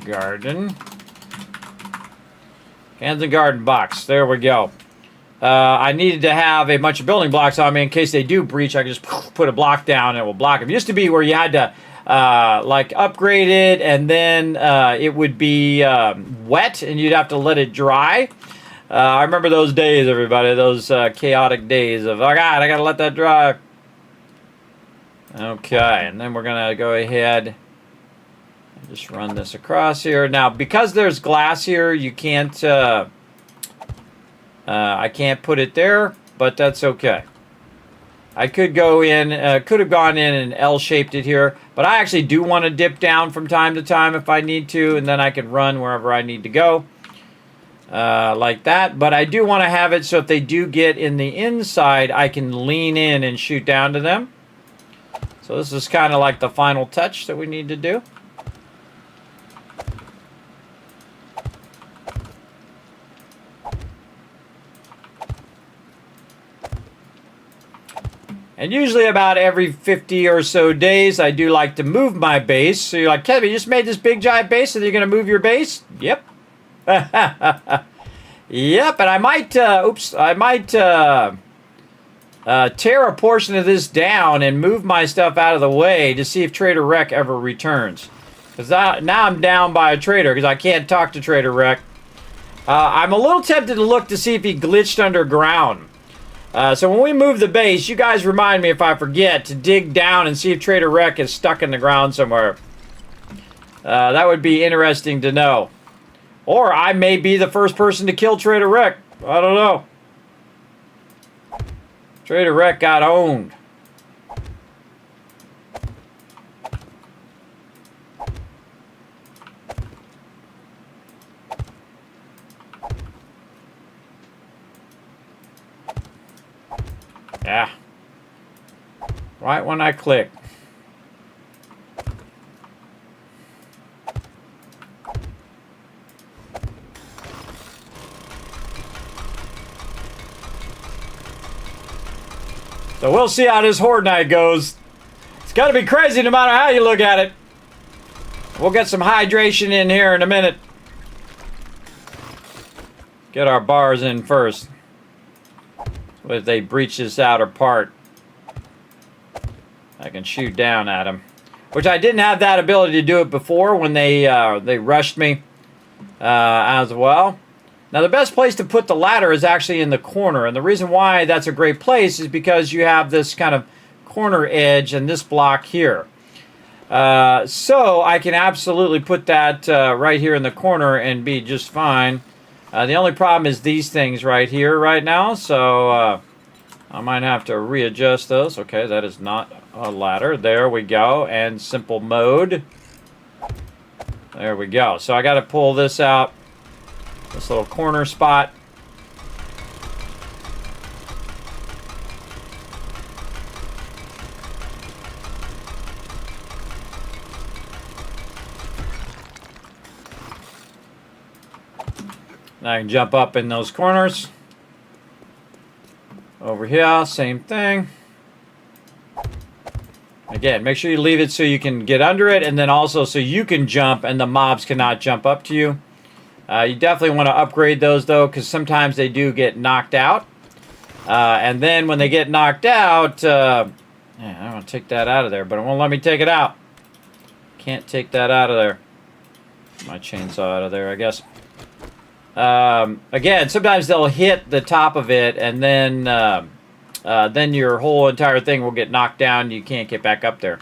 garden. Cans and garden box. There we go. I needed to have a bunch of building blocks on me in case they do breach. I can just put a block down and it will block them. It used to be where you had to like upgrade it and then it would be wet and you'd have to let it dry. I remember those days, everybody. Those chaotic days of, oh God, I gotta let that dry. Okay, and then we're gonna go ahead and just run this across here. Now, because there's glass here, you can't. I can't put it there, but that's okay. I could go in, could have gone in and L-shaped it here, but I actually do want to dip down from time to time if I need to, and then I can run wherever I need to go. Like that, but I do want to have it so if they do get in the inside, I can lean in and shoot down to them. So this is kind of like the final touch that we need to do. And usually about every 50 or so days, I do like to move my base. So you're like, Kevin, you just made this big giant base and you're going to move your base? Yep. Yep, and I might, tear a portion of this down and move my stuff out of the way to see if Trader Rekt ever returns. Because now I'm down by a trader because I can't talk to Trader Rekt. I'm a little tempted to look to see if he glitched underground. So when we move the base, you guys remind me if I forget to dig down and see if Trader Rekt is stuck in the ground somewhere. That would be interesting to know. Or I may be the first person to kill Trader Rekt. I don't know. Trader Rekt got owned. Yeah. Right when I click. So we'll see how this Horde night goes. It's got to be crazy no matter how you look at it. We'll get some hydration in here in a minute. Get our bars in first. If they breach this outer part, I can shoot down at them. Which I didn't have that ability to do it before when they rushed me as well. Now the best place to put the ladder is actually in the corner, and the reason why that's a great place is because you have this kind of corner edge and this block here. So I can absolutely put that right here in the corner and be just fine. The only problem is these things right here right now, so I might have to readjust those. Okay, that is not a ladder. There we go, and simple mode. There we go. So I got to pull this out, this little corner spot. I can jump up in those corners. Over here, same thing. Again, make sure you leave it so you can get under it, and then also so you can jump and the mobs cannot jump up to you. You definitely want to upgrade those though, because sometimes they do get knocked out. And then when they get knocked out, I don't want to take that out of there, but it won't let me take it out. Can't take that out of there. My chainsaw out of there, I guess. Again, sometimes they'll hit the top of it, and then your whole entire thing will get knocked down. You can't get back up there.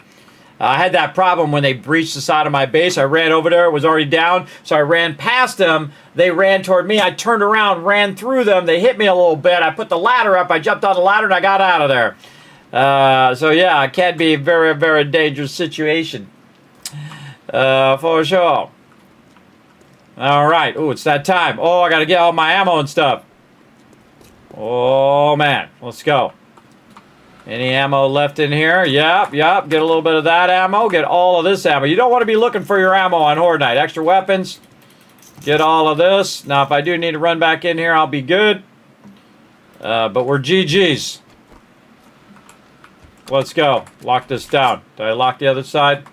I had that problem when they breached the side of my base. I ran over there. It was already down, so I ran past them. They ran toward me. I turned around, ran through them. They hit me a little bit. I put the ladder up. I jumped on the ladder, and I got out of there. So, yeah, it can be a very, very dangerous situation. For sure. All right. Ooh, it's that time. Oh, I got to get all my ammo and stuff. Oh, man. Let's go. Any ammo left in here? Yep. Get a little bit of that ammo. Get all of this ammo. You don't want to be looking for your ammo on Horde Night. Extra weapons. Get all of this. Now, if I do need to run back in here, I'll be good. But we're GG's. Let's go. Lock this down. Did I lock the other side?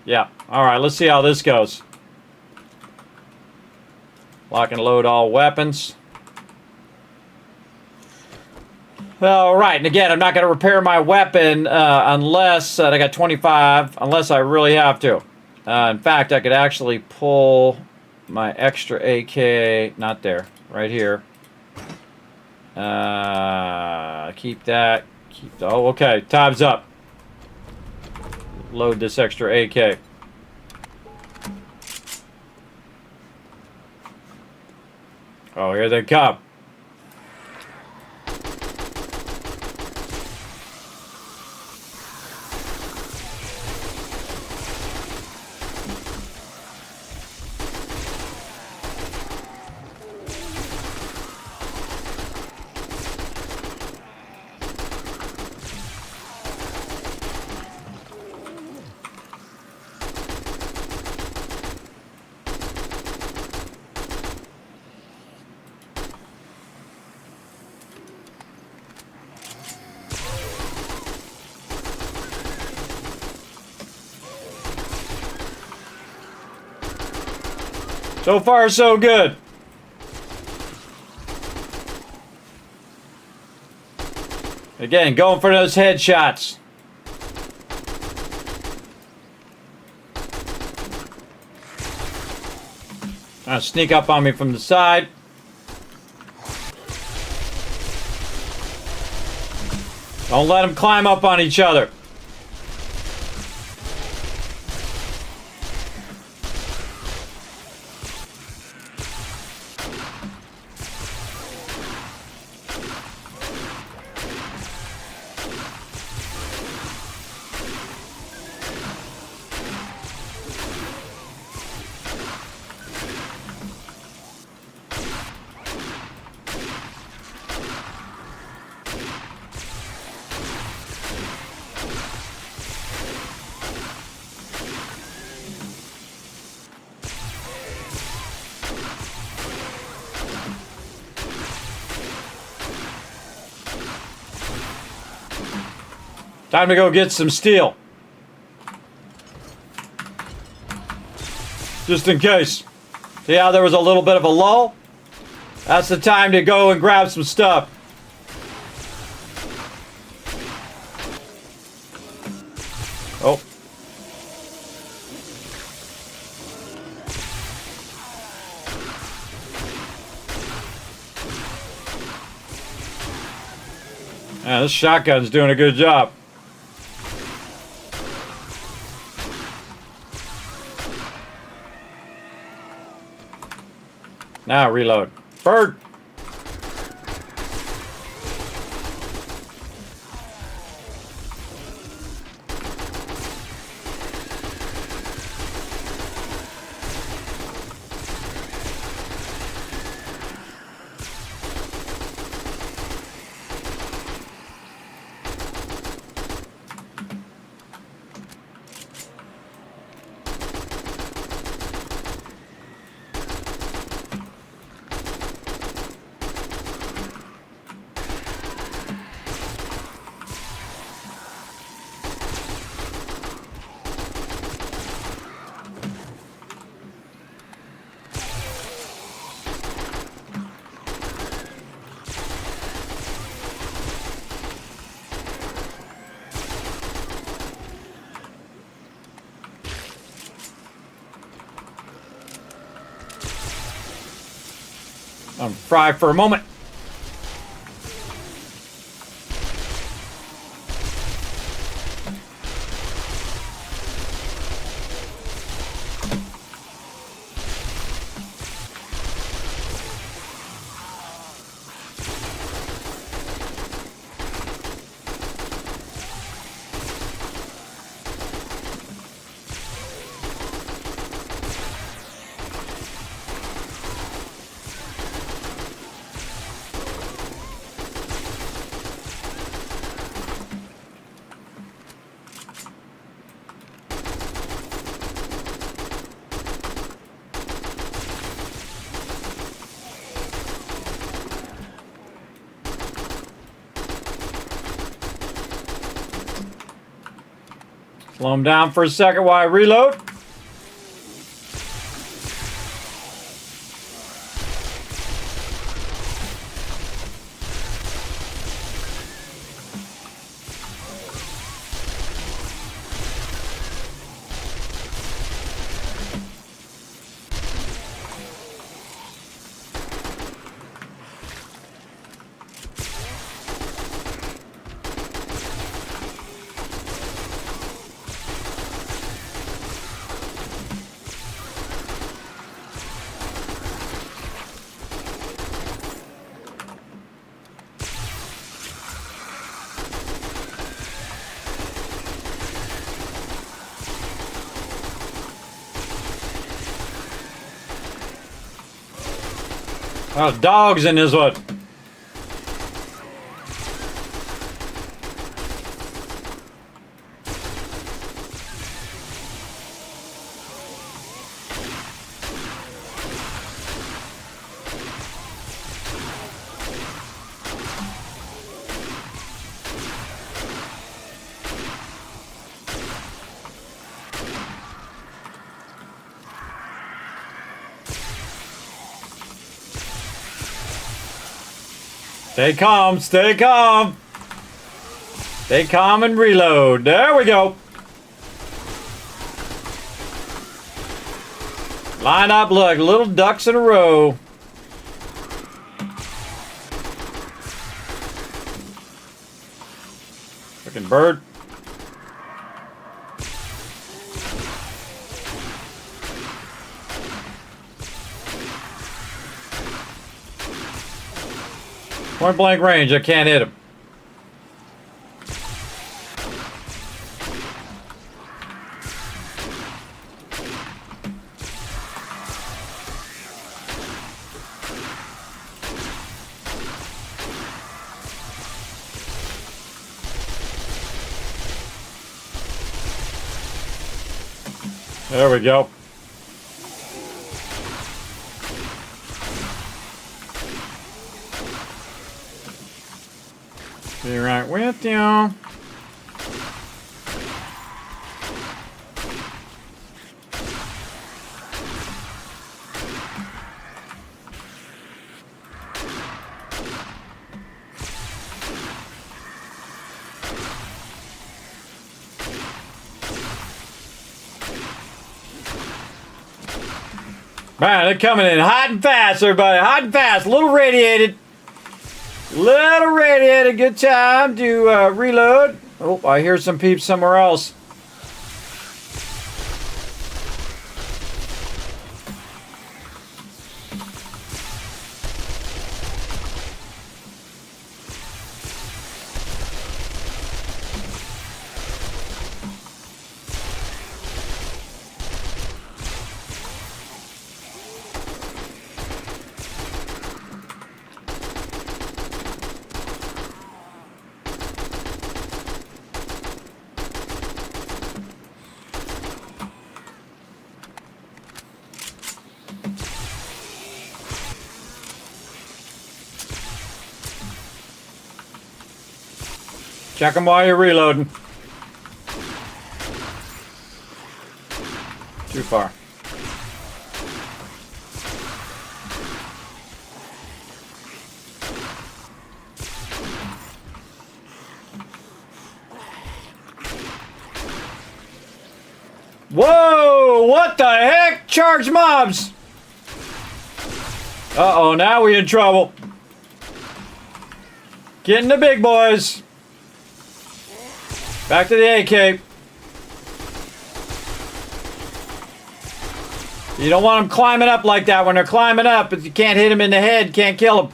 Yeah. All right. Let's see how this goes. Lock and load all weapons. All right, and again, I'm not going to repair my weapon unless I got 25, unless I really have to. In fact, I could actually pull my extra AK, not there, right here. Keep that. Oh, okay, time's up. Load this extra AK. Oh, here they come. So far, so good. Again, going for those headshots. Trying to sneak up on me from the side. Don't let them climb up on each other. Time to go get some steel. Just in case. See how there was a little bit of a lull? That's the time to go and grab some stuff. Oh. Yeah, this shotgun's doing a good job. Now reload. Bird! I'm fried for a moment. Slow him down for a second while I reload. Oh, dogs in this one. Stay calm, stay calm. Stay calm and reload. There we go. Line up like little ducks in a row. Good bird. Point blank range, I can't hit him. There we go. Be right with you. Man, they're coming in hot and fast, everybody. Hot and fast. A little radiated. Little radiated. Good time to reload. Oh, I hear some peeps somewhere else. Check them while you're reloading. Too far. Whoa! What the heck? Charge mobs! Uh-oh, now we in trouble. Getting the big boys. Back to the AK. You don't want them climbing up like that. When they're climbing up, if you can't hit them in the head, can't kill them.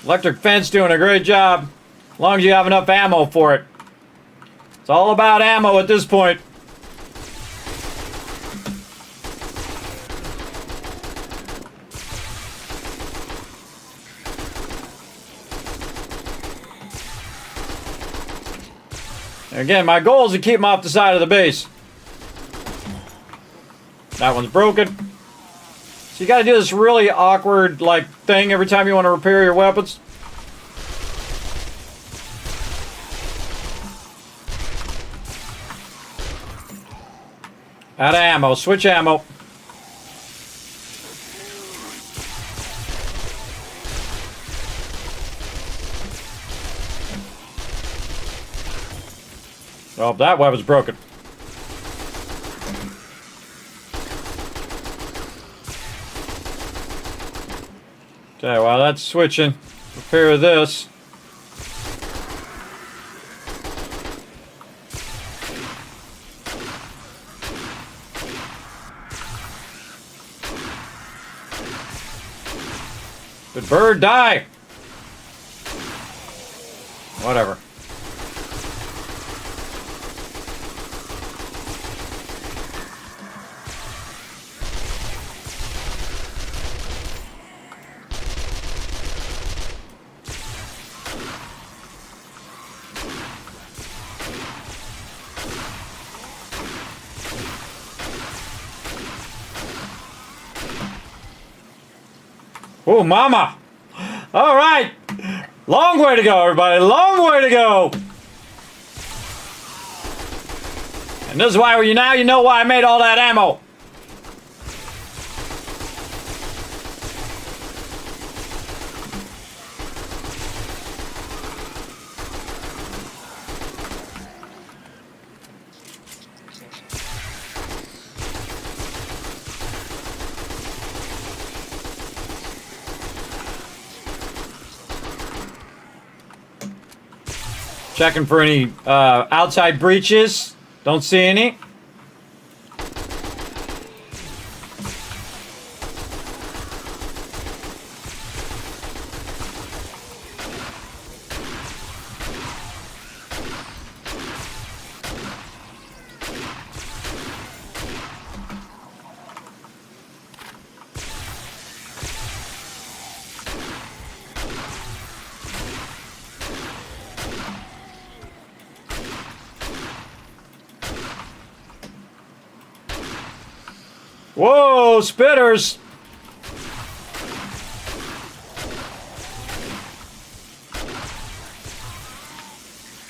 Electric fence doing a great job. As long as you have enough ammo for it. It's all about ammo at this point. Again, my goal is to keep them off the side of the base. That one's broken. So you gotta do this really awkward like thing every time you want to repair your weapons. Out of ammo. Switch ammo. Oh, that weapon's broken. Okay, while that's switching, repair this. Good bird, die! Whatever. Oh, mama! All right, long way to go, everybody. Long way to go. And this is why you know why I made all that ammo. Checking for any outside breaches. Don't see any. Whoa, spitters!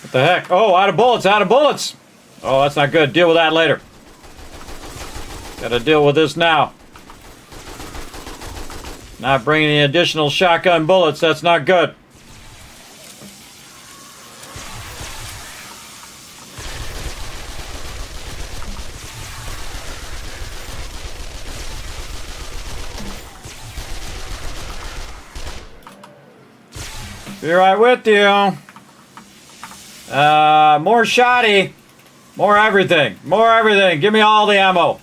What the heck? Oh, out of bullets, out of bullets! Oh, that's not good. Deal with that later. Gotta deal with this now. Not bringing any additional shotgun bullets, that's not good. Be right with you. More shoddy. More everything. More everything. Give me all the ammo.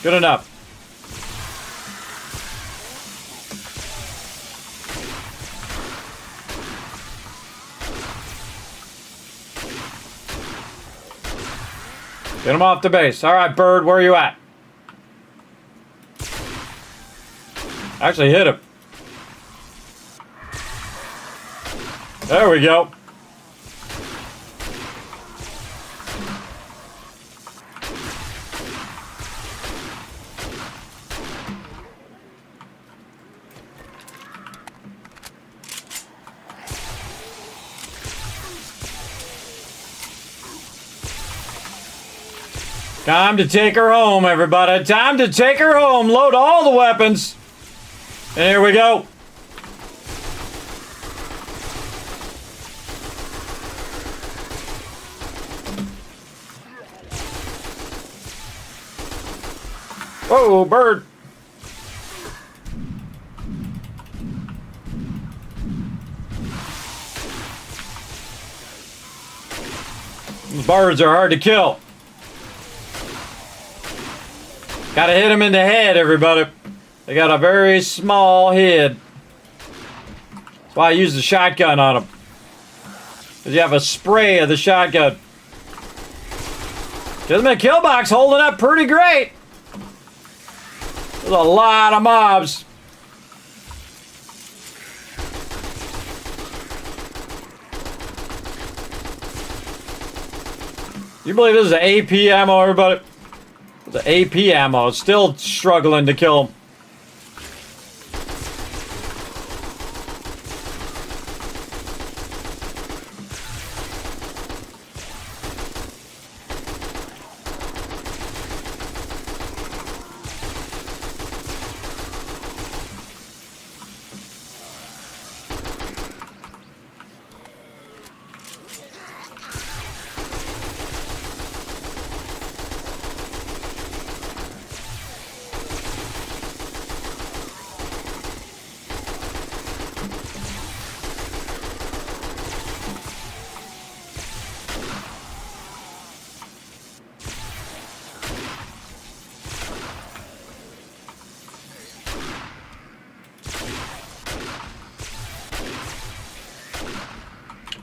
Good enough. Get him off the base. All right, bird, where are you at? Actually hit him. There we go. Time to take her home, everybody. Time to take her home. Load all the weapons. And here we go. Whoa, bird. These birds are hard to kill. Gotta hit them in the head, everybody. They got a very small head. That's why I use the shotgun on them. Because you have a spray of the shotgun. Kismet kill box holding up pretty great. There's a lot of mobs. You believe this is an AP ammo, everybody? The AP ammo is still struggling to kill him.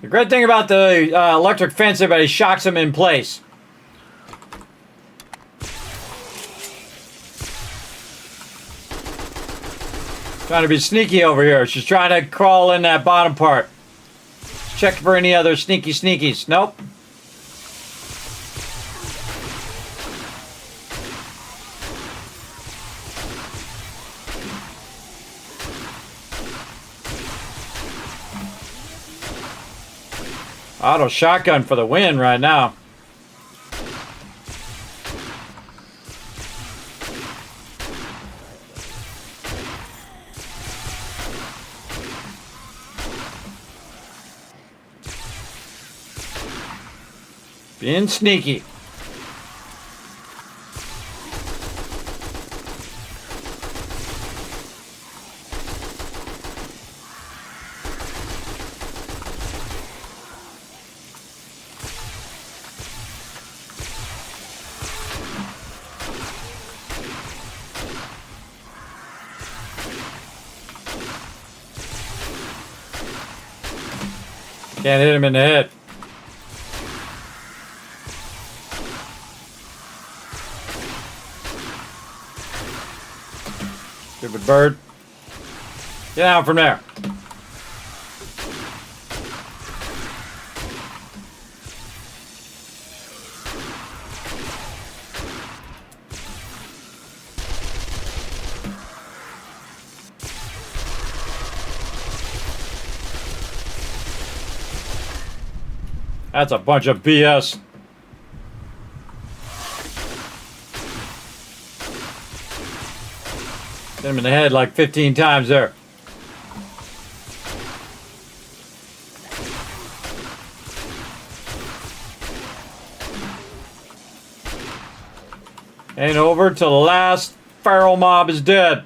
The great thing about the electric fence, everybody shocks them in place. Trying to be sneaky over here. She's trying to crawl in that bottom part. Check for any other sneaky sneakies. Nope. Auto shotgun for the win right now. Being sneaky. Can't hit him in the head. Stupid bird. Get out from there. That's a bunch of BS. Hit him in the head like 15 times there. Ain't over till the last feral mob is dead.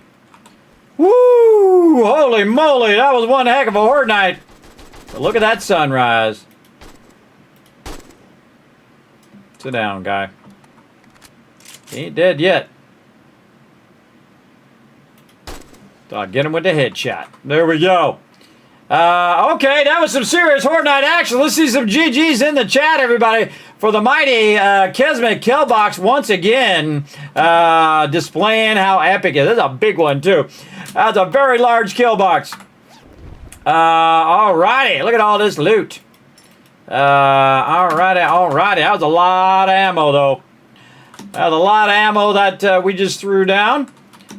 Woo! Holy moly, that was one heck of a horde night. But look at that sunrise. Sit down, guy. He ain't dead yet. So I'll get him with the headshot. There we go. Okay, that was some serious Horde Night action. Let's see some GGs in the chat, everybody, for the mighty Kismet kill box once again, displaying how epic it is. This is a big one, too. That's a very large kill box. Alrighty, look at all this loot. Alrighty. That was a lot of ammo, though. That was a lot of ammo that we just threw down.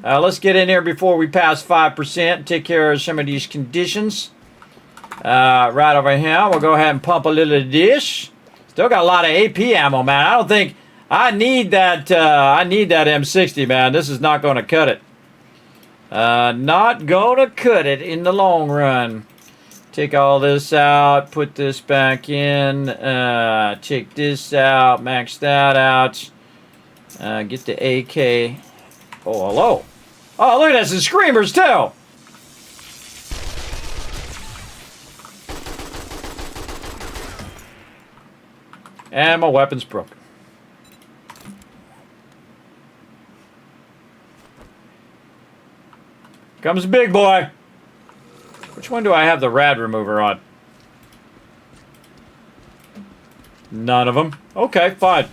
Let's get in here before we pass 5% and take care of some of these conditions. Right over here, we'll go ahead and pump a little of this. Still got a lot of AP ammo, man. I don't think I need that. I need that M60, man. This is not going to cut it. Not going to cut it in the long run. Take all this out. Put this back in. Take this out. Max that out. Get the AK. Oh, hello. Oh, look at that. Some screamers, too. And my weapon's broken. Comes big boy. Which one do I have the rad remover on? None of them. Okay, fine.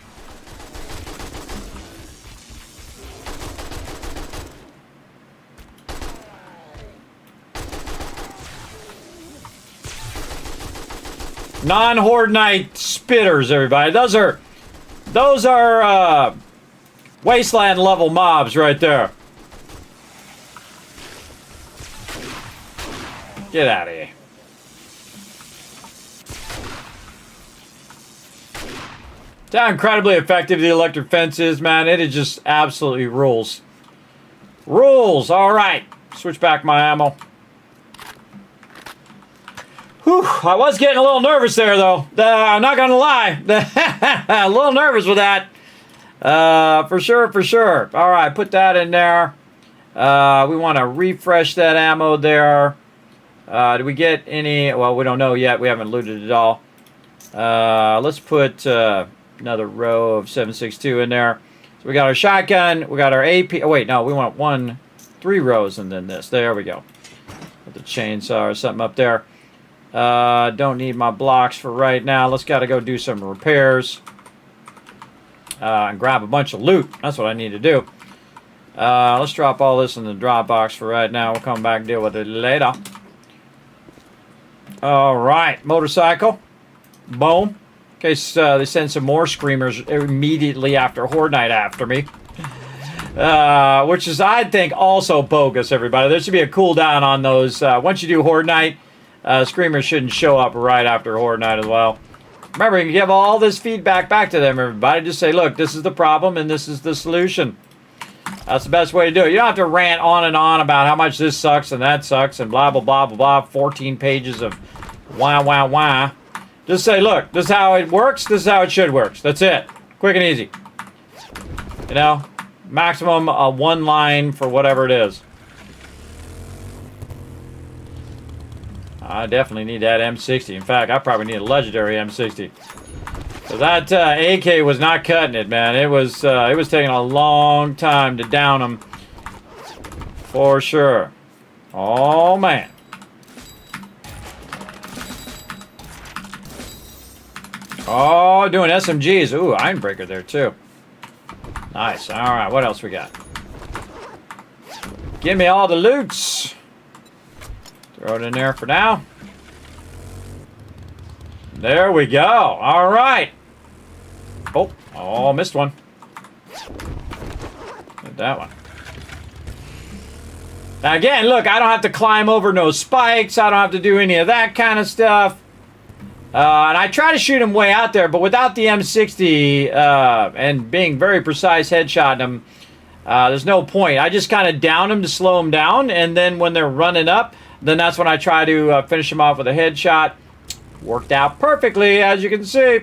Non-Horde Night spitters, everybody. Those are wasteland level mobs right there. Get out of here. That's how incredibly effective the electric fence is, man. It is just absolutely rules. Rules. All right. Switch back my ammo. Whew, I was getting a little nervous there, though. I'm not going to lie. A little nervous with that. For sure. All right, put that in there. We want to refresh that ammo there. Did we get any? Well, we don't know yet. We haven't looted it all. Let's put another row of 7.62 in there. So we got our shotgun. We got our AP. Oh, wait, no. We want 3 rows and then this. There we go. Put the chainsaw or something up there. Don't need my blocks for right now. Let's gotta go do some repairs. And grab a bunch of loot. That's what I need to do. Let's drop all this in the drop box for right now. We'll come back and deal with it later. Alright, motorcycle. Boom. In case they send some more screamers immediately after Horde Night after me. Which is, I think, also bogus, everybody. There should be a cooldown on those. Once you do Horde Night, screamers shouldn't show up right after Horde Night as well. Remember, you can give all this feedback back to them, everybody. Just say, look, this is the problem and this is the solution. That's the best way to do it. You don't have to rant on and on about how much this sucks and that sucks and blah, blah, blah, blah, blah. 14 pages of wah. Just say, look, this is how it works. This is how it should work. That's it. Quick and easy. You know, maximum 1 line for whatever it is. I definitely need that M60. In fact, I probably need a legendary M60. So that AK was not cutting it, man. It was taking a long time to down them. For sure. Oh, man. Oh, doing SMGs. Ooh, Ironbreaker there, too. Nice. All right, what else we got? Give me all the loots. Throw it in there for now. There we go. All right. Oh, missed one. Hit that one. Now, again, look, I don't have to climb over no spikes. I don't have to do any of that kind of stuff. And I try to shoot him way out there, but without the M60 and being very precise headshotting him, there's no point. I just kind of down them to slow them down, and then when they're running up, then that's when I try to finish them off with a headshot. Worked out perfectly, as you can see.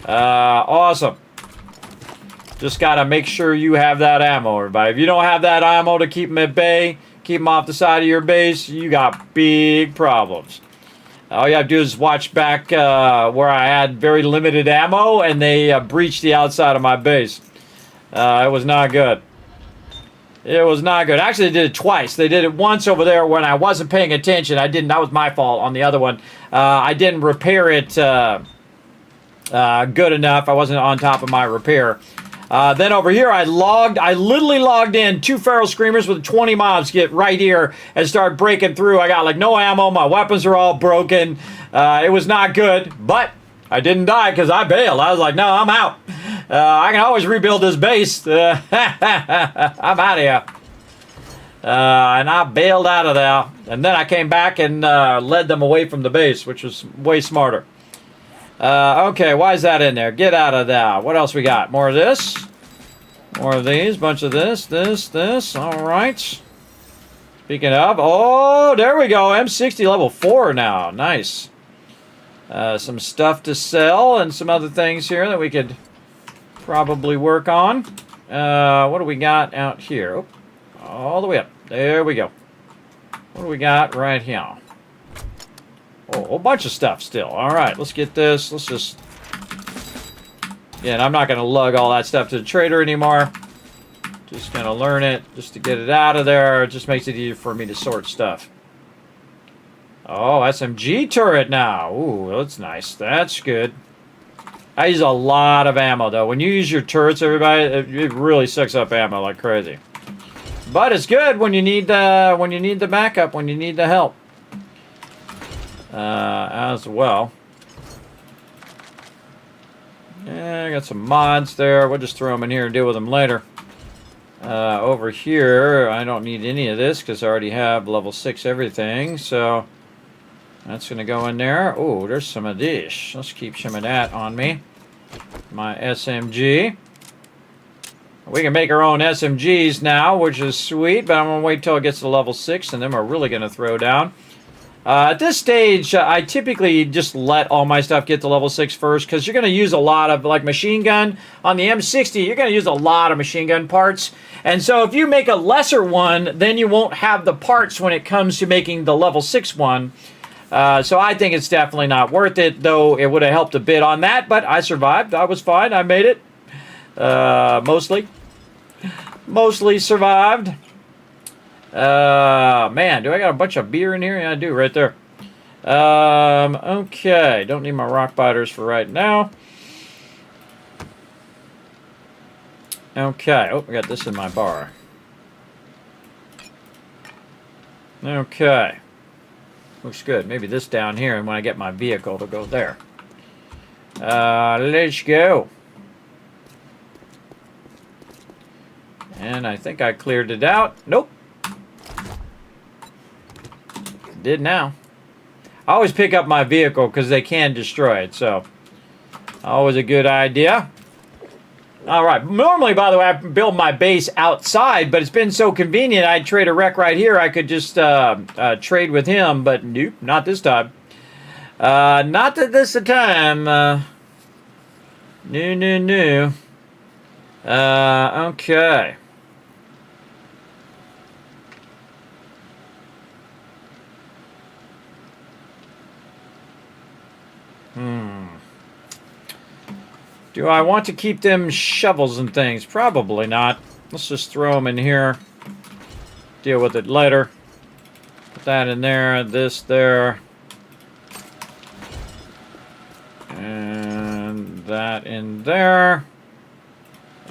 Awesome. Just got to make sure you have that ammo, everybody. If you don't have that ammo to keep them at bay, keep them off the side of your base, you got big problems. All you have to do is watch back where I had very limited ammo, and they breached the outside of my base. It was not good. It was not good. Actually, they did it twice. They did it once over there when I wasn't paying attention. I didn't. That was my fault on the other one. I didn't repair it good enough. I wasn't on top of my repair. Then over here, I literally logged in 2 Feral Screamers with 20 mobs get right here and start breaking through. I got like no ammo. My weapons are all broken. It was not good, but I didn't die because I bailed. I was like, no, I'm out. I can always rebuild this base. I'm out of here. And I bailed out of there. And then I came back and led them away from the base, which was way smarter. Okay, why is that in there? Get out of there. What else we got? More of this. More of these. Bunch of this. All right. Speaking of, oh, there we go. M60 level 4 now. Nice. Some stuff to sell and some other things here that we could probably work on. What do we got out here? Oh, all the way up. There we go. What do we got right here? Oh, a whole bunch of stuff still. All right, let's get this. Let's just... Yeah, and I'm not going to lug all that stuff to the trader anymore. Just going to learn it just to get it out of there. It just makes it easier for me to sort stuff. Oh, SMG turret now. Ooh, that's nice. That's good. I use a lot of ammo, though. When you use your turrets, everybody, it really sucks up ammo like crazy. But it's good when you need the backup, when you need the help. As well. Yeah, I got some mods there. We'll just throw them in here and deal with them later. Over here, I don't need any of this because I already have level 6 everything. So that's going to go in there. Oh, there's some of this. Let's keep some of that on me. My SMG. We can make our own SMGs now, which is sweet, but I'm going to wait till it gets to level 6, and then we're really going to throw down. At this stage, I typically just let all my stuff get to level 6 first, because you're going to use a lot of, like, machine gun. On the M60, you're going to use a lot of machine gun parts. And so if you make a lesser one, then you won't have the parts when it comes to making the level 6 one. So I think it's definitely not worth it, though it would have helped a bit on that, but I survived. I was fine. I made it. Mostly survived. Man, do I got a bunch of beer in here? Yeah, I do, right there. Okay. Don't need my rock biters for right now. Okay. Oh, I got this in my bar. Okay. Looks good. Maybe this down here, and when I get my vehicle, it'll go there. Let's go. And I think I cleared it out. Nope. Did now. I always pick up my vehicle because they can destroy it, so always a good idea. All right. Normally, by the way, I build my base outside, but it's been so convenient. I'd trade a Rekt right here. I could just trade with him, but nope, not this time. Not that this time. No. Okay. Do I want to keep them shovels and things? Probably not. Let's just throw them in here. Deal with it later. Put that in there. This there. And that in there.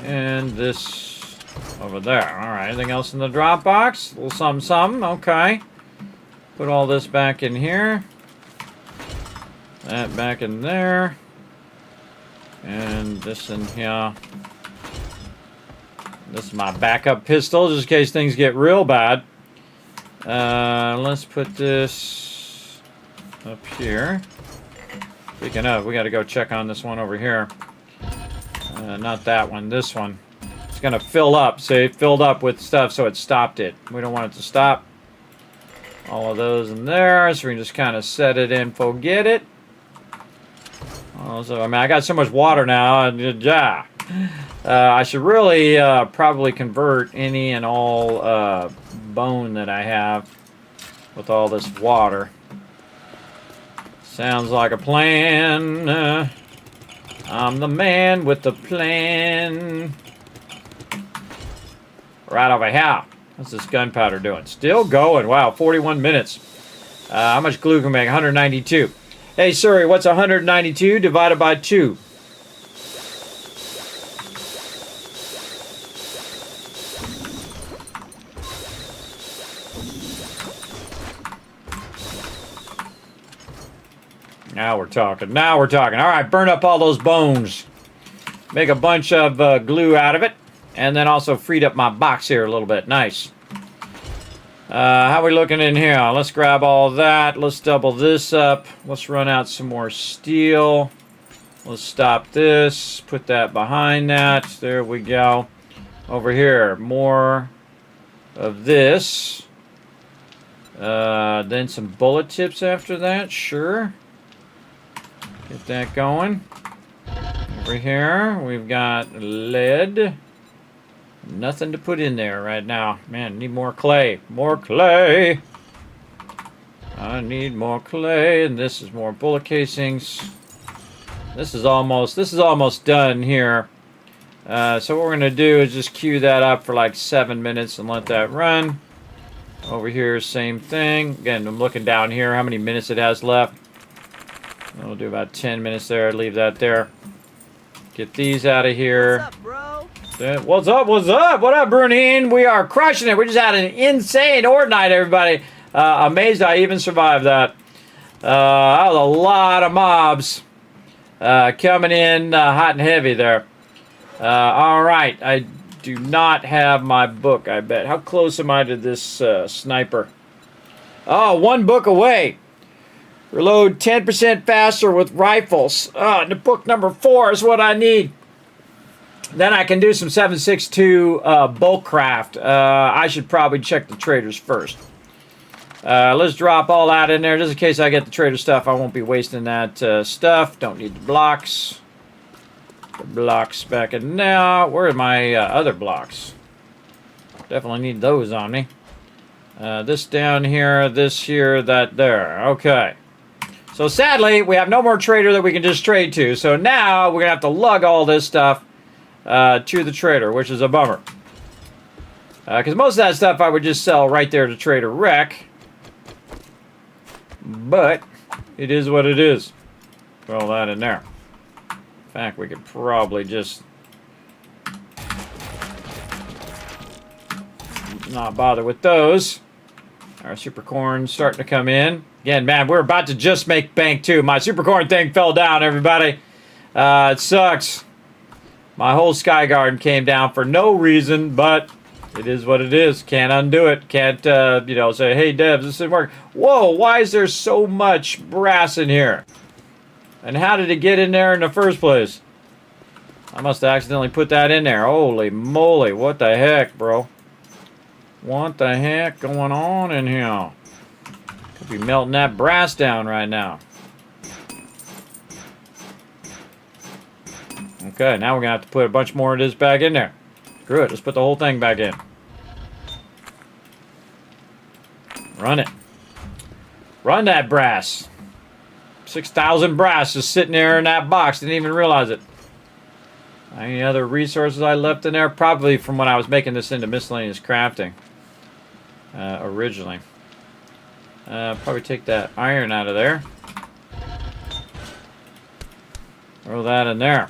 And this over there. Alright, anything else in the drop box? A little something, something. Okay. Put all this back in here. That back in there. And this in here. This is my backup pistol, just in case things get real bad. Let's put this up here. Speaking of, we got to go check on this one over here. Not that one, this one. It's going to fill up. See, it filled up with stuff, so it stopped it. We don't want it to stop. All of those in there, so we can just kind of set it and forget it. Also, I mean, I got so much water now. I should really probably convert any and all bone that I have with all this water. Sounds like a plan. I'm the man with the plan. Right over here. What's this gunpowder doing? Still going. Wow, 41 minutes. How much glue can we make? 192. Hey, Siri, what's 192 divided by 2? Now we're talking. Now we're talking. All right, burn up all those bones. Make a bunch of glue out of it. And then also freed up my box here a little bit. Nice. How are we looking in here? Let's grab all that. Let's double this up. Let's run out some more steel. Let's stop this. Put that behind that. There we go. Over here, more of this. Then some bullet tips after that. Sure. Get that going. Over here, we've got lead. Nothing to put in there right now. Man, need more clay. More clay. I need more clay. And this is more bullet casings. This is almost done here. So what we're gonna do is just queue that up for like 7 minutes and let that run. Over here, same thing. Again, I'm looking down here how many minutes it has left. We'll do about 10 minutes there. Leave that there. Get these out of here. What's up, bro? What's up? What's up? What up, Brunine? We are crushing it. We just had an insane Horde night, everybody. Amazed I even survived that. That was a lot of mobs coming in hot and heavy there. All right. I do not have my book, I bet. How close am I to this sniper? Oh, 1 book away. Reload 10% faster with rifles. The book number 4 is what I need. Then I can do some 7.62 bulk craft. I should probably check the traders first. Let's drop all that in there. Just in case I get the trader stuff, I won't be wasting that stuff. Don't need the blocks. The blocks back in now. Where are my other blocks? Definitely need those on me. This down here, this here, that there. Okay. So sadly, we have no more trader that we can just trade to. So now we're going to have to lug all this stuff to the trader, which is a bummer. Because most of that stuff I would just sell right there to Trader Rekt. But it is what it is. Put all that in there. In fact, we could probably just not bother with those. Our super corn's starting to come in. Again, man, we're about to just make bank too. My super corn thing fell down, everybody. It sucks. My whole sky garden came down for no reason, but it is what it is. Can't undo it. Can't, you know, say, hey, devs, this didn't work. Whoa, why is there so much brass in here? And how did it get in there in the first place? I must have accidentally put that in there. Holy moly, what the heck, bro? What the heck going on in here? Could be melting that brass down right now. Okay, now we're going to have to put a bunch more of this back in there. Screw it, let's put the whole thing back in. Run it. Run that brass. 6,000 brass just sitting there in that box. Didn't even realize it. Any other resources I left in there? Probably from when I was making this into miscellaneous crafting. Originally. Probably take that iron out of there. Throw that in there.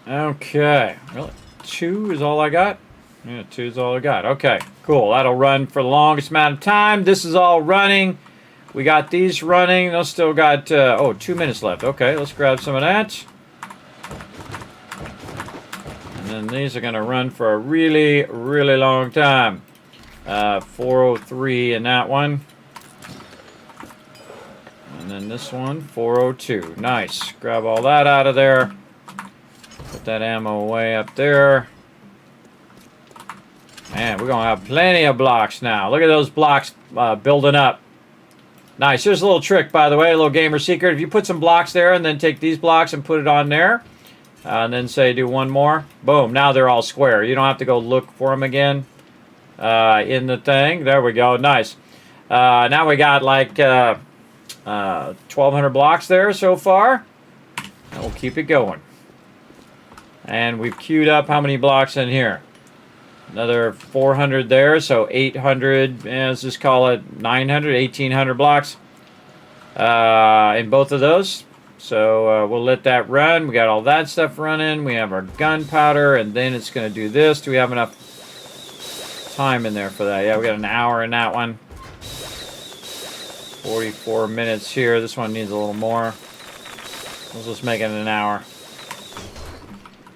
Okay. Really? 2 is all I got? Yeah, 2 is all I got. Okay, cool. That'll run for the longest amount of time. This is all running. We got these running. Those still got, 2 minutes left. Okay, let's grab some of that. And then these are going to run for a really, really long time. 403 in that one. And then this one, 402. Nice. Grab all that out of there. Put that ammo away up there. Man, we're going to have plenty of blocks now. Look at those blocks building up. Nice. Here's a little trick, by the way, a little gamer secret. If you put some blocks there and then take these blocks and put it on there, and then say do one more, boom, now they're all square. You don't have to go look for them again in the thing. There we go. Nice. Now we got like 1,200 blocks there so far. And we'll keep it going. And we've queued up how many blocks in here? Another 400 there, so 800, let's just call it 900, 1,800 blocks in both of those. So we'll let that run. We got all that stuff running. We have our gunpowder, and then it's going to do this. Do we have enough time in there for that? Yeah, we got an hour in that one. 44 minutes here. This one needs a little more. Let's just make it an hour.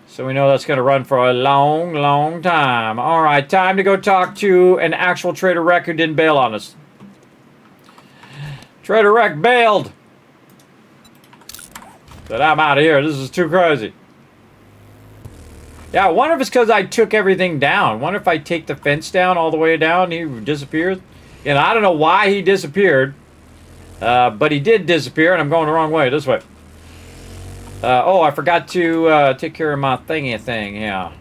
So we know that's going to run for a long, long time. All right, time to go talk to an actual Trader Rekt who didn't bail on us. Trader Rekt bailed. Said, I'm out of here. This is too crazy. Yeah, I wonder if it's because I took everything down. I wonder if I take the fence down all the way down, he disappeared. And I don't know why he disappeared. But he did disappear, and I'm going the wrong way. This way. Oh, I forgot to take care of my thingy thing. Yeah.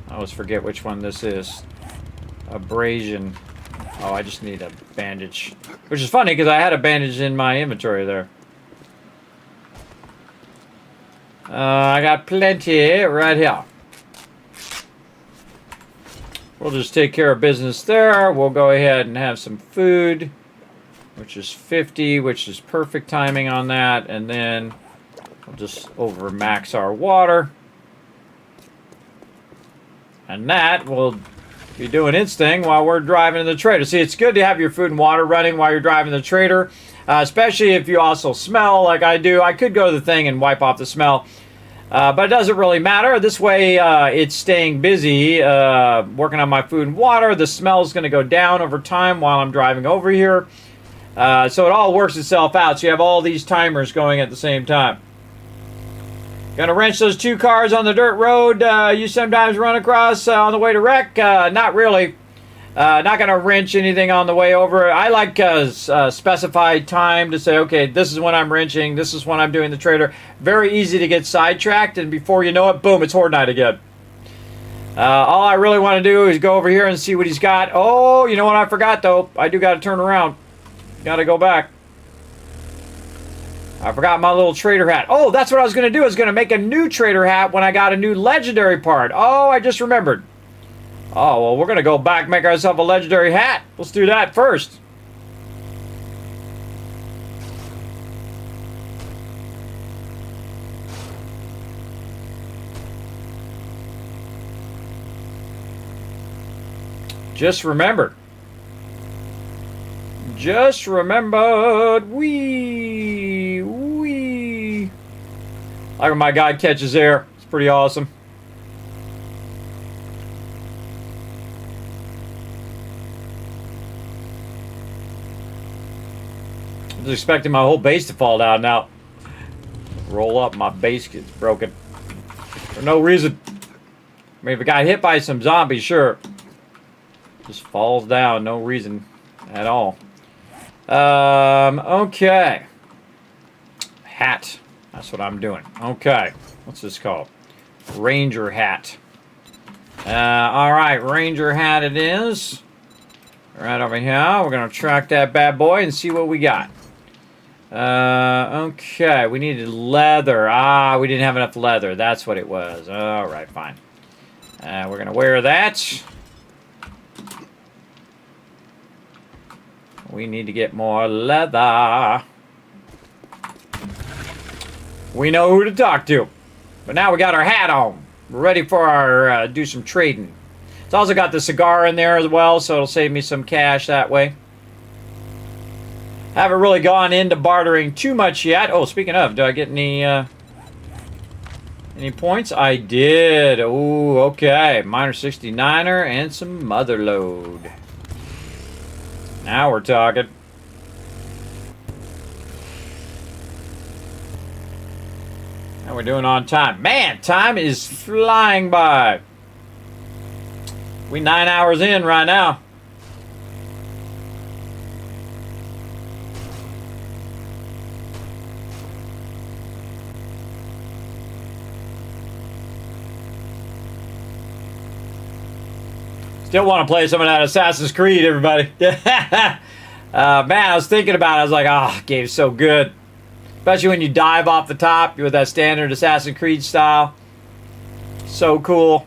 I always forget which one this is. Abrasion. Oh, I just need a bandage. Which is funny, because I had a bandage in my inventory there. I got plenty right here. We'll just take care of business there. We'll go ahead and have some food, which is 50, which is perfect timing on that. And then we'll just overmax our water. And that will be doing its thing while we're driving the trader. See, it's good to have your food and water running while you're driving the trader, especially if you also smell like I do. I could go to the thing and wipe off the smell, but it doesn't really matter. This way, it's staying busy, working on my food and water. The smell is going to go down over time while I'm driving over here. So it all works itself out. So you have all these timers going at the same time. Gonna wrench those 2 cars on the dirt road you sometimes run across on the way to Rekt? Not really. Not gonna wrench anything on the way over. I like specified time to say, okay, this is when I'm wrenching, this is when I'm doing the trader. Very easy to get sidetracked, and before you know it, boom, it's horde night again. All I really want to do is go over here and see what he's got. Oh, you know what I forgot, though? I do got to turn around. Got to go back. I forgot my little trader hat. Oh, that's what I was going to do. I was going to make a new trader hat when I got a new legendary part. Oh, I just remembered. Oh, well, we're going to go back and make ourselves a legendary hat. Let's do that first. Just remembered. Just remembered. Wee. Like when my guy catches air. It's pretty awesome. I was expecting my whole base to fall down now. Roll up, my base gets broken. For no reason. I mean, if it got hit by some zombies, sure. Just falls down, no reason at all. Okay. Hat. That's what I'm doing. Okay. What's this called? Ranger hat. Alright, Ranger hat it is. Right over here. We're going to track that bad boy and see what we got. Okay, we needed leather. Ah, we didn't have enough leather. That's what it was. All right, fine. We're going to wear that. We need to get more leather. We know who to talk to. But now we got our hat on. We're ready for our, do some trading. It's also got the cigar in there as well, so it'll save me some cash that way. Haven't really gone into bartering too much yet. Oh, speaking of, do I get any points? I did. Ooh, okay. Minor 69er and some mother load. Now we're talking. How we're doing on time. Man, time is flying by. We 9 hours in right now. Still want to play some of that Assassin's Creed, everybody. Man, I was thinking about it. I was like, oh, game's so good. Especially when you dive off the top with that standard Assassin's Creed style. So cool.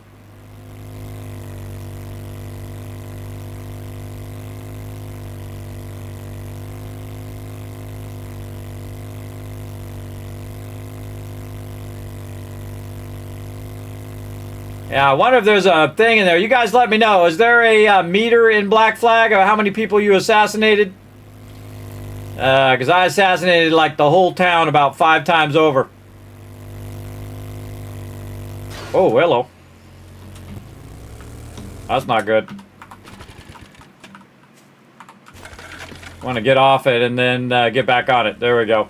Yeah, I wonder if there's a thing in there. You guys let me know. Is there a meter in Black Flag of how many people you assassinated? Because I assassinated like the whole town about 5 times over. Oh, hello. That's not good. Want to get off it and then get back on it. There we go.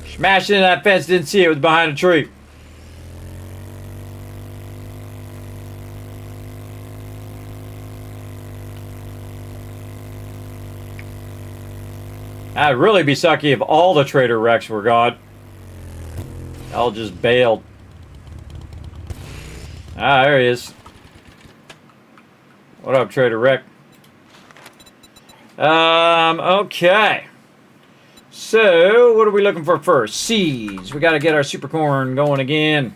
Smashed into that fence. Didn't see it. It was behind a tree. That'd really be sucky if all the Trader Rekts were gone. All just bailed. Ah, there he is. What up, Trader Rekt? Okay. So, what are we looking for first? Seeds. We got to get our super corn going again.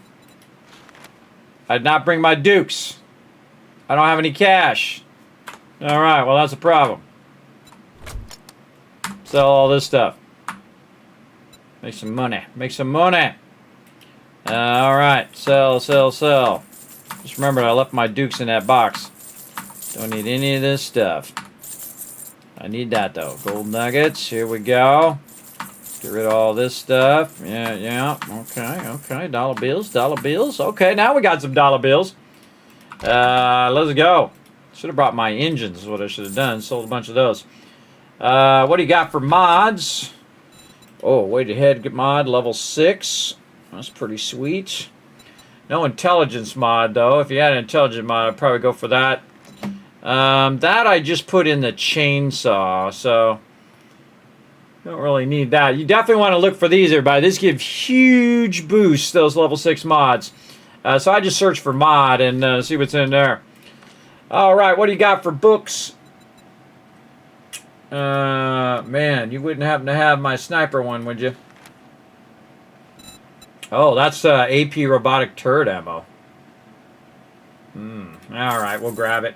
I did not bring my dukes. I don't have any cash. All right, well, that's a problem. Sell all this stuff. Make some money. Make some money. All right. Sell, sell, sell. Just remember, I left my dukes in that box. Don't need any of this stuff. I need that, though. Gold nuggets. Here we go. Get rid of all this stuff. Yeah, yeah. Okay, okay. Dollar bills, dollar bills. Okay, now we got some dollar bills. Let's go. Should have brought my engines is what I should have done. Sold a bunch of those. What do you got for mods? Oh, weighted head mod, level 6. That's pretty sweet. No intelligence mod, though. If you had an intelligence mod, I'd probably go for that. That I just put in the chainsaw, so don't really need that. You definitely want to look for these, everybody. These give huge boosts, those level 6 mods. So I just search for mod and see what's in there. All right, what do you got for books? Man, you wouldn't happen to have my sniper one, would you? Oh, that's AP robotic turret ammo. Alright, we'll grab it.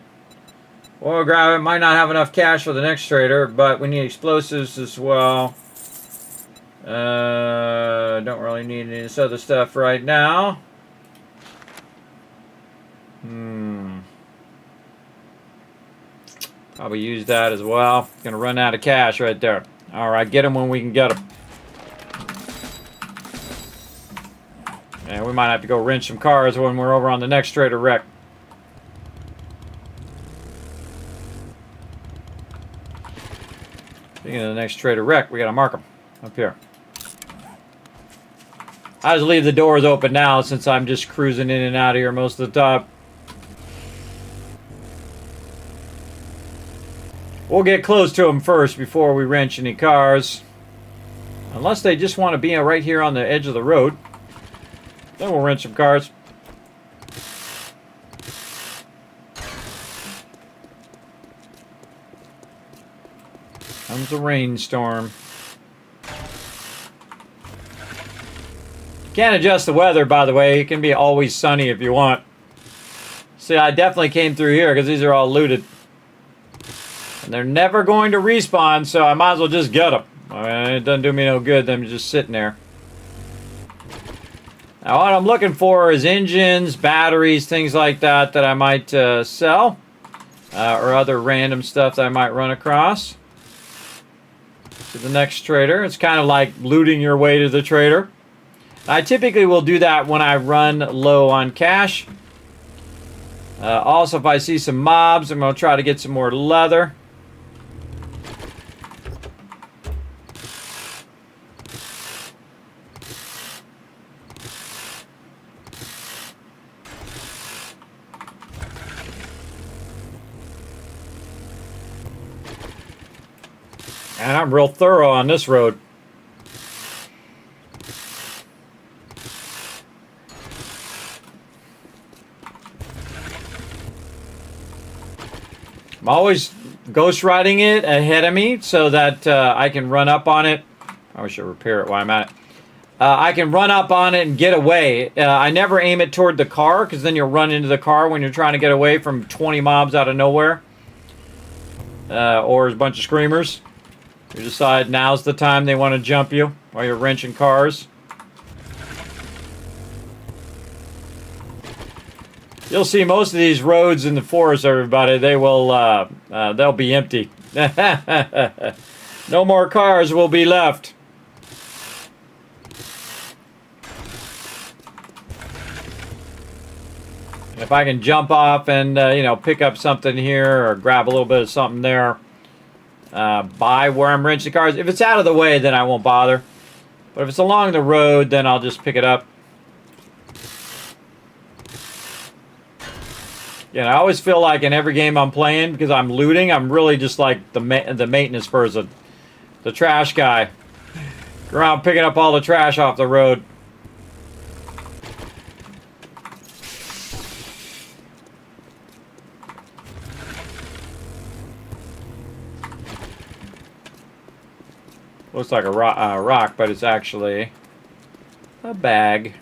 We'll grab it. Might not have enough cash for the next trader, but we need explosives as well. Don't really need any of this other stuff right now. Probably use that as well. Gonna run out of cash right there. Alright, get them when we can get them. And we might have to go wrench some cars when we're over on the next Trader Rekt. Speaking of the next Trader Rekt, we gotta mark them up here. I just leave the doors open now since I'm just cruising in and out of here most of the time. We'll get close to them first before we wrench any cars. Unless they just want to be right here on the edge of the road. Then we'll wrench some cars. Comes a rainstorm. Can't adjust the weather, by the way. It can be always sunny if you want. See, I definitely came through here because these are all looted. And they're never going to respawn, so I might as well just get them. I mean, it doesn't do me no good them just sitting there. Now, what I'm looking for is engines, batteries, things like that I might sell. Or other random stuff that I might run across. To the next trader. It's kind of like looting your way to the trader. I typically will do that when I run low on cash. Also, if I see some mobs, I'm going to try to get some more leather. And I'm real thorough on this road. I'm always ghost riding it ahead of me so that I can run up on it. I should repair it while I'm at it. I can run up on it and get away. I never aim it toward the car because then you'll run into the car when you're trying to get away from 20 mobs out of nowhere. Or a bunch of screamers. You decide now's the time they want to jump you while you're wrenching cars. You'll see most of these roads in the forest, everybody, they will, they'll be empty. No more cars will be left. If I can jump off and, you know, pick up something here or grab a little bit of something there, by where I'm wrenching cars. If it's out of the way, then I won't bother. But if it's along the road, then I'll just pick it up. Yeah, I always feel like in every game I'm playing, because I'm looting, I'm really just like the maintenance person. The trash guy. Go around picking up all the trash off the road. Looks like a rock, but it's actually a bag.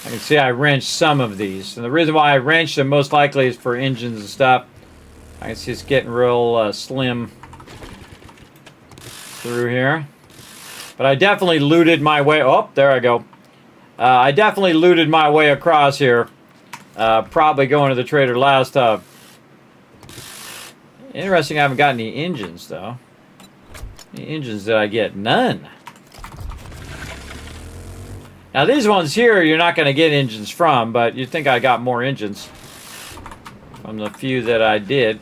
I can see I wrenched some of these. And the reason why I wrenched them most likely is for engines and stuff. I can see it's getting real slim through here. But I definitely looted my way. Oh, there I go. I definitely looted my way across here. Probably going to the trader last time. Interesting, I haven't got any engines, though. Any engines did I get? None. Now, these ones here, you're not going to get engines from, but you'd think I got more engines from the few that I did.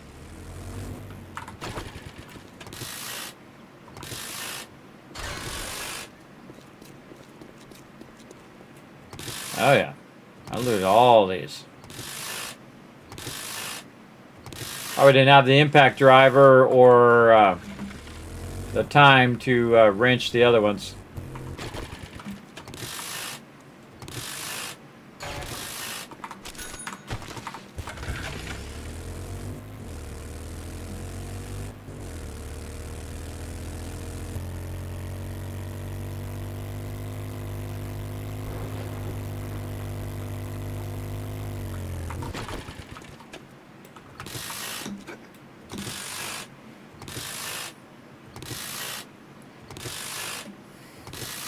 Oh, yeah. I looted all these. Oh, we didn't have the impact driver or the time to wrench the other ones.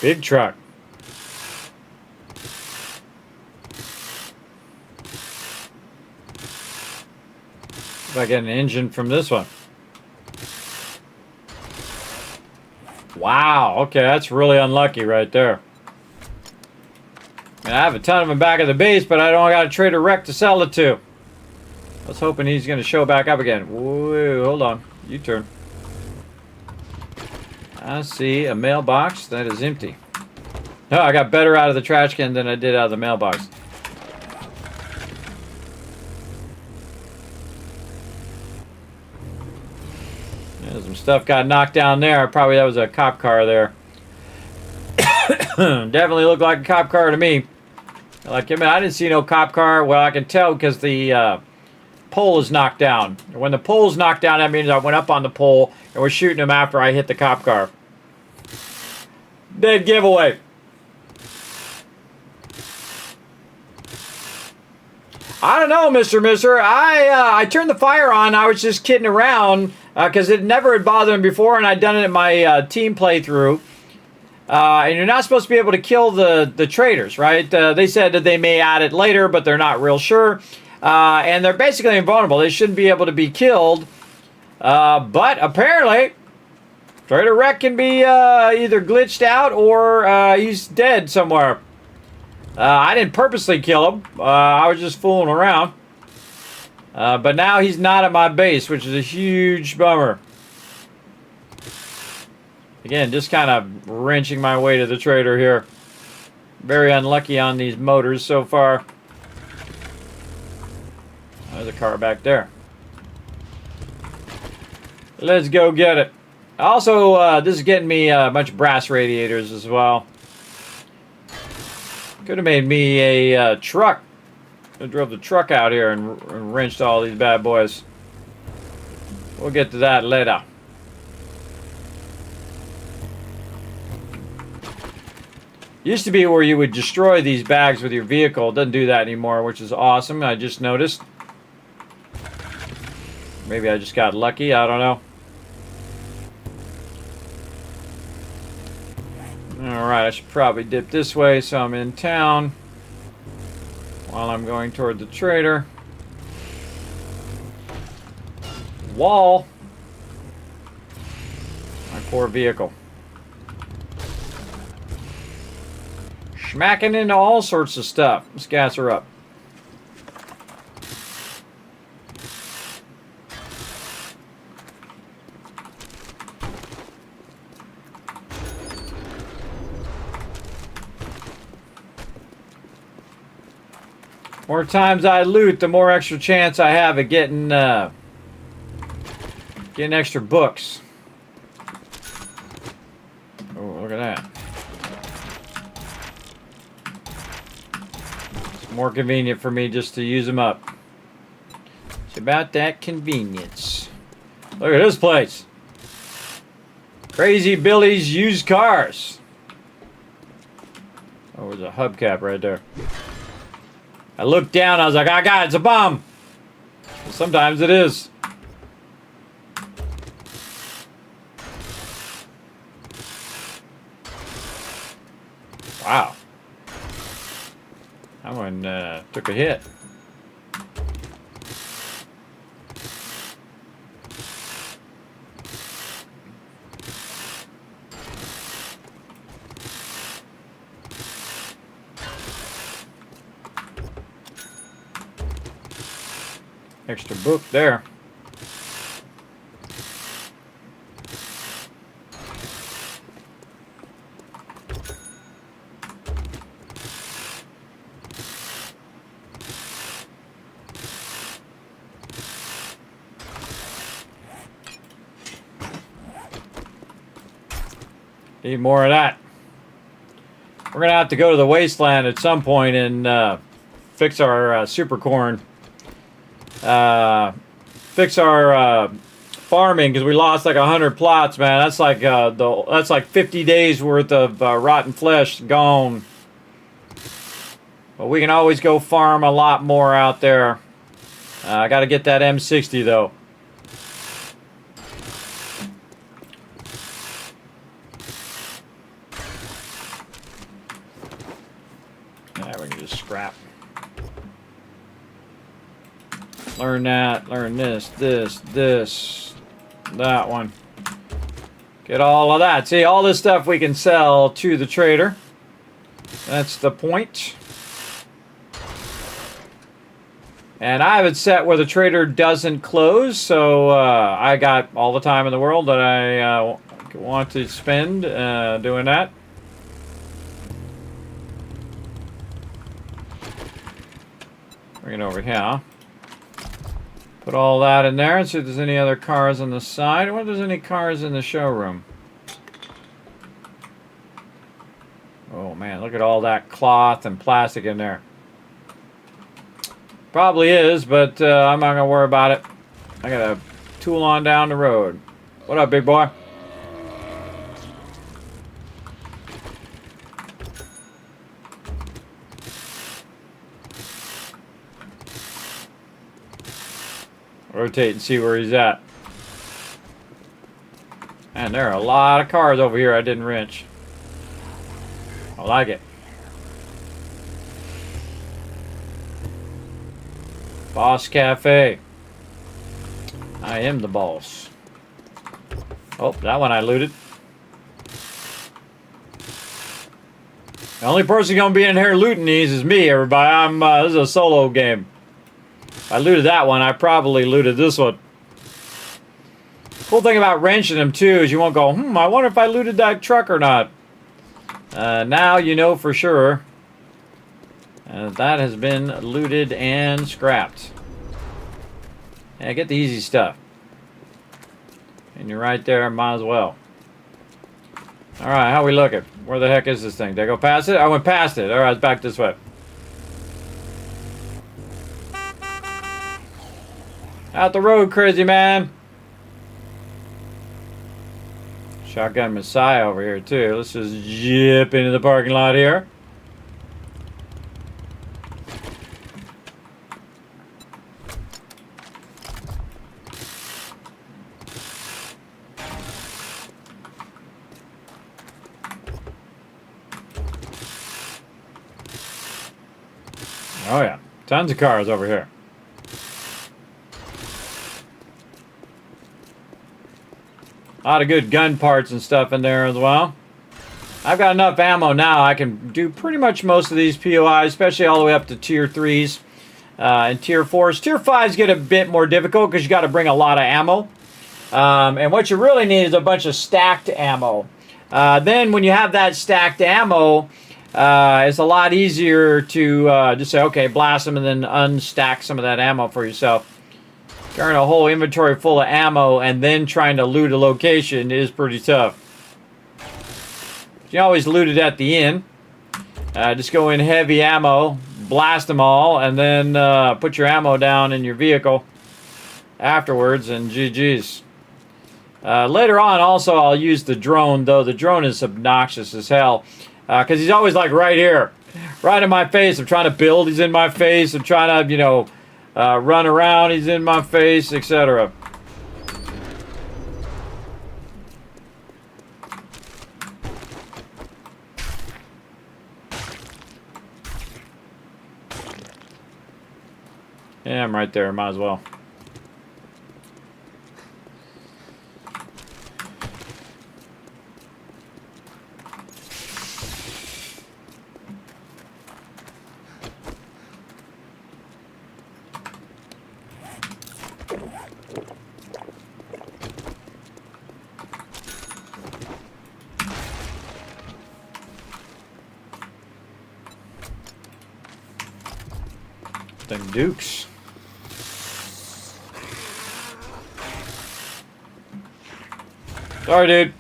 Big truck. If I get an engine from this one. Wow, okay, that's really unlucky right there. And I have a ton of them back at the base, but I don't got a trader Rekt to sell it to. I was hoping he's going to show back up again. Whoa, hold on. U-turn. I see a mailbox that is empty. No, I got better out of the trash can than I did out of the mailbox. Yeah, some stuff got knocked down there. Probably that was a cop car there. Definitely looked like a cop car to me. Like, I mean, I didn't see no cop car. Well, I can tell because the pole is knocked down. When the pole's knocked down, that means I went up on the pole and we're shooting him after I hit the cop car. Dead giveaway. I don't know, Mister. I turned the fire on. I was just kidding around because it never had bothered me before, and I'd done it in my team playthrough. And you're not supposed to be able to kill the traitors, right? They said that they may add it later, but they're not real sure. And they're basically invulnerable. They shouldn't be able to be killed. But apparently, Traitor Rekt can be either glitched out or he's dead somewhere. I didn't purposely kill him. I was just fooling around. But now he's not at my base, which is a huge bummer. Again, just kind of wrenching my way to the traitor here. Very unlucky on these motors so far. There's a car back there. Let's go get it. Also, this is getting me a bunch of brass radiators as well. Could have made me a truck. I drove the truck out here and wrenched all these bad boys. We'll get to that later. Used to be where you would destroy these bags with your vehicle. It doesn't do that anymore, which is awesome. I just noticed. Maybe I just got lucky. I don't know. Alright, I should probably dip this way so I'm in town while I'm going toward the trader. Wall. My poor vehicle. Smacking into all sorts of stuff. Let's gas her up. More times I loot, the more extra chance I have of getting extra books. Oh, look at that. It's more convenient for me just to use them up. It's about that convenience. Look at this place. Crazy Billy's Used Cars. Oh, there's a hubcap right there. I looked down, I was like, oh God, it's a bomb. Well, sometimes it is. Wow. That one took a hit. Extra book there. Need more of that. We're gonna have to go to the wasteland at some point and fix our super corn. Fix our farming because we lost like 100 plots, man. That's like that's like 50 days worth of rotten flesh gone. But we can always go farm a lot more out there. I got to get that M60 though. Yeah, we can just scrap. Learn that, learn this, that one. Get all of that. See, all this stuff we can sell to the trader. That's the point. And I have it set where the trader doesn't close, so I got all the time in the world that I want to spend doing that. Bring it over here. Put all that in there and see if there's any other cars on the side. I wonder if there's any cars in the showroom. Oh, look at all that cloth and plastic in there. Probably is, but I'm not going to worry about it. I got to tool on down the road. What up, big boy? Rotate and see where he's at. And there are a lot of cars over here I didn't wrench. I like it. Boss Cafe. I am the boss. Oh, that one I looted. The only person gonna be in here looting these is me, everybody. This is a solo game. If I looted that one, I probably looted this one. Cool thing about wrenching them too is you won't go, I wonder if I looted that truck or not. Now you know for sure. That has been looted and scrapped. Yeah, get the easy stuff. And you're right there, might as well. Alright, how we looking? Where the heck is this thing? Did I go past it? I went past it. Alright, it's back this way. Out the road, crazy man. Shotgun Messiah over here, too. Let's just zip into the parking lot here. Oh, yeah. Tons of cars over here. A lot of good gun parts and stuff in there as well. I've got enough ammo now. I can do pretty much most of these POIs, especially all the way up to tier 3s and tier 4s. Tier 5s get a bit more difficult because you got to bring a lot of ammo. And what you really need is a bunch of stacked ammo. Then when you have that stacked ammo, it's a lot easier to just say, okay, blast them and then unstack some of that ammo for yourself. Carrying a whole inventory full of ammo and then trying to loot a location is pretty tough. You always loot it at the end. Just go in heavy ammo, blast them all, and then put your ammo down in your vehicle afterwards, and GG's. Later on, also, I'll use the drone, though the drone is obnoxious as hell. Because he's always like right here, right in my face. I'm trying to build, he's in my face. I'm trying to, run around, he's in my face, etc. Yeah, I'm right there, might as well. Them Dukes. Sorry, dude.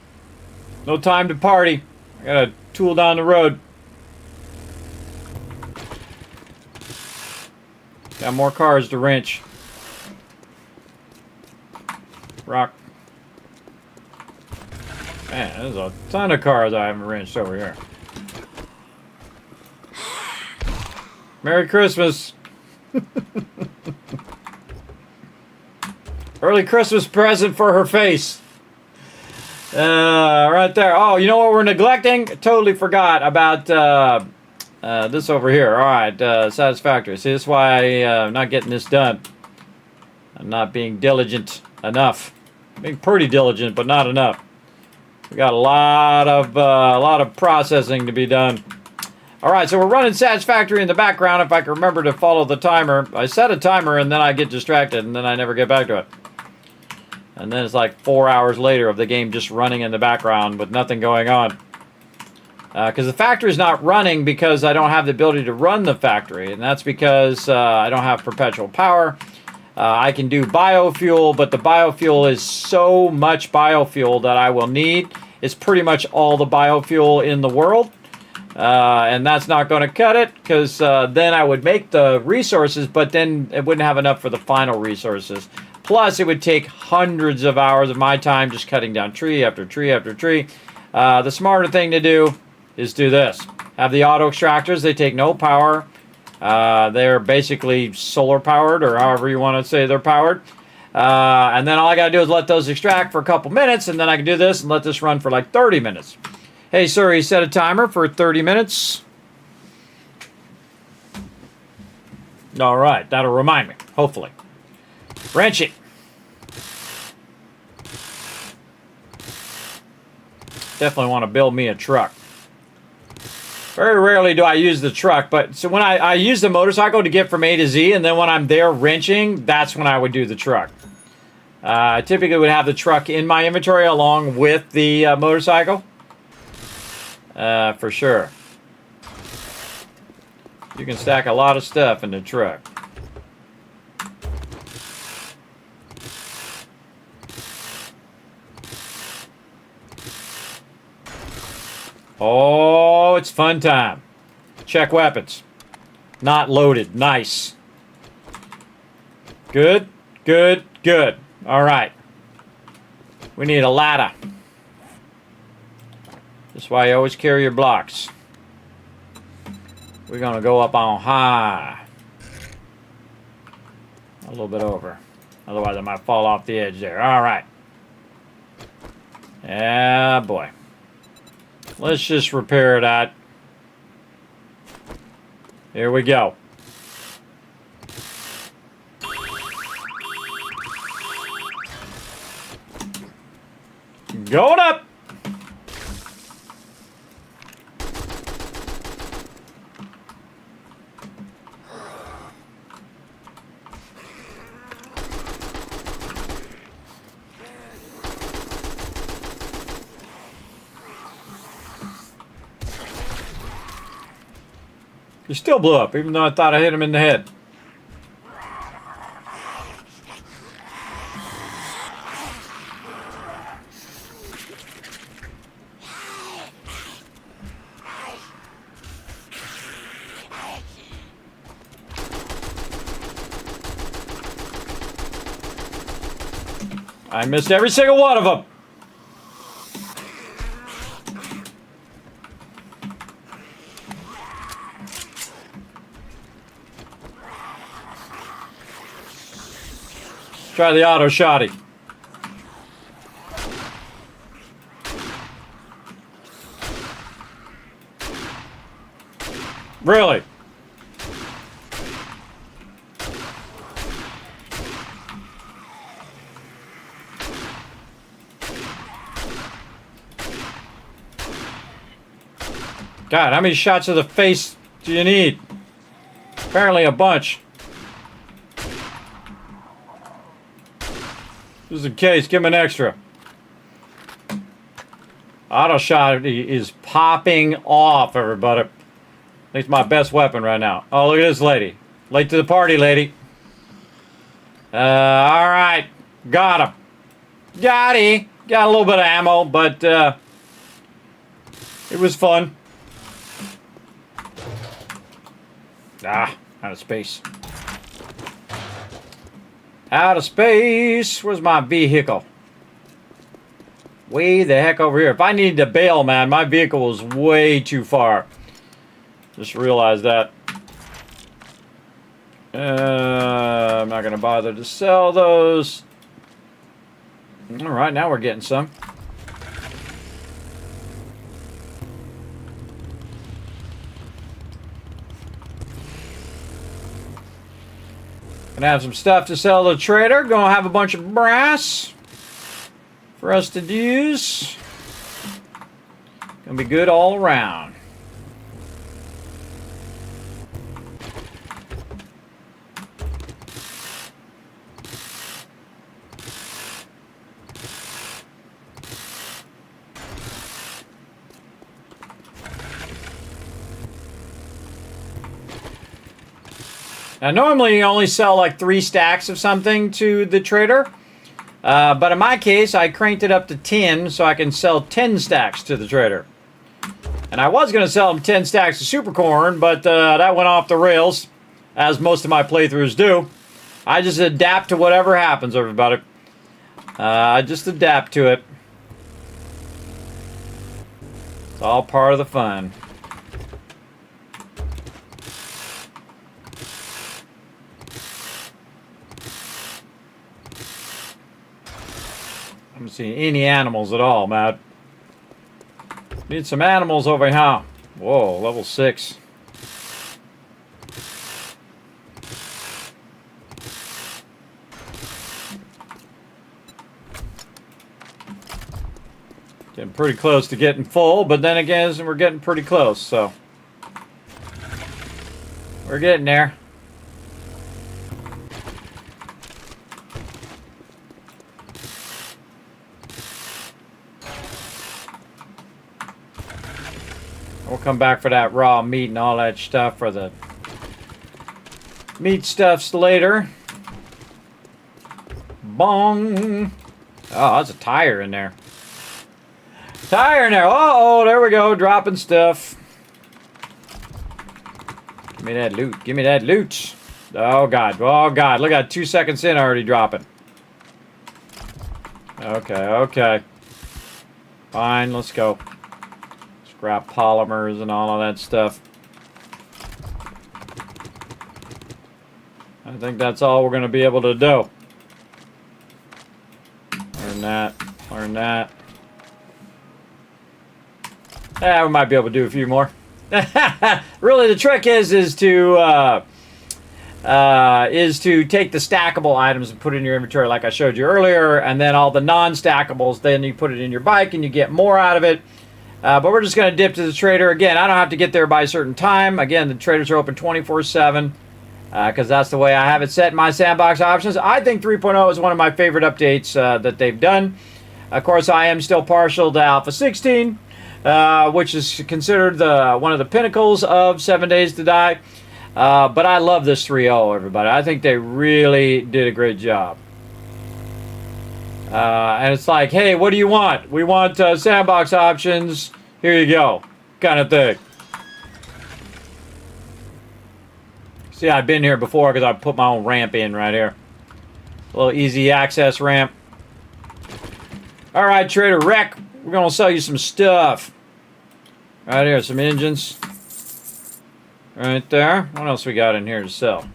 No time to party. I got a tool down the road. Got more cars to wrench. Rock. Man, there's a ton of cars I haven't wrenched over here. Merry Christmas. Early Christmas present for her face. Right there. Oh, you know what we're neglecting? Totally forgot about this over here. Alright, satisfactory. See, this is why I'm not getting this done. I'm not being diligent enough. Being pretty diligent, but not enough. We got a lot of processing to be done. Alright, so we're running Satisfactory in the background. If I can remember to follow the timer. I set a timer and then I get distracted and then I never get back to it. And then it's like 4 hours later of the game just running in the background with nothing going on. Because the factory is not running because I don't have the ability to run the factory. And that's because I don't have perpetual power. I can do biofuel, but the biofuel is so much biofuel that I will need. It's pretty much all the biofuel in the world. And that's not going to cut it, because then I would make the resources, but then it wouldn't have enough for the final resources. Plus, it would take hundreds of hours of my time just cutting down tree after tree after tree. The smarter thing to do is do this. Have the auto extractors. They take no power. They're basically solar powered, or however you want to say they're powered. And then all I got to do is let those extract for a couple minutes, and then I can do this and let this run for like 30 minutes. Hey, sir, he set a timer for 30 minutes. All right, that'll remind me, hopefully. Wrench it. Definitely want to build me a truck. Very rarely do I use the truck, but so when I use the motorcycle to get from A to Z, and then when I'm there wrenching, that's when I would do the truck. I typically would have the truck in my inventory along with the motorcycle. For sure. You can stack a lot of stuff in the truck. Oh, it's fun time. Check weapons. Not loaded. Nice. Good, good, good. All right. We need a ladder. That's why you always carry your blocks. We're going to go up on high. A little bit over. Otherwise, I might fall off the edge there. All right. Yeah, boy. Let's just repair that. Here we go. Going up. He still blew up, even though I thought I hit him in the head. I missed every single one of them. Try the auto shotty. Really? God, how many shots to the face do you need? Apparently a bunch. Just in case, give him an extra. Auto shot is popping off, everybody. It's my best weapon right now. Oh, look at this lady. Late to the party, lady. All right. Got him. Got him. Got a little bit of ammo, but it was fun. Ah, out of space. Out of space. Where's my vehicle? Way the heck over here. If I needed to bail, man, my vehicle was way too far. Just realized that. I'm not going to bother to sell those. All right, now we're getting some. Gonna have some stuff to sell to the trader. Gonna have a bunch of brass for us to use. Gonna be good all around. Now, normally you only sell like 3 stacks of something to the trader. But in my case, I cranked it up to 10 so I can sell 10 stacks to the trader. And I was going to sell them 10 stacks of super corn, but that went off the rails, as most of my playthroughs do. I just adapt to whatever happens, everybody. I just adapt to it. It's all part of the fun. I don't see any animals at all, Matt. Need some animals over here. Whoa, level 6. Getting pretty close to getting full, but then again, we're getting pretty close, so we're getting there. We'll come back for that raw meat and all that stuff for the meat stuffs later. Bong. Oh, that's a tire in there. Tire in there. Uh-oh, there we go. Dropping stuff. Give me that loot. Give me that loot. Oh, God. Oh, God. Look at 2 seconds in already dropping. Okay, okay. Fine, let's go. Scrap polymers and all of that stuff. I think that's all we're going to be able to do. Learn that. Learn that. Yeah, we might be able to do a few more. Really, the trick is to take the stackable items and put it in your inventory, like I showed you earlier, and then all the non-stackables, then you put it in your bike and you get more out of it. But we're just going to dip to the trader again. I don't have to get there by a certain time. Again, the traders are open 24/7 because that's the way I have it set in my sandbox options. I think 3.0 is one of my favorite updates that they've done. Of course, I am still partial to Alpha 16. Which is considered one of the pinnacles of 7 Days to Die. But I love this 3.0, everybody. I think they really did a great job. And it's like, hey, what do you want? We want sandbox options. Here you go. Kind of thing. See, I've been here before because I put my own ramp in right here. A little easy access ramp. All right, Trader Rekt. We're going to sell you some stuff. Right here, some engines. Right there. What else we got in here to sell?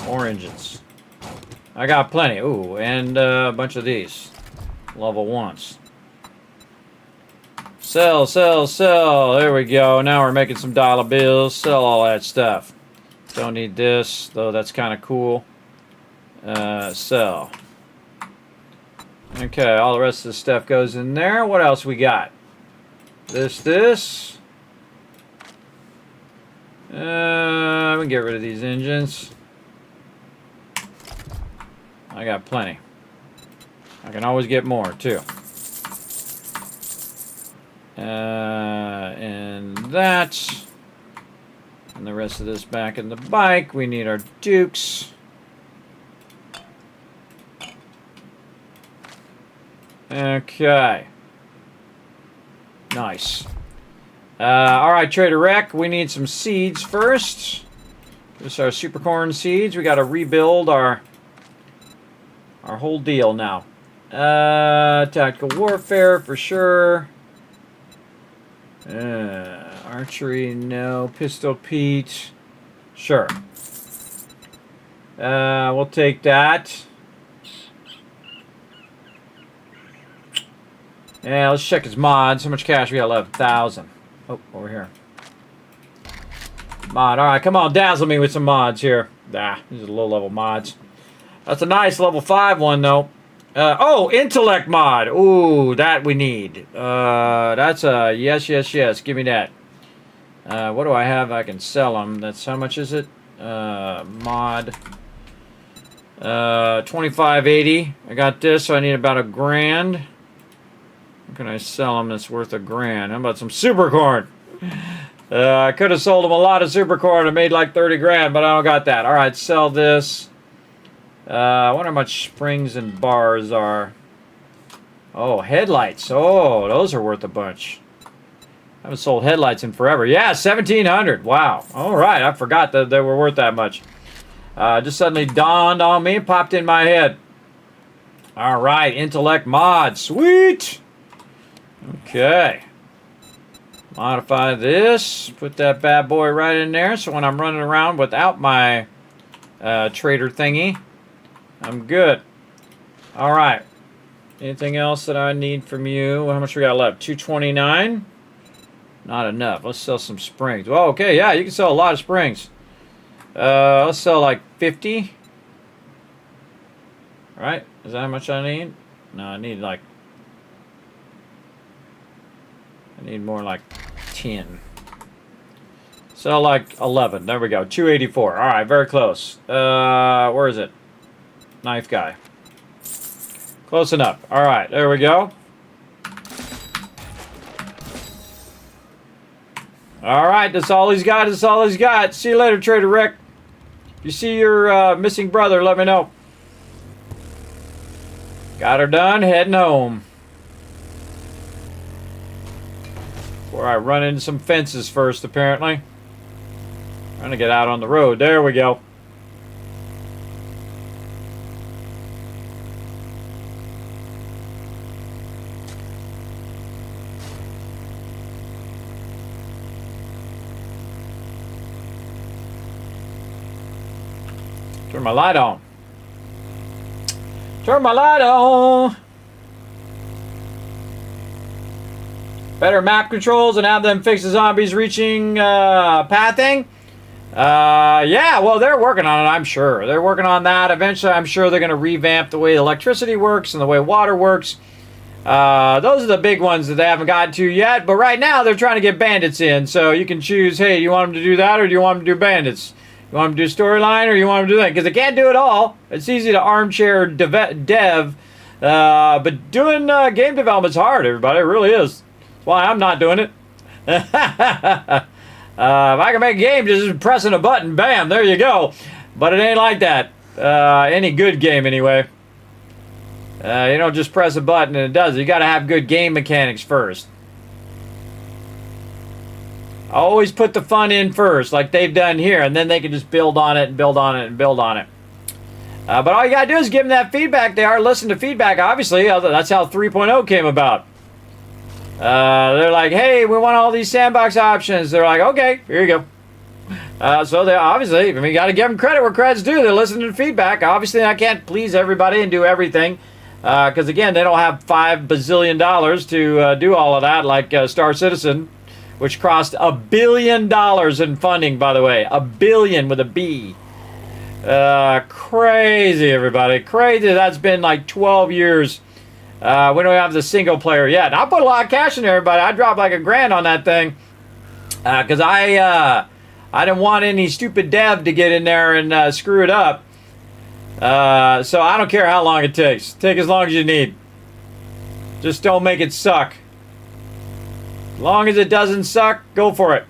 More engines. I got plenty. Ooh, and a bunch of these. Level 1s. Sell, sell, sell. There we go. Now we're making some dollar bills. Sell all that stuff. Don't need this, though that's kind of cool. Sell. Okay, all the rest of the stuff goes in there. What else we got? This. We can get rid of these engines. I got plenty. I can always get more, too. And that. And the rest of this back in the bike. We need our dukes. Okay. Nice. All right, Trader Rekt, we need some seeds first. This is our super corn seeds. We got to rebuild our whole deal now. Tactical warfare for sure. Archery, no. Pistol Pete, sure. We'll take that. Yeah, let's check his mods. How much cash we got left? 1,000. Oh, over here. Mod. All right, come on, dazzle me with some mods here. Ah, these are low-level mods. That's a nice level 5 one, though. Oh, intellect mod. Ooh, that we need. That's a yes, yes, yes. Give me that. What do I have? I can sell them. That's how much is it? Mod. 2580. I got this, so I need about $1,000. What can I sell them that's worth $1,000? How about some super corn? I could have sold them a lot of super corn and made like 30 grand, but I don't got that. All right, sell this. I wonder how much springs and bars are. Oh, headlights. Oh, those are worth a bunch. Haven't sold headlights in forever. Yeah, 1,700. Wow. All right. I forgot that they were worth that much. Just suddenly dawned on me and popped in my head. All right. Intellect mod. Sweet. Okay. Modify this. Put that bad boy right in there. So when I'm running around without my trader thingy, I'm good. All right. Anything else that I need from you? How much we got left? 229. Not enough. Let's sell some springs. Oh, okay. Yeah, you can sell a lot of springs. Let's sell like 50. Right? Is that how much I need? No, I need like... I need more like 10. Sell like 11. There we go. 284. All right, very close. Where is it? Knife guy. Close enough. All right, there we go. All right, that's all he's got. That's all he's got. See you later, Trader Rekt. If you see your missing brother, let me know. Got her done. Heading home. Before I run into some fences first, apparently. Trying to get out on the road. There we go. Turn my light on. Turn my light on. Better map controls and have them fix the zombies reaching pathing. Yeah, well, they're working on it, I'm sure. They're working on that. Eventually, I'm sure they're going to revamp the way electricity works and the way water works. Those are the big ones that they haven't gotten to yet. But right now, they're trying to get bandits in. So you can choose, hey, do you want them to do that or do you want them to do bandits? You want them to do storyline or you want them to do that? Because they can't do it all. It's easy to armchair dev. But doing game development's hard, everybody. It really is. That's why I'm not doing it. If I can make a game just pressing a button, bam, there you go. But it ain't like that. Any good game, anyway. You don't just press a button and it does it. You got to have good game mechanics first. Always put the fun in first, like they've done here, and then they can just build on it and build on it and build on it. But all you got to do is give them that feedback. They are listening to feedback, obviously. That's how 3.0 came about. They're like, hey, we want all these sandbox options. They're like, okay, here you go. So they obviously, I mean, you got to give them credit where credit's due. They're listening to feedback. Obviously, I can't please everybody and do everything. Because, again, they don't have $5 bazillion to do all of that like Star Citizen, which cost $1 billion in funding, by the way. $1 billion with a B. Crazy, everybody. Crazy. That's been like 12 years. We don't have the single player yet. I put a lot of cash in there, everybody. I dropped like $1,000 on that thing. Because I didn't want any stupid dev to get in there and screw it up. So I don't care how long it takes. Take as long as you need. Just don't make it suck. As long as it doesn't suck, go for it.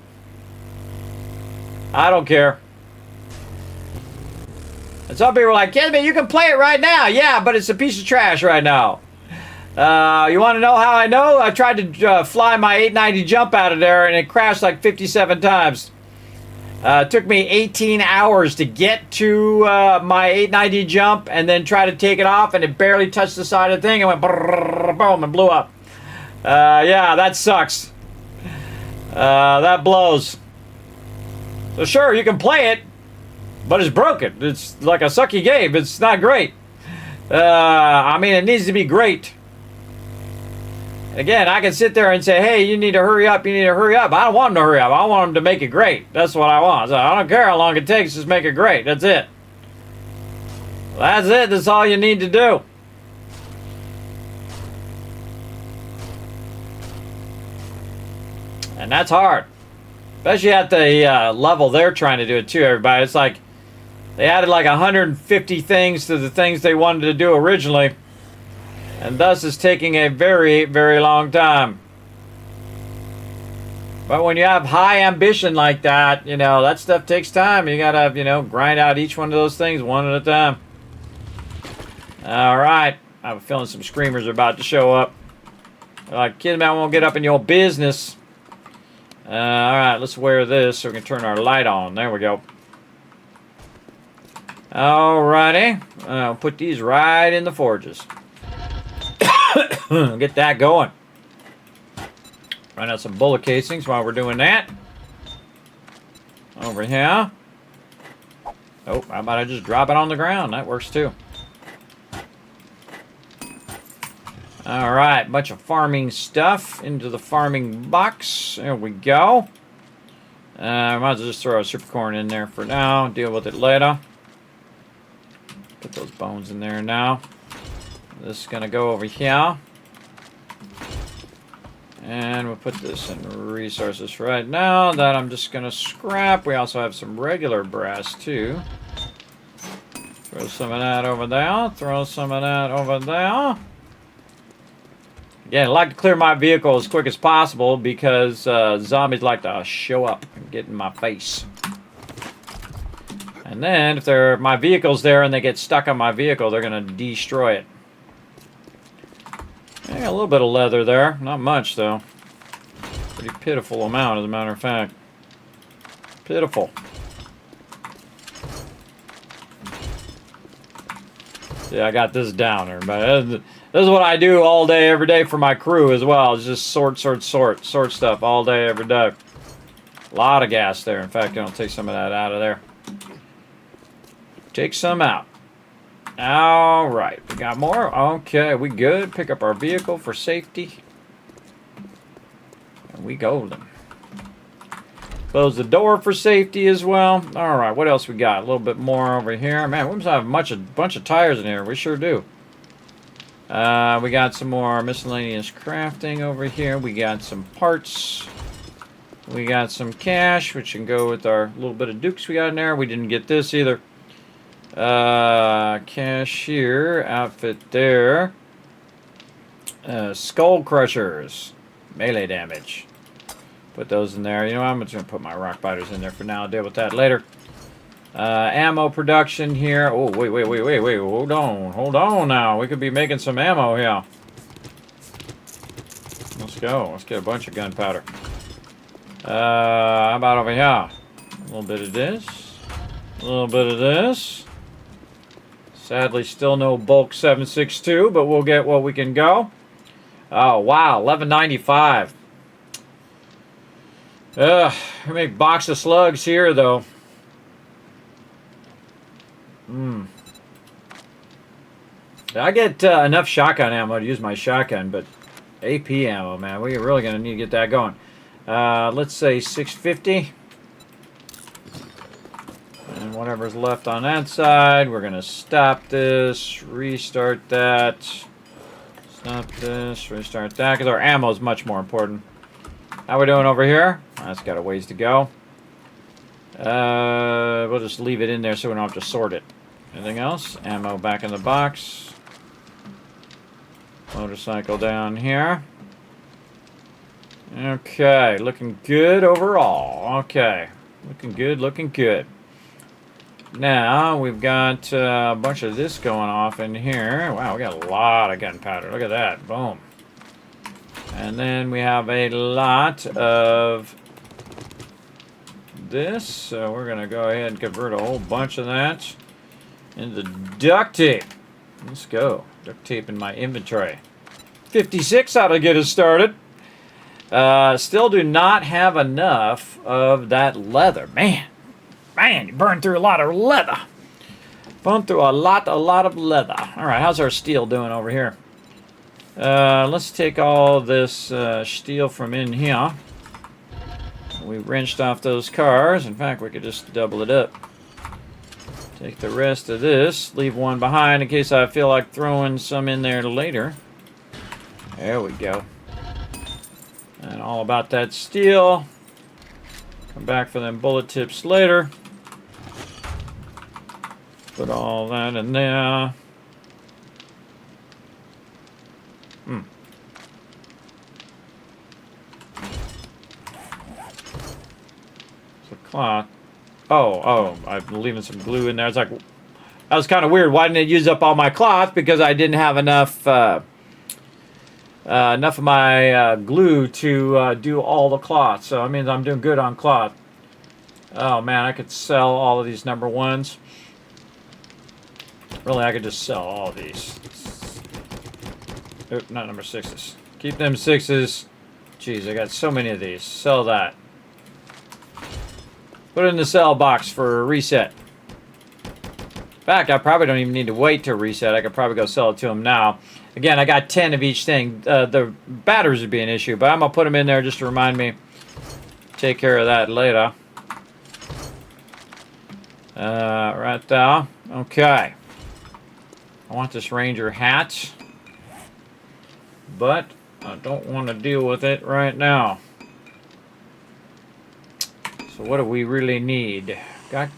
I don't care. And some people are like, Kismet, you can play it right now. Yeah, but it's a piece of trash right now. You want to know how I know? I tried to fly my 890 jump out of there, and it crashed like 57 times. It took me 18 hours to get to my 890 jump and then try to take it off, and it barely touched the side of the thing and went boom and blew up. Yeah, that sucks. That blows. So sure, you can play it, but it's broken. It's like a sucky game. It's not great. I mean, it needs to be great. Again, I can sit there and say, hey, you need to hurry up, you need to hurry up. I don't want them to hurry up. I want them to make it great. That's what I want. So I don't care how long it takes, just make it great. That's it. That's it. That's all you need to do. And that's hard. Especially at the level they're trying to do it too, everybody. It's like they added like 150 things to the things they wanted to do originally. And thus it's taking a very, very long time. But when you have high ambition like that, you know, that stuff takes time. You gotta, you know, grind out each one of those things one at a time. Alright. I have a feeling some screamers are about to show up. They're like, Kismet, I won't get up in your business. Alright, let's wear this so we can turn our light on. There we go. Alrighty. I'll put these right in the forges. Get that going. Run out some bullet casings while we're doing that. Over here. Oh, how about I just drop it on the ground? That works too. Alright, bunch of farming stuff into the farming box. There we go. I might as well just throw a super corn in there for now. Deal with it later. Put those bones in there now. This is going to go over here. And we'll put this in resources right now. That I'm just going to scrap. We also have some regular brass too. Throw some of that over there. Throw some of that over there. Again, I like to clear my vehicle as quick as possible because zombies like to show up and get in my face. And then if my vehicle's there and they get stuck on my vehicle, they're going to destroy it. Yeah, a little bit of leather there. Not much, though. Pretty pitiful amount, as a matter of fact. Pitiful. Yeah, I got this down, everybody. This is what I do all day, every day for my crew as well. It's just sort stuff all day, every day. A lot of gas there. In fact, I'll take some of that out of there. Take some out. All right, we got more. Okay, we good. Pick up our vehicle for safety. And we golden. Close the door for safety as well. All right, what else we got? A little bit more over here. Man, we must have a bunch of tires in here. We sure do. We got some more miscellaneous crafting over here. We got some parts. We got some cash, which can go with our little bit of dukes we got in there. We didn't get this either. Cashier outfit there. Skull crushers. Melee damage. Put those in there. You know, I'm just going to put my rock biters in there for now. I'll deal with that later. Ammo production here. Oh, wait. Hold on now. We could be making some ammo here. Let's go. Let's get a bunch of gunpowder. How about over here? A little bit of this. A little bit of this. Sadly, still no bulk 7.62, but we'll get what we can go. Oh, wow. 11.95. We make box of slugs here, though. I get enough shotgun ammo to use my shotgun, but AP ammo, man, we're really going to need to get that going. Let's say 650. And whatever's left on that side, we're going to stop this, restart that. Stop this, restart that, because our ammo is much more important. How we doing over here? That's got a ways to go. We'll just leave it in there so we don't have to sort it. Anything else? Ammo back in the box. Motorcycle down here. Okay, looking good overall. Okay, looking good, looking good. Now, we've got a bunch of this going off in here. Wow, we got a lot of gunpowder. Look at that. Boom. And then we have a lot of this. So we're going to go ahead and convert a whole bunch of that into duct tape. Let's go. Duct tape in my inventory. 56 ought to get us started. Still do not have enough of that leather. Man, you burned through a lot of leather. Burned through a lot of leather. All right, how's our steel doing over here? Let's take all this steel from in here. We wrenched off those cars. In fact, we could just double it up. Take the rest of this. Leave one behind in case I feel like throwing some in there later. There we go. And all about that steel. Come back for them bullet tips later. Put all that in there. So cloth. Oh, I'm leaving some glue in there. It's like, that was kind of weird. Why didn't it use up all my cloth? Because I didn't have enough enough of my glue to do all the cloth. So that means I'm doing good on cloth. Oh man, I could sell all of these number ones. Really, I could just sell all of these. Oop, not number sixes. Keep them sixes. Jeez, I got so many of these. Sell that. Put it in the sell box for a reset. In fact, I probably don't even need to wait to reset. I could probably go sell it to them now. Again, I got 10 of each thing. The batteries would be an issue, but I'm going to put them in there just to remind me. Take care of that later. Right there. Okay. I want this Ranger hat, but I don't want to deal with it right now. So what do we really need? Got...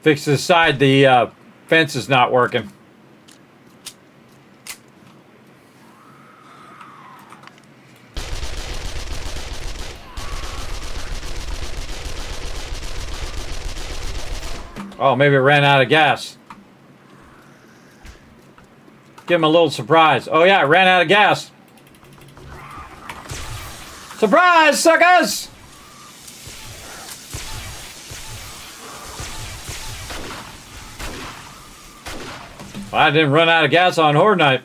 Fix this side, the fence is not working. Oh, maybe it ran out of gas. Give him a little surprise. Oh yeah, it ran out of gas. Surprise, suckers! Well, I didn't run out of gas on Horde Night.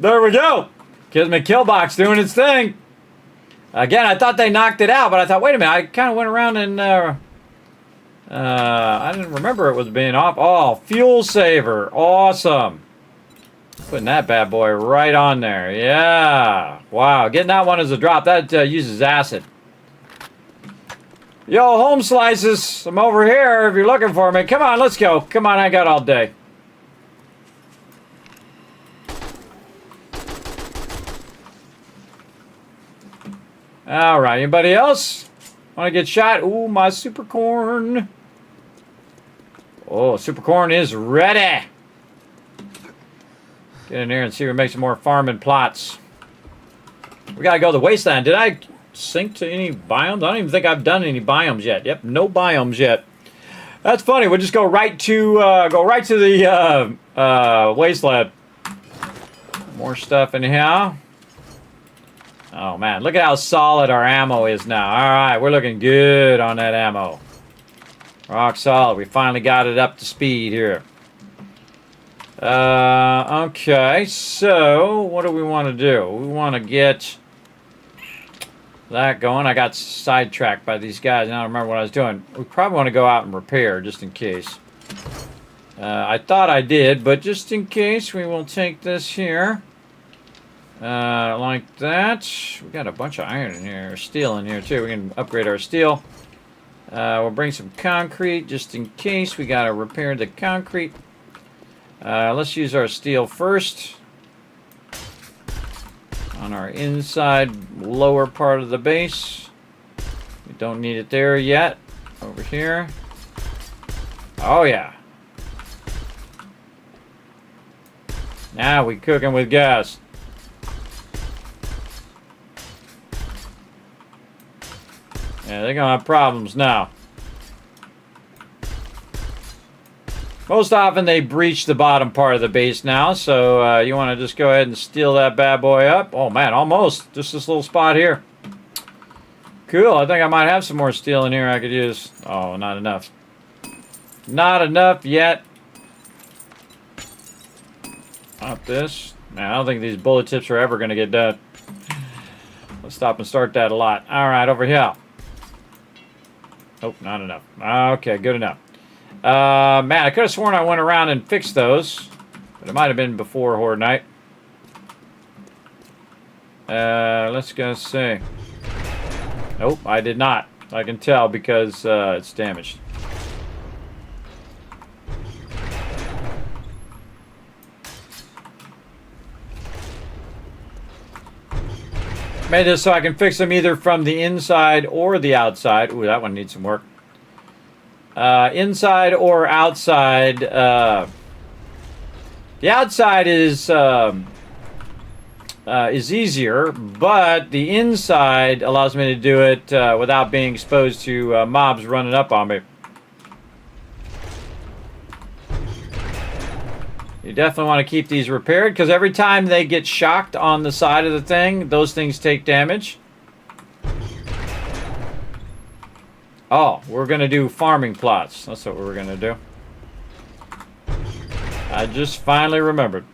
There we go. Kismet Killbox doing its thing. Again, I thought they knocked it out, but I thought, wait a minute. I kind of went around and I didn't remember it was being off. Oh, fuel saver. Awesome. Putting that bad boy right on there. Yeah. Wow. Getting that one as a drop. That uses acid. Yo, home slices. I'm over here if you're looking for me. Come on, let's go. Come on, I got all day. All right. Anybody else want to get shot? Ooh, my super corn. Oh, super corn is ready. Get in here and see if we make some more farming plots. We gotta go to the wasteland. Did I sync to any biomes? I don't even think I've done any biomes yet. Yep, no biomes yet. That's funny. We'll just go right to the wasteland. More stuff in here. Oh man, look at how solid our ammo is now. All right, we're looking good on that ammo. Rock solid. We finally got it up to speed here. Okay, so what do we want to do? We want to get that going. I got sidetracked by these guys. I don't remember what I was doing. We probably want to go out and repair just in case. I thought I did, but just in case, we will take this here. Like that. We got a bunch of iron in here, steel in here too. We can upgrade our steel. We'll bring some concrete just in case. We got to repair the concrete. Let's use our steel first on our inside lower part of the base. We don't need it there yet. Over here. Oh yeah. Now we cooking with gas. Yeah, they're gonna have problems now. Most often they breach the bottom part of the base now, so you want to just go ahead and steal that bad boy up. Oh man, almost. Just this little spot here. Cool, I think I might have some more steel in here I could use. Oh, not enough. Not enough yet. Not this. Man, I don't think these bullet tips are ever going to get done. Let's stop and start that a lot. Alright, over here. Oh, not enough. Okay, good enough. Man, I could have sworn I went around and fixed those, but it might have been before Horde Night. Let's go see. Nope, I did not. I can tell because it's damaged. Made this so I can fix them either from the inside or the outside. Ooh, that one needs some work. Inside or outside. The outside is easier, but the inside allows me to do it without being exposed to mobs running up on me. You definitely want to keep these repaired, because every time they get shocked on the side of the thing, those things take damage. Oh, we're going to do farming plots. That's what we're going to do. I just finally remembered.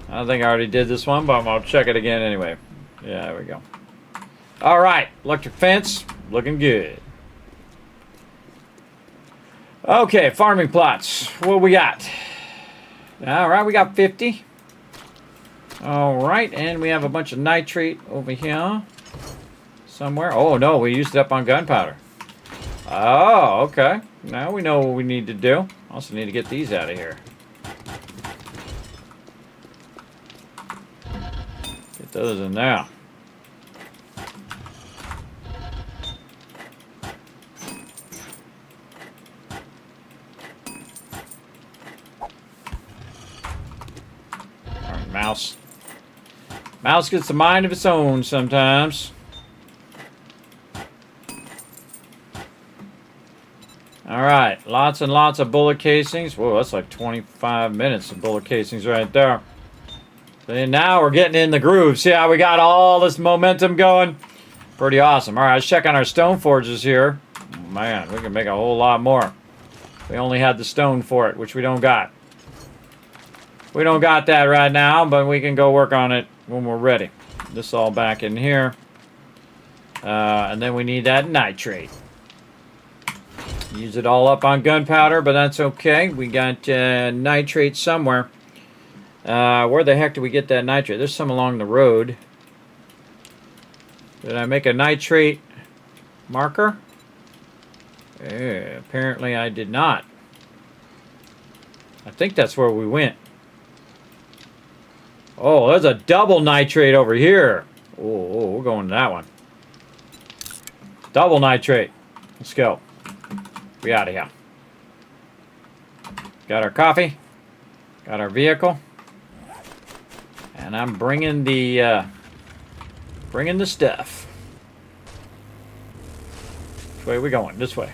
I think I already did this one, but I'll check it again anyway. Yeah, there we go. All right, electric fence, looking good. Okay, farming plots. What we got? All right, we got 50. All right, and we have a bunch of nitrate over here somewhere. Oh, no, we used it up on gunpowder. Oh, okay. Now we know what we need to do. Also need to get these out of here. Get those in there. Mouse. Mouse gets a mind of its own sometimes. Alright, lots and lots of bullet casings. Whoa, that's like 25 minutes of bullet casings right there. And now we're getting in the groove. See how we got all this momentum going? Pretty awesome. Alright, let's check on our stone forges here. Man, we can make a whole lot more. We only had the stone for it, which we don't got. We don't got that right now, but we can go work on it when we're ready. This all back in here. And then we need that nitrate. Use it all up on gunpowder, but that's okay. We got nitrate somewhere. Where the heck do we get that nitrate? There's some along the road. Did I make a nitrate marker? Apparently I did not. I think that's where we went. Oh, there's a double nitrate over here. Oh, we're going to that one. Double nitrate. Let's go. We out of here. Got our coffee. Got our vehicle. And I'm bringing the stuff. Which way are we going? This way.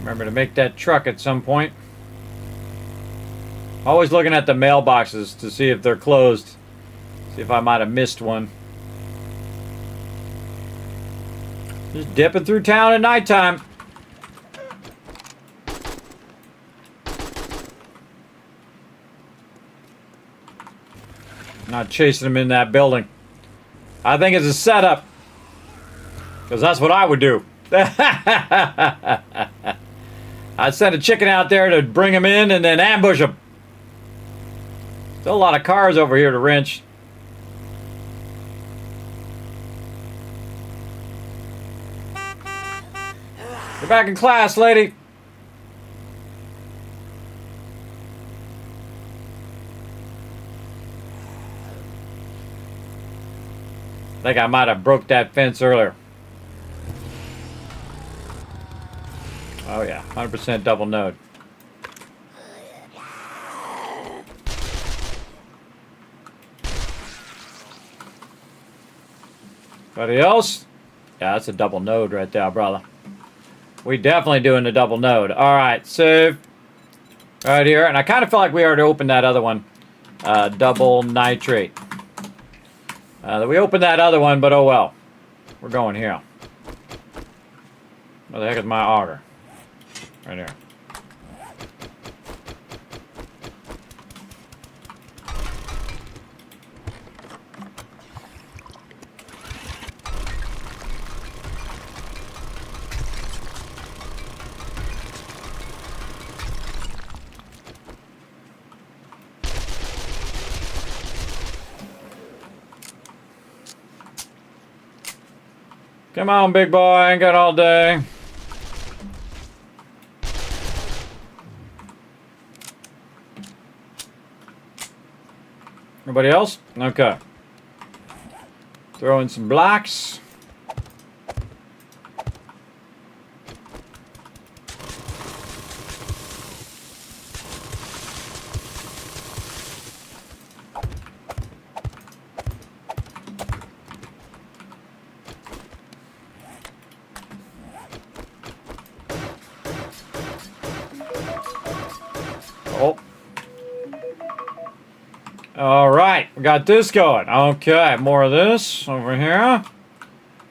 Remember to make that truck at some point. Always looking at the mailboxes to see if they're closed. See if I might have missed one. Just dipping through town at nighttime. Not chasing them in that building. I think it's a setup. Because that's what I would do. I'd send a chicken out there to bring them in and then ambush them. Still a lot of cars over here to wrench. You're back in class, lady. I think I might have broke that fence earlier. Oh yeah, 100% double node. Anybody else? Yeah, that's a double node right there, brother. We definitely doing the double node. All right, save right here. And I kind of feel like we already opened that other one. Double nitrate. We opened that other one, but oh well. We're going here. Where the heck is my auger? Right here. Come on, big boy. I ain't got all day. Nobody else? Okay. Throw in some blocks. Oh. All right, we got this going. Okay, more of this over here.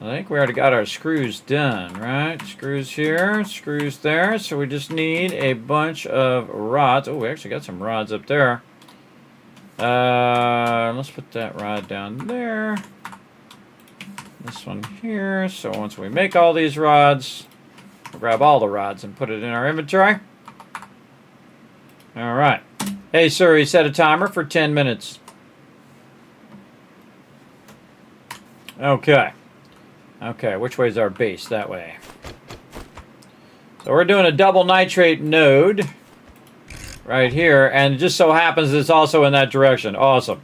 I think we already got our screws done, right? Screws here, screws there. So we just need a bunch of rods. Oh, we actually got some rods up there. Let's put that rod down there. This one here. So once we make all these rods, we'll grab all the rods and put it in our inventory. All right. Hey, sir, he set a timer for 10 minutes. Okay. Okay, which way is our base? That way. So we're doing a double nitrate node right here, and it just so happens it's also in that direction. Awesome.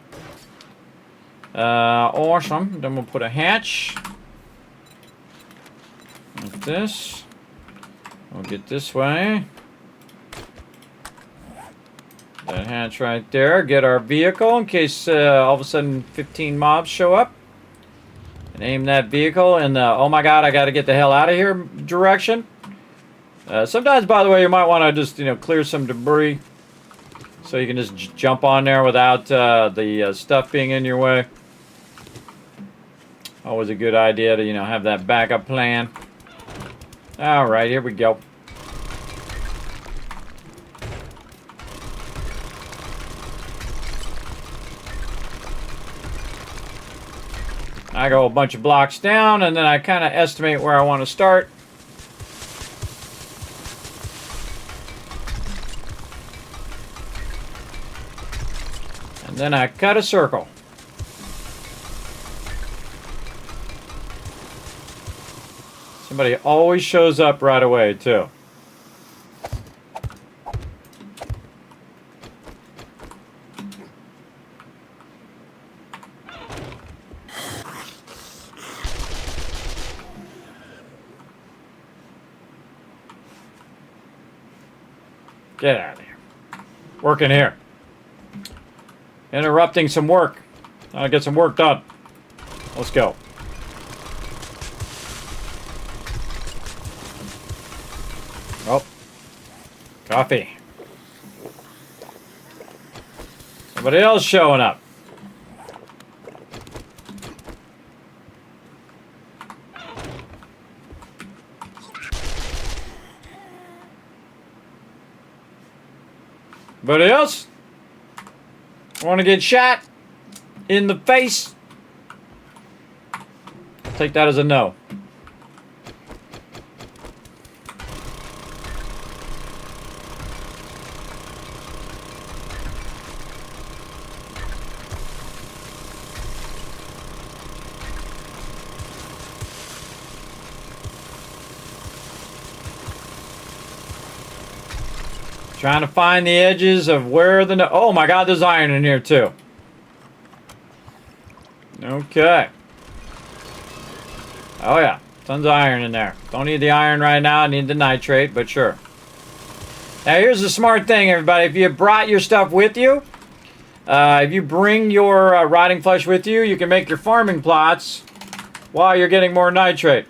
Awesome. Then we'll put a hatch. Like this. We'll get this way. That hatch right there. Get our vehicle in case all of a sudden 15 mobs show up. And aim that vehicle in the, oh my god, I got to get the hell out of here direction. Sometimes, by the way, you might want to just, clear some debris. So you can just jump on there without the stuff being in your way. Always a good idea to, have that backup plan. Alright, here we go. I go a bunch of blocks down, and then I kind of estimate where I want to start. And then I cut a circle. Somebody always shows up right away, too. Get out of here. Working here. Interrupting some work. I'll get some work done. Let's go. Oh. Coffee. Somebody else showing up. Anybody else? Want to get shot in the face? I'll take that as a no. Trying to find the edges of where the... Oh my god, there's iron in here too. Okay. Oh yeah, tons of iron in there. Don't need the iron right now, I need the nitrate, but sure. Now here's the smart thing, everybody. If you brought your stuff with you, if you bring your rotting flesh with you, you can make your farming plots while you're getting more nitrate.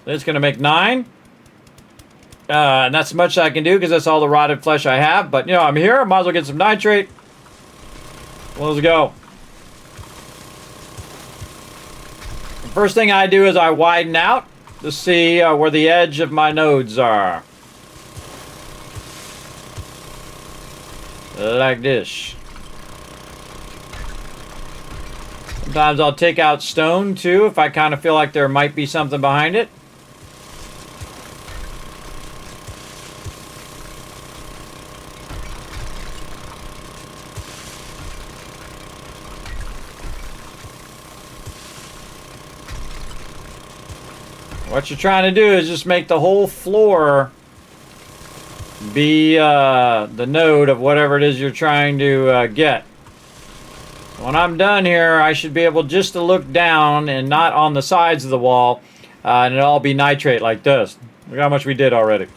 It's going to make 9. And that's as much as I can do because that's all the rotted flesh I have. But, I'm here. I might as well get some nitrate. Let's go. The first thing I do is I widen out to see where the edge of my nodes are. Like this. Sometimes I'll take out stone, too, if I kind of feel like there might be something behind it. What you're trying to do is just make the whole floor be the node of whatever it is you're trying to get. When I'm done here, I should be able just to look down and not on the sides of the wall, and it'll all be nitrate like this. Look how much we did already.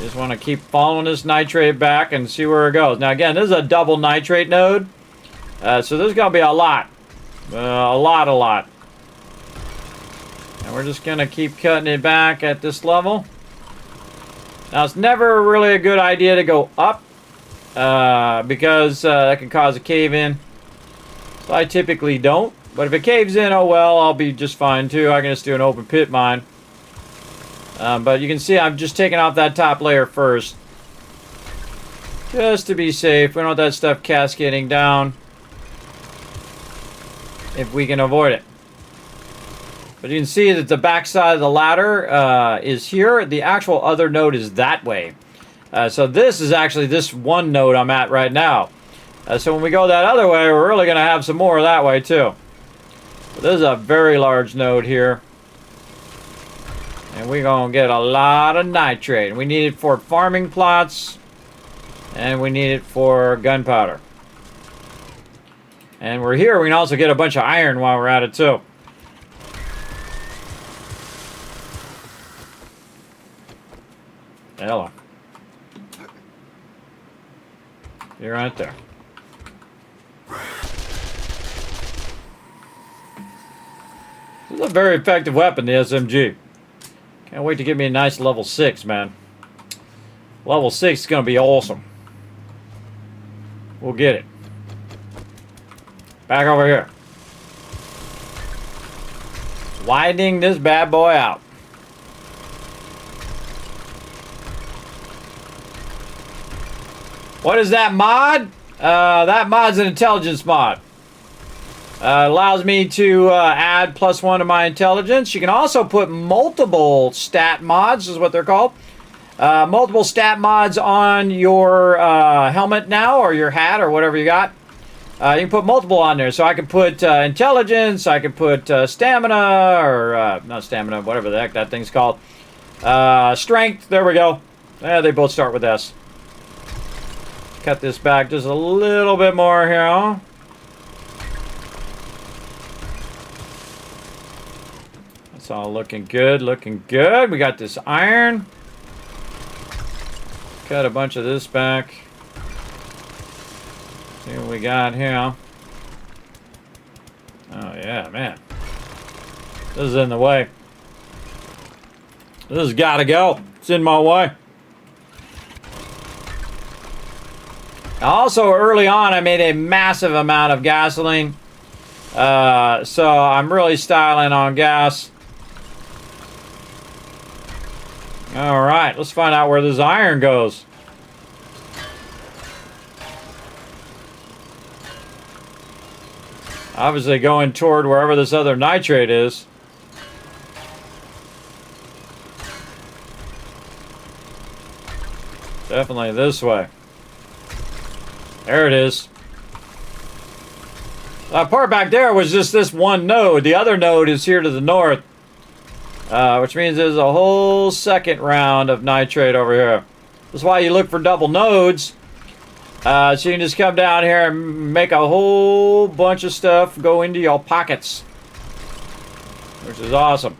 Just want to keep following this nitrate back and see where it goes. Now again, this is a double nitrate node, so there's going to be a lot. A lot. And we're just going to keep cutting it back at this level. Now, it's never really a good idea to go up because that can cause a cave-in. So I typically don't. But if it caves in, oh well, I'll be just fine too. I can just do an open pit mine. But you can see I'm just taking off that top layer first. Just to be safe. We don't want that stuff cascading down. If we can avoid it. But you can see that the back side of the ladder is here. The actual other node is that way. So this is actually this one node I'm at right now. So when we go that other way, we're really going to have some more that way too. But this is a very large node here. And we're going to get a lot of nitrate. We need it for farming plots. And we need it for gunpowder. And we're here, we can also get a bunch of iron while we're at it too. Hello. You're right there. This is a very effective weapon, the SMG. Can't wait to get me a nice level 6, man. Level 6 is going to be awesome. We'll get it. Back over here. Widening this bad boy out. What is that mod? That mod's an intelligence mod. Allows me to add +1 to my intelligence. You can also put multiple stat mods, is what they're called. Multiple stat mods on your helmet now, or your hat, or whatever you got. You can put multiple on there. So I can put intelligence, I can put stamina, or not stamina, whatever the heck that thing's called. Strength, there we go. Yeah, they both start with S. Cut this back just a little bit more here, huh? That's all looking good, looking good. We got this iron. Cut a bunch of this back. See what we got here. Oh yeah, man. This is in the way. This has got to go. It's in my way. Also, early on, I made a massive amount of gasoline. So I'm really styling on gas. All right, let's find out where this iron goes. Obviously going toward wherever this other nitrate is. Definitely this way. There it is. That part back there was just this one node. The other node is here to the north. Which means there's a whole second round of nitrate over here. That's why you look for double nodes. So you can just come down here and make a whole bunch of stuff go into your pockets. Which is awesome.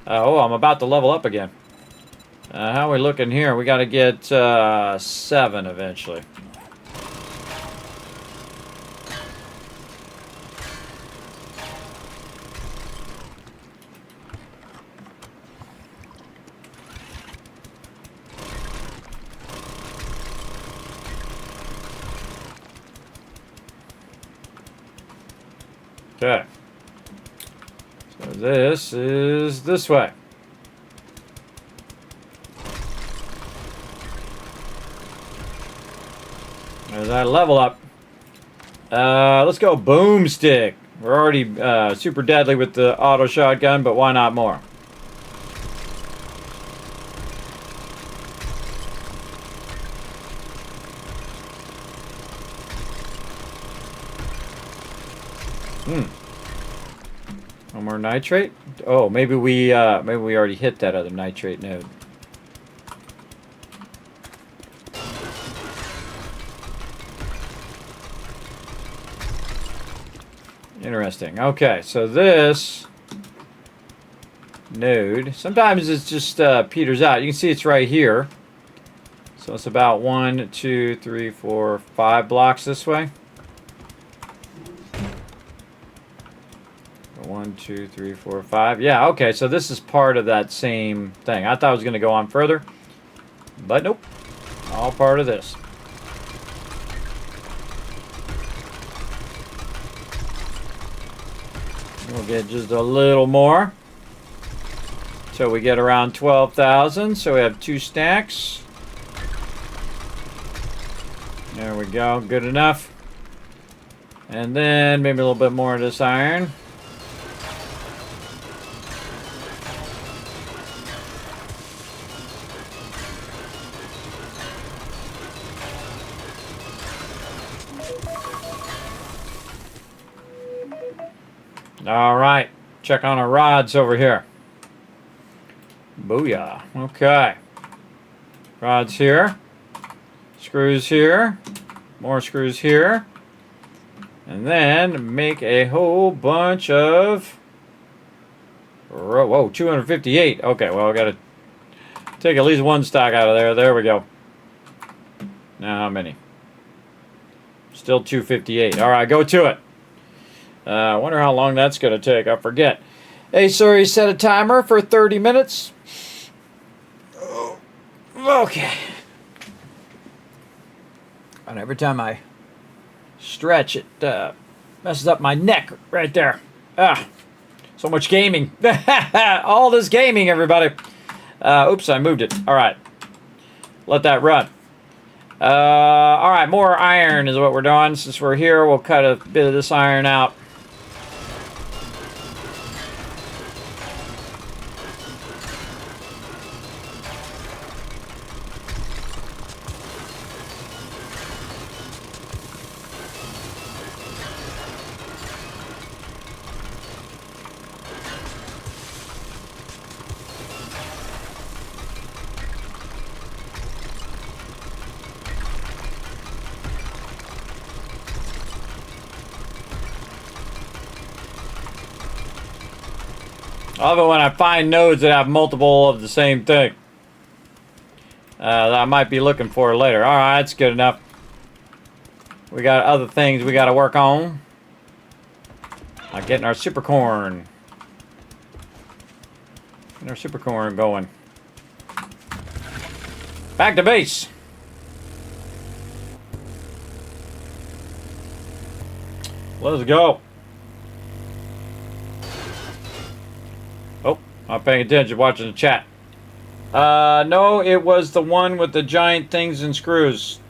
Oh, I'm about to level up again. How are we looking here? We got to get 7 eventually. Okay. So this is this way. There's that level up. Let's go boomstick. We're already super deadly with the auto shotgun, but why not more? One more nitrate. Oh, maybe we already hit that other nitrate node. Interesting. Okay, so this node, sometimes it's just peters out. You can see it's right here. So it's about 1, 2, 3, 4, 5 blocks this way. 1, 2, 3, 4, 5. Yeah, okay, so this is part of that same thing. I thought it was going to go on further, but nope. All part of this. We'll get just a little more till we get around 12,000. So we have 2 stacks. There we go. Good enough. And then maybe a little bit more of this iron. All right, check on our rods over here. Booyah. Okay. Rods here. Screws here. More screws here. And then make a whole bunch of... Whoa, 258. Okay, well, I got to take at least 1 stock out of there. There we go. Now how many? Still 258. All right, go to it. I wonder how long that's going to take. I forget. Hey, sorry, set a timer for 30 minutes. Okay. And every time I stretch, it messes up my neck right there. So much gaming. All this gaming, everybody. Oops, I moved it. All right. Let that run. All right, more iron is what we're doing. Since we're here, we'll cut a bit of this iron out. I love it when I find nodes that have multiple of the same thing. That I might be looking for later. Alright, that's good enough. We got other things we got to work on. Like getting our super corn. Getting our super corn going. Back to base. Let's go. Oh, not paying attention, watching the chat. No, it was the one with the giant things and screws.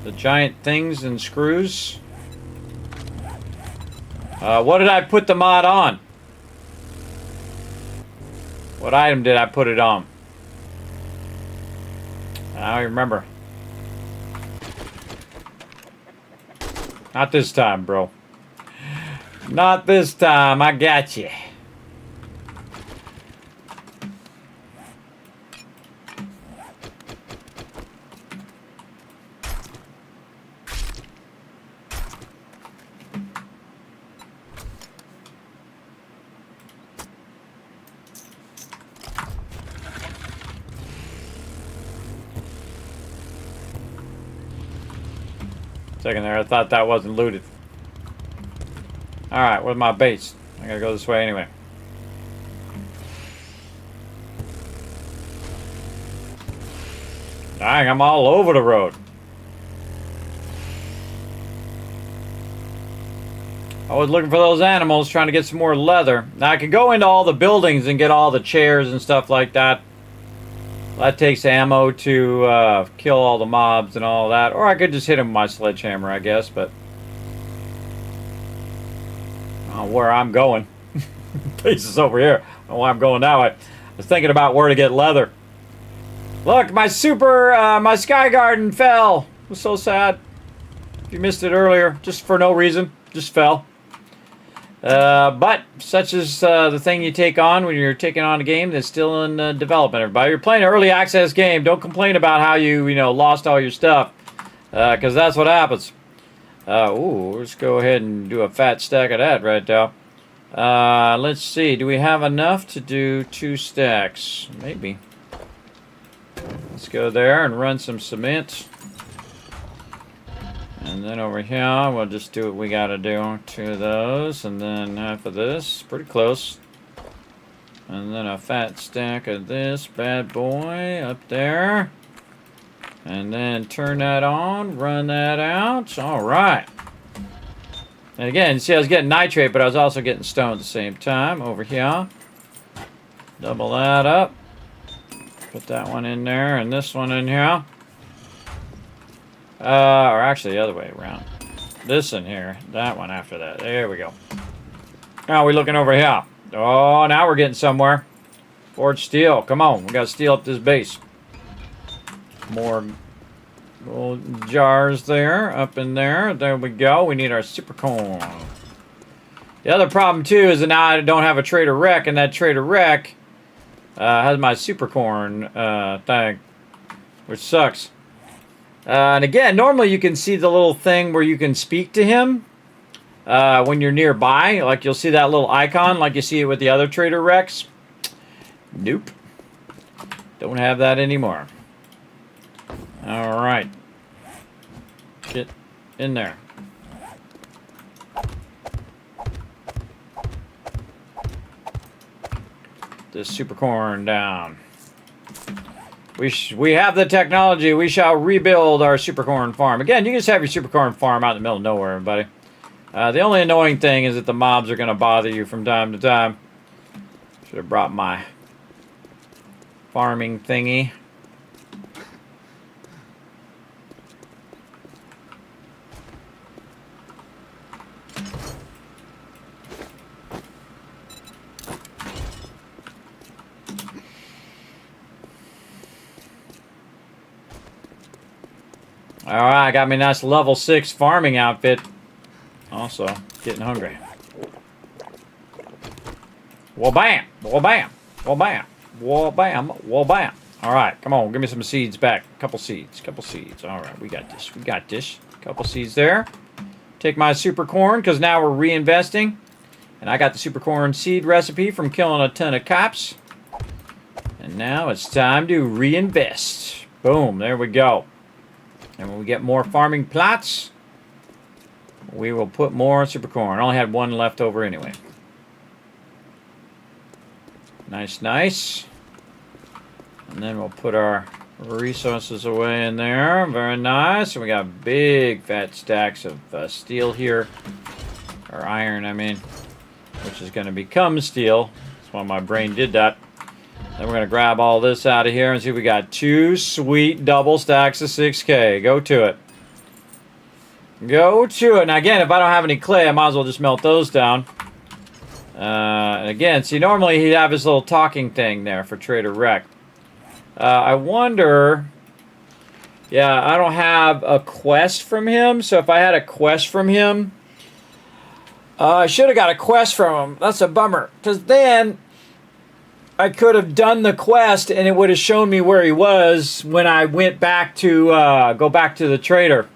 The giant things and screws. What did I put the mod on? What item did I put it on? I don't remember. Not this time, bro. Not this time. I got you. Second there, I thought that wasn't looted. Alright, where's my base? I gotta go this way anyway. Dang, I'm all over the road. I was looking for those animals, trying to get some more leather. Now I could go into all the buildings and get all the chairs and stuff like that. That takes ammo to kill all the mobs and all that. Or I could just hit them with my sledgehammer, I guess, but... I don't know where I'm going. Place is over here. I don't know why I'm going that way. I was thinking about where to get leather. Look, my my sky garden fell. It was so sad. If you missed it earlier, just for no reason, just fell. But such is the thing you take on when you're taking on a game that's still in development. Everybody, you're playing an early access game. Don't complain about how you lost all your stuff, because that's what happens. Ooh, let's go ahead and do a fat stack of that right now. Let's see. Do we have enough to do 2 stacks? Maybe. Let's go there and run some cement. And then over here, we'll just do what we gotta do. 2 of those, and then half of this. Pretty close. And then a fat stack of this bad boy up there. And then turn that on, run that out. All right. And again, see, I was getting nitrate, but I was also getting stone at the same time over here. Double that up. Put that one in there and this one in here. Or actually the other way around. This in here, that one after that. There we go. Now we're looking over here. Oh, now we're getting somewhere. Forge steel. Come on, we got to steel up this base. More little jars there, up in there. There we go. We need our super corn. The other problem too is that now I don't have a trader Rekt, and that trader Rekt has my super corn thing, which sucks. And again, normally you can see the little thing where you can speak to him when you're nearby. Like you'll see that little icon, like you see it with the other trader Rekts. Nope. Don't have that anymore. All right. Get in there. This super corn down. We have the technology. We shall rebuild our super corn farm. Again, you can just have your super corn farm out in the middle of nowhere, everybody. The only annoying thing is that the mobs are going to bother you from time to time. Should have brought my farming thingy. Alright, I got me a nice level 6 farming outfit. Also, getting hungry. Well, bam! Well, bam! Well, bam! Well, bam! Well, bam! Alright, come on, give me some seeds back. Couple seeds, couple seeds. Alright, we got this, we got this. Couple seeds there. Take my super corn, because now we're reinvesting. And I got the super corn seed recipe from killing a ton of cops. And now it's time to reinvest. Boom, there we go. And when we get more farming plots, we will put more super corn. I only had 1 left over anyway. Nice, nice. And then we'll put our resources away in there. Very nice. And we got big fat stacks of steel here. Or iron, I mean. Which is going to become steel. That's why my brain did that. Then we're going to grab all this out of here and see we got 2 sweet double stacks of 6K. Go to it. Go to it. Now again, if I don't have any clay, I might as well just melt those down. And again, see, normally he'd have his little talking thing there for Trader Rekt. I wonder... Yeah, I don't have a quest from him, so if I had a quest from him... I should have got a quest from him. That's a bummer. Because then... I could have done the quest and it would have shown me where he was when I went back to go back to the trader.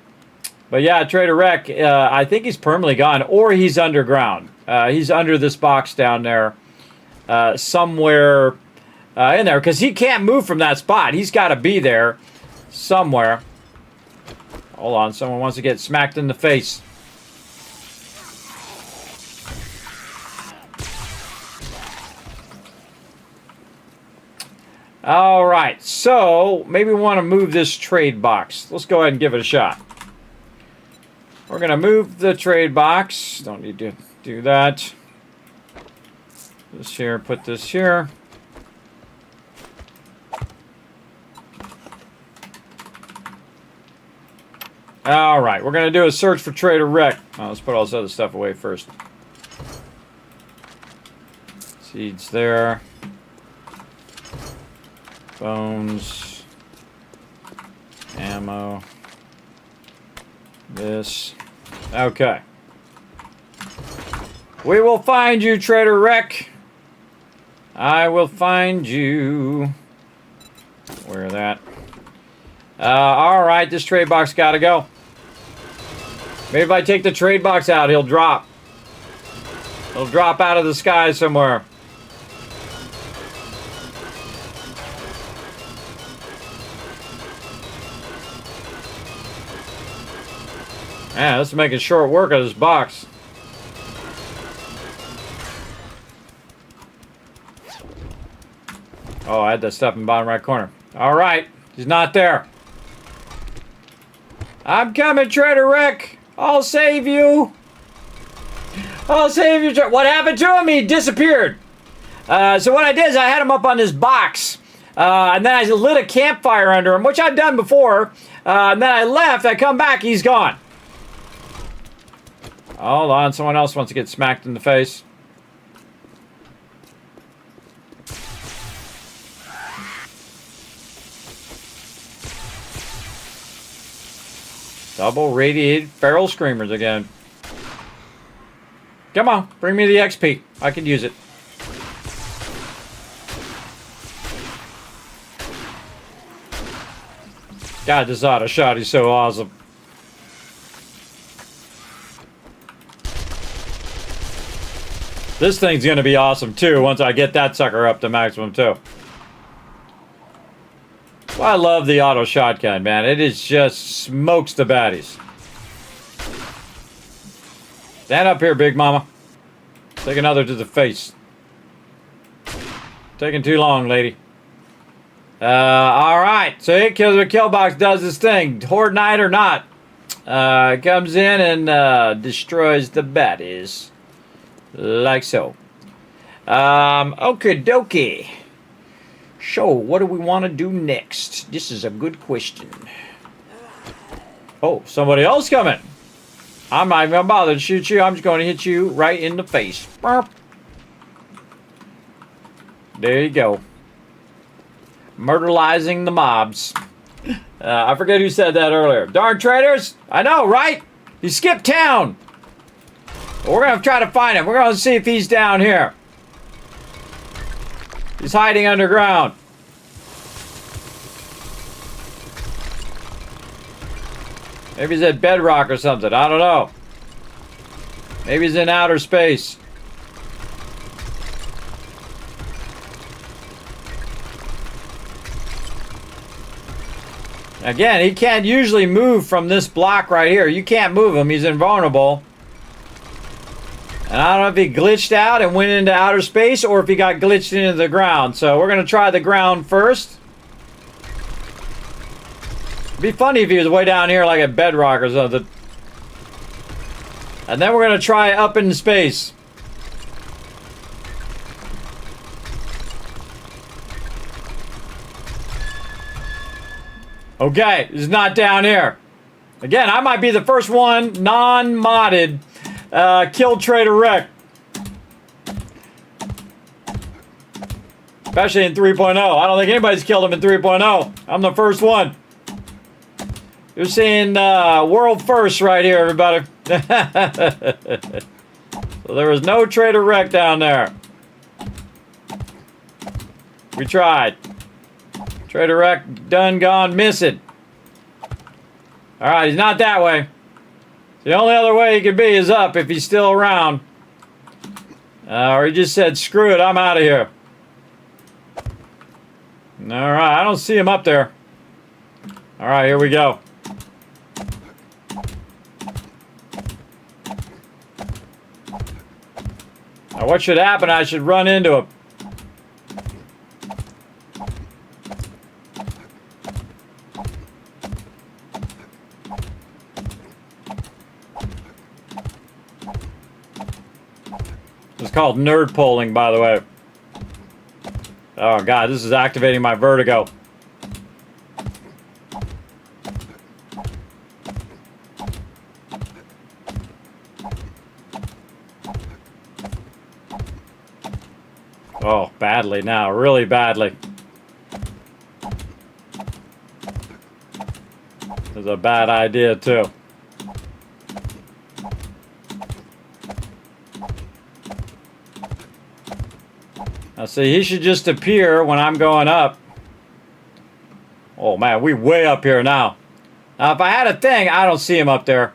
But yeah, Trader Rekt, I think he's permanently gone, or he's underground. He's under this box down there, somewhere in there, because he can't move from that spot. He's got to be there somewhere. Hold on, someone wants to get smacked in the face. All right, so maybe we want to move this trade box. Let's go ahead and give it a shot. We're going to move the trade box. Don't need to do that. This here, put this here. All right, we're going to do a search for Trader Rekt. Oh, let's put all this other stuff away first. Seeds there. Bones, ammo, this. Okay. We will find you, Trader Rekt. I will find you. Where that? Alright, this trade box gotta go. Maybe if I take the trade box out, he'll drop. He'll drop out of the sky somewhere. Man, this is making short work of this box. Oh, I had that stuff in the bottom right corner. Alright, he's not there. I'm coming, Trader Rekt. I'll save you. I'll save you. What happened to him? He disappeared. So what I did is I had him up on this box. And then I lit a campfire under him, which I've done before. And then I left. I come back. He's gone. Hold on. Someone else wants to get smacked in the face. Double radiated feral screamers again. Come on, bring me the XP. I can use it. God, this auto shot is so awesome. This thing's gonna be awesome too once I get that sucker up to maximum too. Well, I love the auto shotgun, man. It is just smokes the baddies. Stand up here, big mama. Take another to the face. Taking too long, lady. Alright. So Hit Kill Box does this thing. Horde Night or not. Comes in and destroys the baddies. Like so. Okie dokie. So, what do we want to do next? This is a good question. Oh, somebody else coming. I'm not even going to bother to shoot you. I'm just going to hit you right in the face. Burp. There you go. Murderizing the mobs. I forget who said that earlier. Darn traitors. I know, right? He skipped town. We're going to try to find him. We're going to see if he's down here. He's hiding underground. Maybe he's at bedrock or something. I don't know. Maybe he's in outer space. Again, he can't usually move from this block right here. You can't move him. He's invulnerable. And I don't know if he glitched out and went into outer space or if he got glitched into the ground. So we're going to try the ground first. It'd be funny if he was way down here like at bedrock or something. And then we're going to try up in space. Okay, he's not down here. Again, I might be the first one non-modded kill Trader Rekt. Especially in 3.0. I don't think anybody's killed him in 3.0. I'm the first one. You're seeing world first right here, everybody. So there was no Trader Rekt down there. We tried. Trader Rekt done gone missing. Alright, he's not that way. The only other way he could be is up if he's still around. Or he just said, screw it, I'm out of here. Alright, I don't see him up there. Alright, here we go. Now what should happen? I should run into him. It's called nerd polling, by the way. Oh god, this is activating my vertigo. Oh, badly now, really badly. This is a bad idea too. See, he should just appear when I'm going up. Oh man, we way up here now. Now, if I had a thing, I don't see him up there.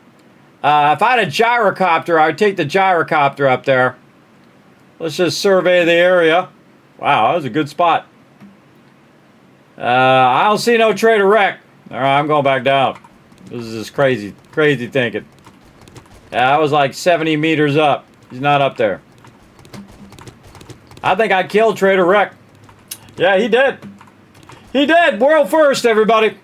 If I had a gyrocopter, I would take the gyrocopter up there. Let's just survey the area. Wow, that was a good spot. I don't see no Trader Rekt. All right, I'm going back down. This is just crazy thinking. Yeah, I was like 70 meters up. He's not up there. I think I killed Trader Rekt. Yeah, he did. He did. World first, everybody.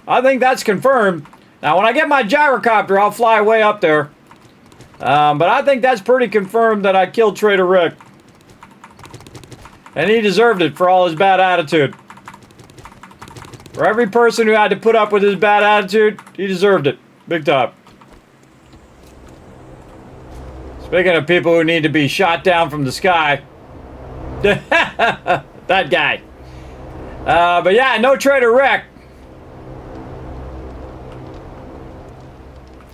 I think that's confirmed. Now, when I get my gyrocopter, I'll fly way up there. But I think that's pretty confirmed that I killed Trader Rekt. And he deserved it for all his bad attitude. For every person who had to put up with his bad attitude, he deserved it. Big time. Speaking of people who need to be shot down from the sky. That guy. But yeah, no Trader Rekt.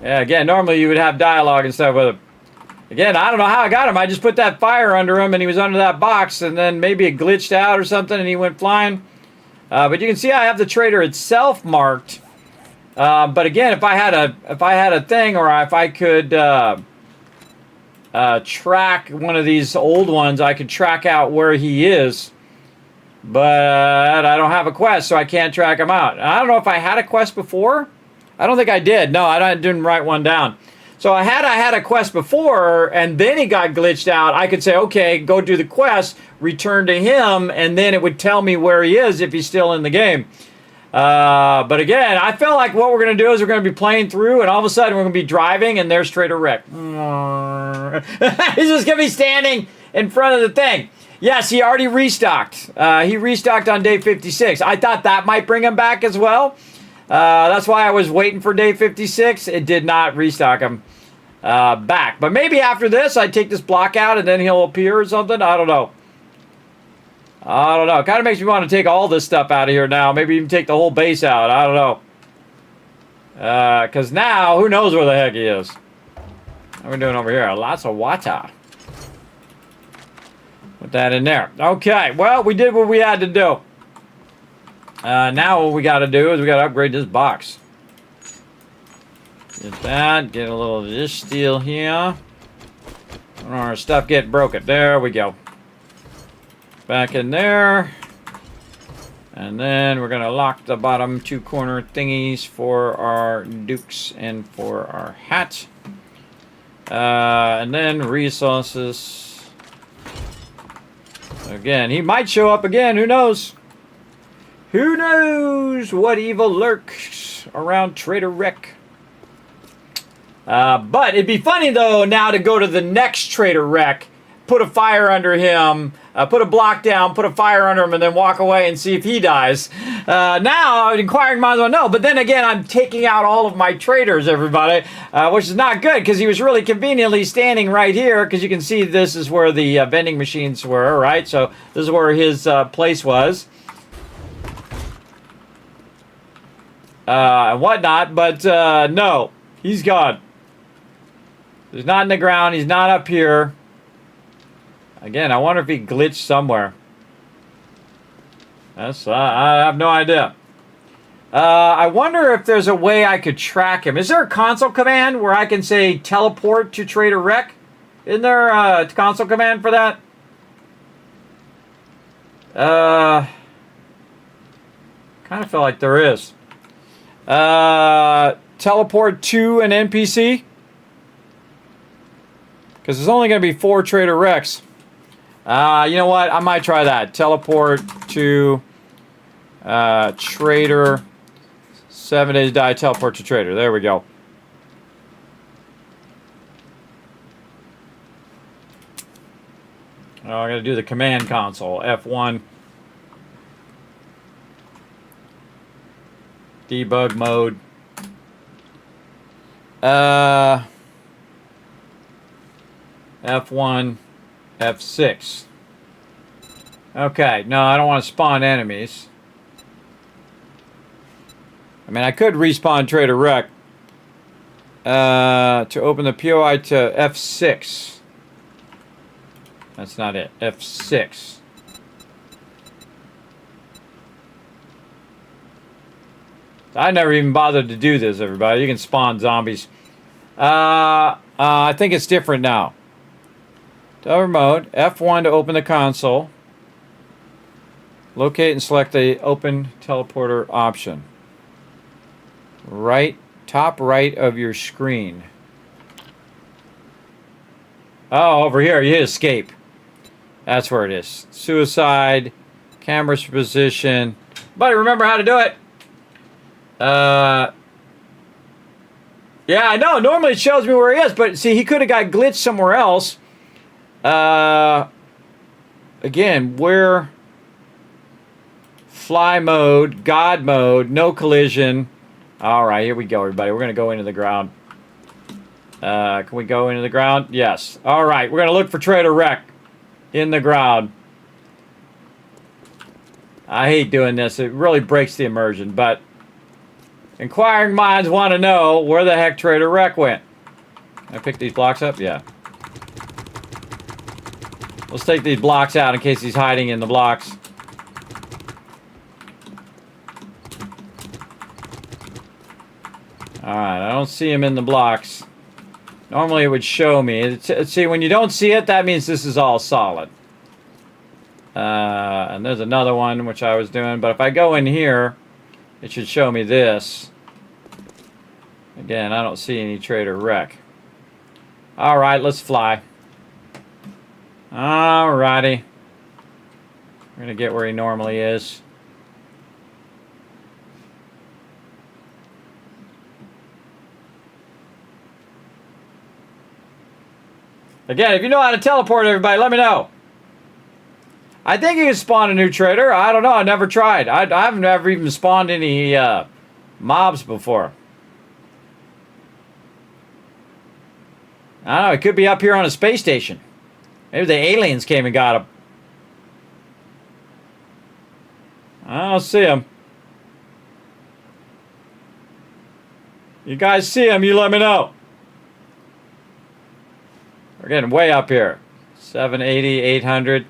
Yeah, again, normally you would have dialogue and stuff with him. Again, I don't know how I got him. I just put that fire under him and he was under that box and then maybe it glitched out or something and he went flying. But you can see I have the trader itself marked. But again, if I had a thing or if I could track one of these old ones, I could track out where he is. But I don't have a quest, so I can't track him out. I don't know if I had a quest before. I don't think I did. No, I didn't write one down. So I had a quest before, and then he got glitched out. I could say, okay, go do the quest, return to him, and then it would tell me where he is if he's still in the game. But again, I feel like what we're going to do is we're going to be playing through, and all of a sudden we're going to be driving, and there's Trader Rekt. He's just going to be standing in front of the thing. Yes, he already restocked. He restocked on day 56. I thought that might bring him back as well. That's why I was waiting for day 56. It did not restock him back. But maybe after this, I take this block out and then he'll appear or something. I don't know. It kind of makes me want to take all this stuff out of here now. Maybe even take the whole base out. I don't know. Because now, who knows where the heck he is. What are we doing over here? Lots of water. Put that in there. Okay, well, we did what we had to do. Now what we got to do is we got to upgrade this box. Get that. Get a little of this steel here. Don't want our stuff get broken. There we go. Back in there. And then we're going to lock the bottom two corner thingies for our dukes and for our hat. And then resources. Again, he might show up again. Who knows? Who knows what evil lurks around Trader Rekt? But it'd be funny, though, now to go to the next Trader Rekt, put a fire under him, put a block down, put a fire under him, and then walk away and see if he dies. Now, inquiring minds will know. But then again, I'm taking out all of my traders, everybody, which is not good because he was really conveniently standing right here because you can see this is where the vending machines were, right? So this is where his place was. And whatnot, but no, he's gone. He's not in the ground. He's not up here. Again, I wonder if he glitched somewhere. That's I have no idea. I wonder if there's a way I could track him. Is there a console command where I can say teleport to Trader Rekt? Isn't there a console command for that? Kind of feel like there is. Teleport to an NPC? Because there's only going to be 4 Trader Rekts. You know what? I might try that. Teleport to Trader. 7 days die, teleport to Trader. There we go. Oh, I'm going to do the command console. F1. Debug mode. F1, F6. Okay, no, I don't want to spawn enemies. I mean, I could respawn Trader Rekt. To open the POI to F6. That's not it. F6. I never even bothered to do this, everybody. You can spawn zombies. I think it's different now. Tower mode, F1 to open the console. Locate and select the open teleporter option. Right, top right of your screen. Oh, over here, you hit escape. That's where it is. Suicide, camera's position. Buddy, remember how to do it? Yeah, I know. Normally it shows me where he is, but see, he could have got glitched somewhere else. Again, where... Fly mode, God mode, no collision. All right, here we go, everybody. We're going to go into the ground. Can we go into the ground? Yes. All right, we're going to look for Trader Rekt in the ground. I hate doing this. It really breaks the immersion, but inquiring minds want to know where the heck Trader Rekt went. Can I pick these blocks up? Yeah. Let's take these blocks out in case he's hiding in the blocks. Alright, I don't see him in the blocks. Normally it would show me. See, when you don't see it, that means this is all solid. And there's another one, which I was doing. But if I go in here, it should show me this. Again, I don't see any Trader Rekt. Alright, let's fly. Alrighty. We're going to get where he normally is. Again, if you know how to teleport everybody, let me know. I think you can spawn a new trader. I don't know. I never tried. I've never even spawned any mobs before. I don't know. It could be up here on a space station. Maybe the aliens came and got him. I don't see him. You guys see him, you let me know. We're getting way up here. 780, 800.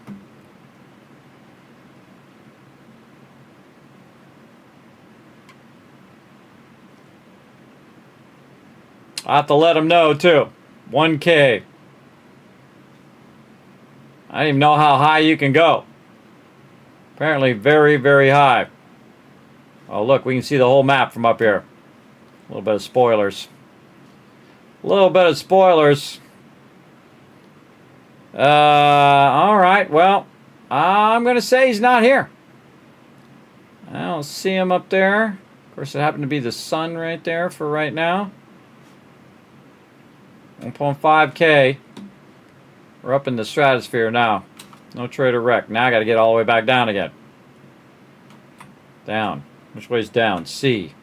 I'll have to let them know, too. 1K. I don't even know how high you can go. Apparently very, very high. Oh, look, we can see the whole map from up here. A little bit of spoilers. A little bit of spoilers. Alright, well, I'm going to say he's not here. I don't see him up there. Of course, it happened to be the sun right there for right now. 1.5K. We're up in the stratosphere now. No Trader Rekt. Now I got to get all the way back down again. Down. Which way's down? C.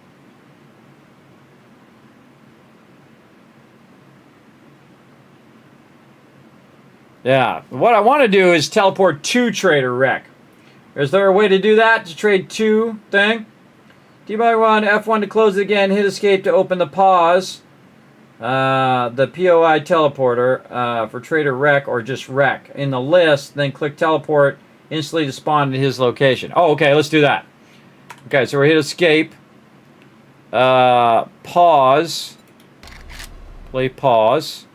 Yeah. What I want to do is teleport to Trader Rekt. Is there a way to do that? To trade to thing? Debug 1, F1 to close it again. Hit escape to open the pause. The POI teleporter for Trader Rekt or just Rekt in the list, then click teleport instantly to spawn to his location. Oh, okay, let's do that. Okay, so we hit escape, pause, play pause.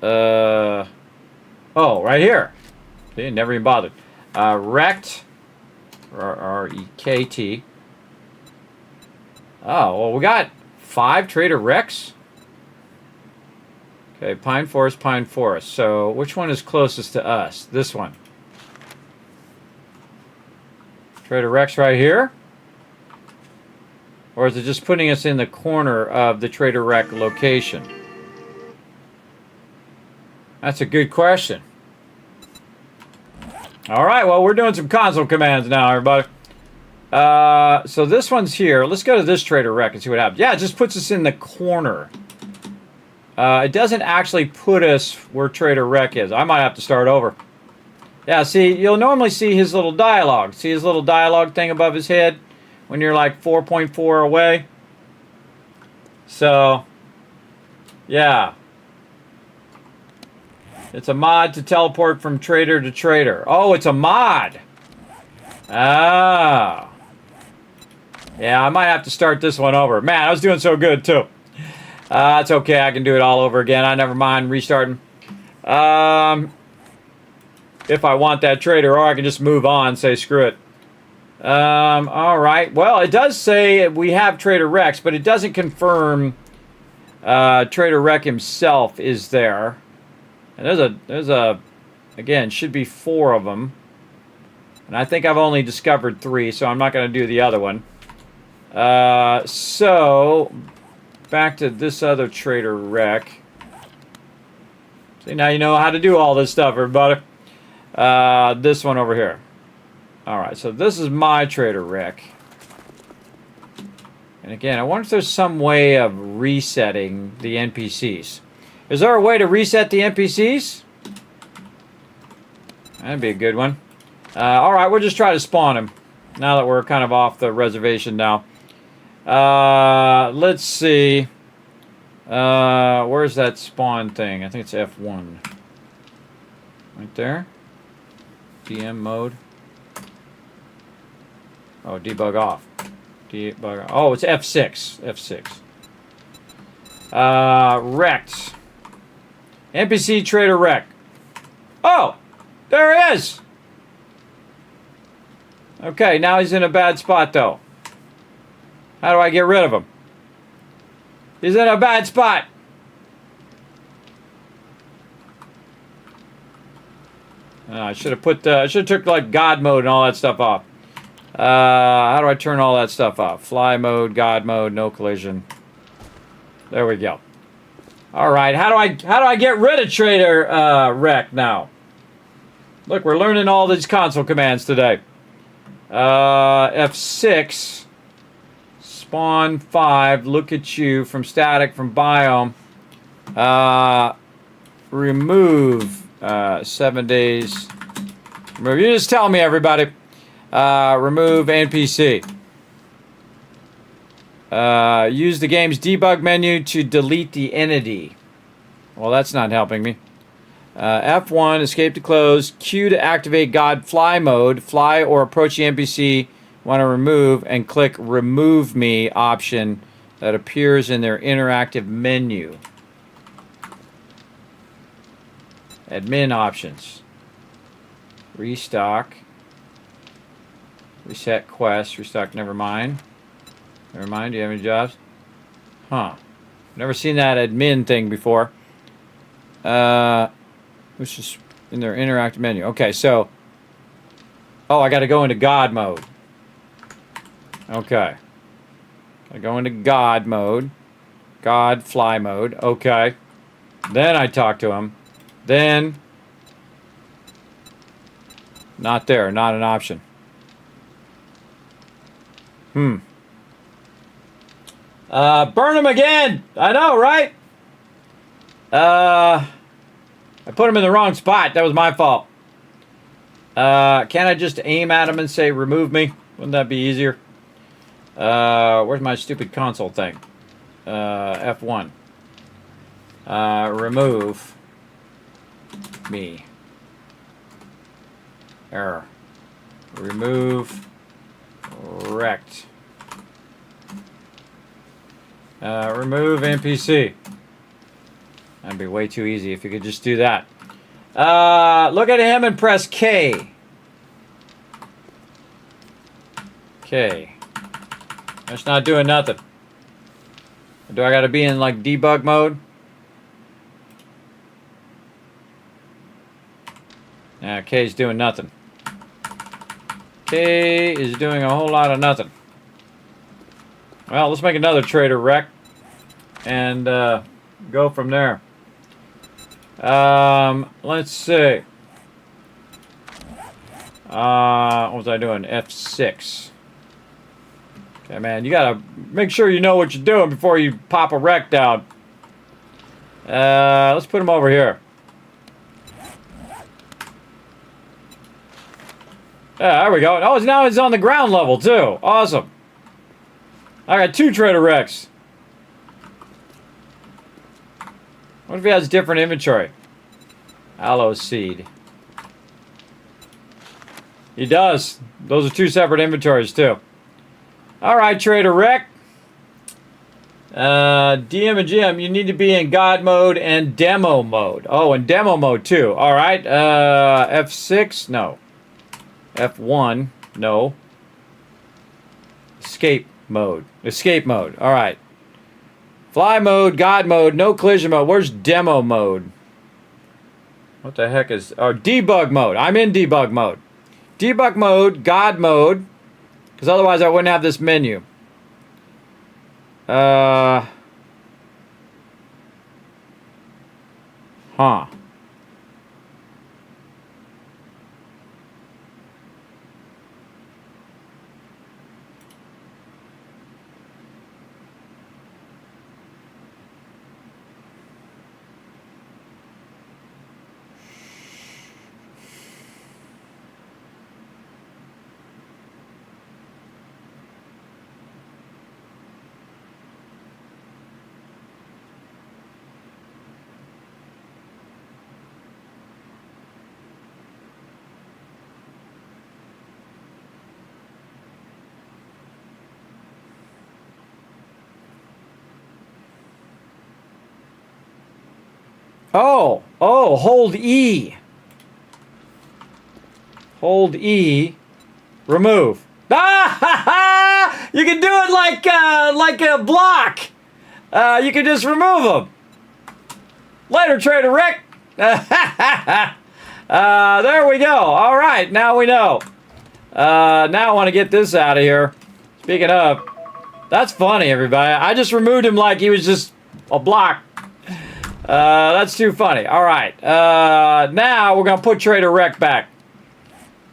Oh, right here. See, never even bothered. Rekt, R-E-K-T. Oh, well, we got 5 Trader Rekts. Okay, Pine Forest, Pine Forest. So, which one is closest to us? This one. Trader Rekt's right here? Or is it just putting us in the corner of the Trader Rekt location? That's a good question. Alright, well, we're doing some console commands now, everybody. So this one's here. Let's go to this Trader Rekt and see what happens. Yeah, it just puts us in the corner. It doesn't actually put us where Trader Rekt is. I might have to start over. Yeah, see, you'll normally see his little dialogue. See his little dialogue thing above his head when you're like 4.4 away? So, yeah. It's a mod to teleport from trader to trader. Oh, it's a mod. Ah. Yeah, I might have to start this one over. Man, I was doing so good, too. It's okay. I can do it all over again. I never mind restarting. If I want that trader, or I can just move on and say screw it. All right. Well, it does say we have Trader Rex, but it doesn't confirm Trader Rekt himself is there. And there's a, again, should be 4 of them. And I think I've only discovered 3, so I'm not going to do the other one. So, back to this other Trader Rekt. See, now you know how to do all this stuff, everybody. This one over here. Alright, so this is my Trader Rekt. And again, I wonder if there's some way of resetting the NPCs. Is there a way to reset the NPCs? That'd be a good one. Alright, we'll just try to spawn him. Now that we're kind of off the reservation now. Let's see. Where's that spawn thing? I think it's F1. Right there. DM mode. Oh, debug off. Debug. Oh, it's F6. F6. Rekt. NPC Trader Rekt. Oh! There he is! Okay, now he's in a bad spot, though. How do I get rid of him? He's in a bad spot. I should have put. I should have took like God mode and all that stuff off. How do I turn all that stuff off? Fly mode, God mode, no collision. There we go. All right. How do I get rid of Trader Rekt now? Look, we're learning all these console commands today. F6. Spawn 5, look at you, from static, from biome. Remove 7 days. Remove. You just tell me, everybody. Remove NPC. Use the game's debug menu to delete the entity. Well, that's not helping me. F1, escape to close. Q to activate God fly mode. Fly or approach the NPC. Want to remove, and click remove me option that appears in their interactive menu. Admin options. Restock. Reset quest. Restock, never mind. Never mind, do you have any jobs? Huh. Never seen that admin thing before. Which is in their interactive menu. Okay, so. Oh, I got to go into God mode. Okay. I go into God mode. God fly mode. Okay. Then I talk to him. Then. Not there. Not an option. Burn him again! I know, right? I put him in the wrong spot. That was my fault. Can't I just aim at him and say remove me? Wouldn't that be easier? Where's my stupid console thing? F1. Remove me. Error. Remove Rekt. Remove NPC. That'd be way too easy if you could just do that. Look at him and press K. K. That's not doing nothing. Do I gotta be in like debug mode? Yeah, K's doing nothing. K is doing a whole lot of nothing. Well, let's make another Trader Rekt and go from there. Let's see. What was I doing? F6. Okay, man, you gotta make sure you know what you're doing before you pop a Rekt down. Let's put him over here. Yeah, there we go. Oh, now he's on the ground level, too. Awesome. I got 2 Trader Rekts. What if he has different inventory? Aloe seed. He does. Those are 2 separate inventories, too. All right, Trader Rekt. DM and GM, you need to be in God mode and demo mode. Oh, and demo mode too. All right. F6, no. F1, no. Escape mode. Escape mode. All right. Fly mode, God mode, no collision mode. Where's demo mode? What the heck is... Oh, debug mode. I'm in debug mode. Debug mode, God mode. Because otherwise I wouldn't have this menu. Huh. Oh, hold E. Hold E. Remove. Ah, ha, ha! You can do it like a block. You can just remove them. Later, Trader Rekt. There we go. All right, now we know. Now I want to get this out of here. Speaking of, that's funny, everybody. I just removed him like he was just a block. That's too funny. All right. Now we're going to put Trader Rekt back.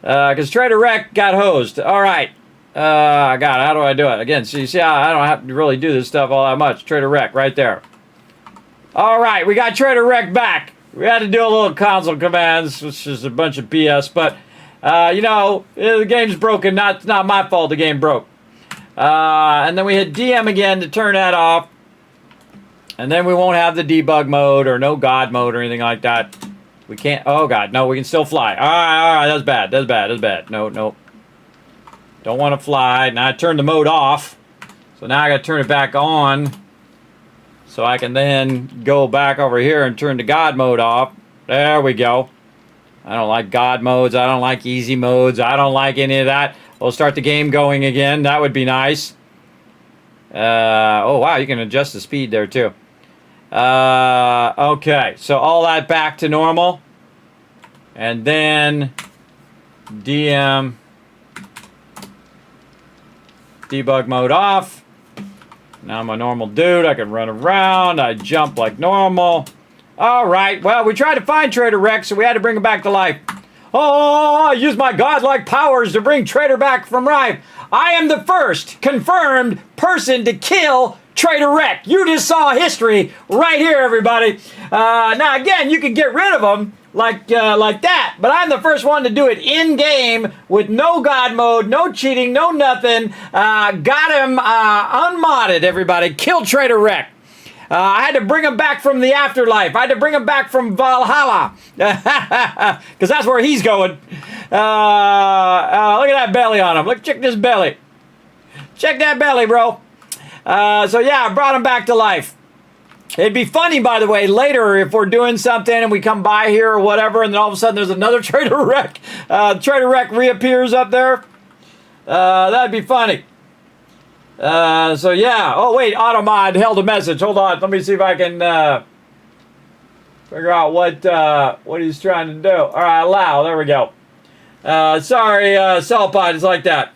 Because Trader Rekt got hosed. All right. God, how do I do it? Again, see how I don't have to really do this stuff all that much. Trader Rekt right there. All right. We got Trader Rekt back. We had to do a little console commands, which is a bunch of BS. But, you know, the game's broken. It's not my fault the game broke. And then we hit DM again to turn that off. And then we won't have the debug mode or no God mode or anything like that. We can't. Oh, God. No, we can still fly. All right. That's bad. That's bad. That's bad. No. Don't want to fly. Now I turned the mode off. So now I got to turn it back on. So I can then go back over here and turn the God mode off. There we go. I don't like God modes. I don't like easy modes. I don't like any of that. We'll start the game going again. That would be nice. Oh, wow. You can adjust the speed there, too. Okay, so all that back to normal. And then DM debug mode off. Now I'm a normal dude. I can run around. I jump like normal. All right, well, we tried to find Trader Rekt, so we had to bring him back to life. Oh, I used my godlike powers to bring Trader back from life. I am the first confirmed person to kill Trader Rekt. You just saw history right here, everybody. Now, again, you can get rid of them like that, but I'm the first one to do it in-game with no God mode, no cheating, no nothing. Got him unmodded, everybody. Killed Trader Rekt. I had to bring him back from the afterlife. I had to bring him back from Valhalla. Because that's where he's going. Look at that belly on him. Check this belly. Check that belly, bro. So yeah, I brought him back to life. It'd be funny, by the way, later if we're doing something and we come by here or whatever, and then all of a sudden there's another Trader Rekt. Trader Rekt reappears up there. That'd be funny. So yeah. Oh wait, Automod held a message. Hold on. Let me see if I can figure out what he's trying to do. All right, allow. There we go. Sorry, Cellpod. It's like that.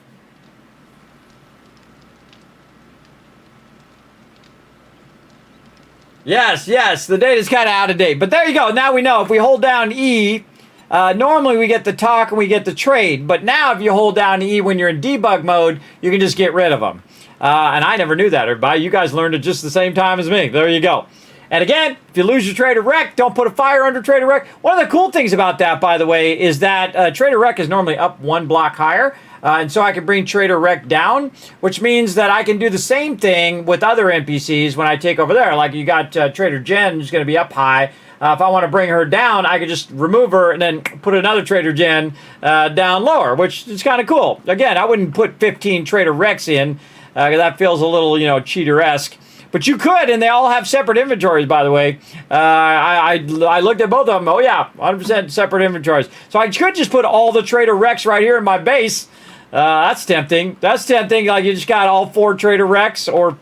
Yes, the data's kind of out of date. But there you go. Now we know if we hold down E, normally we get the talk and we get the trade. But now if you hold down E when you're in debug mode, you can just get rid of them. And I never knew that, everybody. You guys learned it just the same time as me. There you go. And again, if you lose your Trader Rekt, don't put a fire under Trader Rekt. One of the cool things about that, by the way, is that Trader Rekt is normally up one block higher. And so I can bring Trader Rekt down, which means that I can do the same thing with other NPCs when I take over there. Like you got Trader Jen, who's going to be up high. If I want to bring her down, I could just remove her and then put another Trader Jen down lower, which is kind of cool. Again, I wouldn't put 15 Trader Rekts in That feels a little, cheater-esque. But you could, and they all have separate inventories, by the way. I looked at both of them. Oh, yeah, 100% separate inventories. So I could just put all the Trader Reks right here in my base. That's tempting. That's tempting. Like, you just got all 4 Trader Reks, or,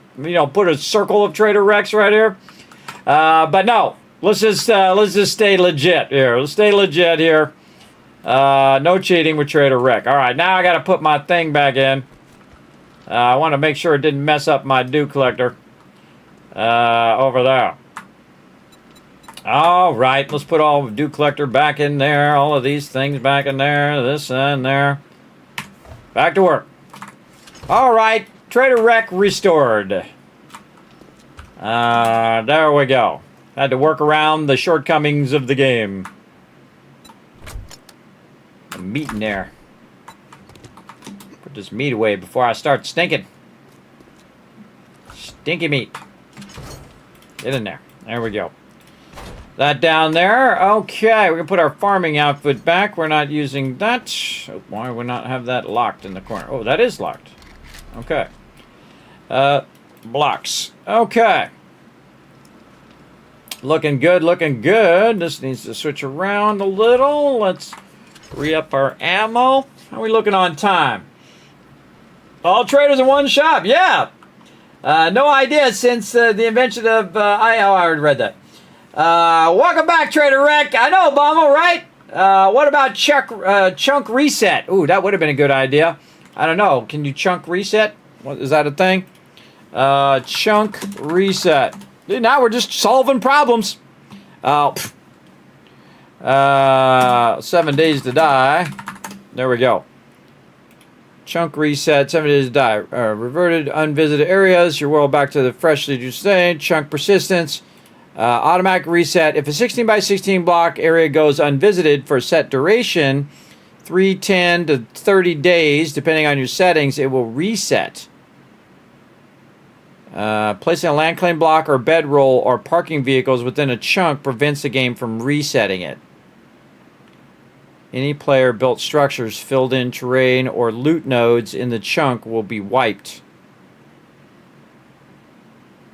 put a circle of Trader Reks right here. But no, let's just stay legit here. Let's stay legit here. No cheating with Trader Rek. All right, now I got to put my thing back in. I want to make sure it didn't mess up my dew collector. Over there. All right, let's put all dew collector back in there. All of these things back in there. This and there. Back to work. All right, Trader Rek restored. There we go. Had to work around the shortcomings of the game. The meat in there. Put this meat away before I start stinking. Stinky meat. Get in there. There we go. That down there. Okay, we can put our farming outfit back. We're not using that. Why would we not have that locked in the corner? Oh, that is locked. Okay. Blocks. Okay. Looking good, looking good. This needs to switch around a little. Let's re-up our ammo. How are we looking on time? All traders in one shop. Yeah. No idea since the invention of... I already read that. Welcome back, Trader Rek. I know, Obama, right? What about chunk reset? Ooh, that would have been a good idea. I don't know. Can you chunk reset? What, is that a thing? Chunk reset. Dude, now we're just solving problems. 7 days to die. There we go. Chunk reset, 7 days to die. Reverted unvisited areas. Your world back to the freshly sustained. Chunk persistence. Automatic reset. If a 16 by 16 block area goes unvisited for a set duration, 10 to 30 days, depending on your settings, it will reset. Placing a land claim block or bedroll or parking vehicles within a chunk prevents the game from resetting it. Any player built structures, filled in terrain, or loot nodes in the chunk will be wiped.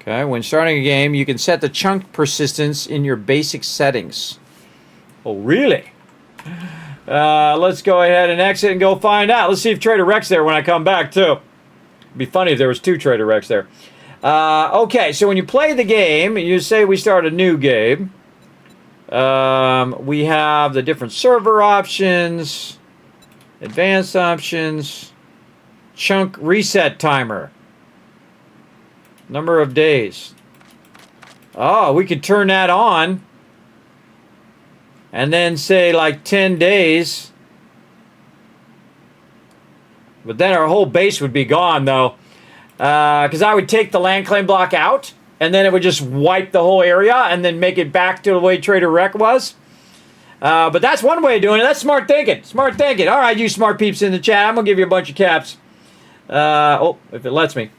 Okay, when starting a game, you can set the chunk persistence in your basic settings. Oh, really? Let's go ahead and exit and go find out. Let's see if Trader Rek's there when I come back, too. It'd be funny if there was 2 Trader Reks there. Okay, so when you play the game, you say we start a new game. We have the different server options, advanced options, chunk reset timer, number of days. Oh, we could turn that on and then say like 10 days. But then our whole base would be gone, though. Because I would take the land claim block out, and then it would just wipe the whole area and then make it back to the way Trader Rek was. But that's one way of doing it. That's smart thinking. Smart thinking. All right, you smart peeps in the chat. I'm going to give you a bunch of caps. If it lets me.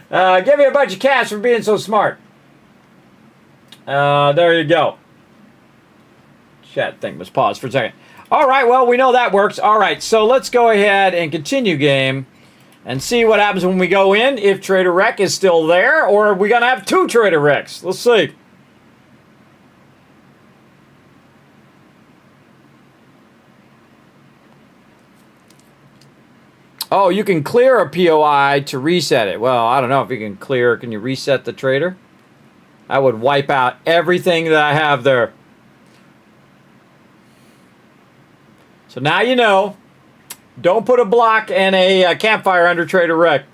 Give me a bunch of caps for being so smart. There you go. Chat thing was paused for a second. All right, well, we know that works. All right, so let's go ahead and continue game and see what happens when we go in, if Trader Rek is still there, or are we going to have 2 Trader Reks? Let's see. Oh, you can clear a POI to reset it. Well, I don't know if you can clear. Can you reset the trader? I would wipe out everything that I have there. So now you know. Don't put a block and a campfire under Trader Rek.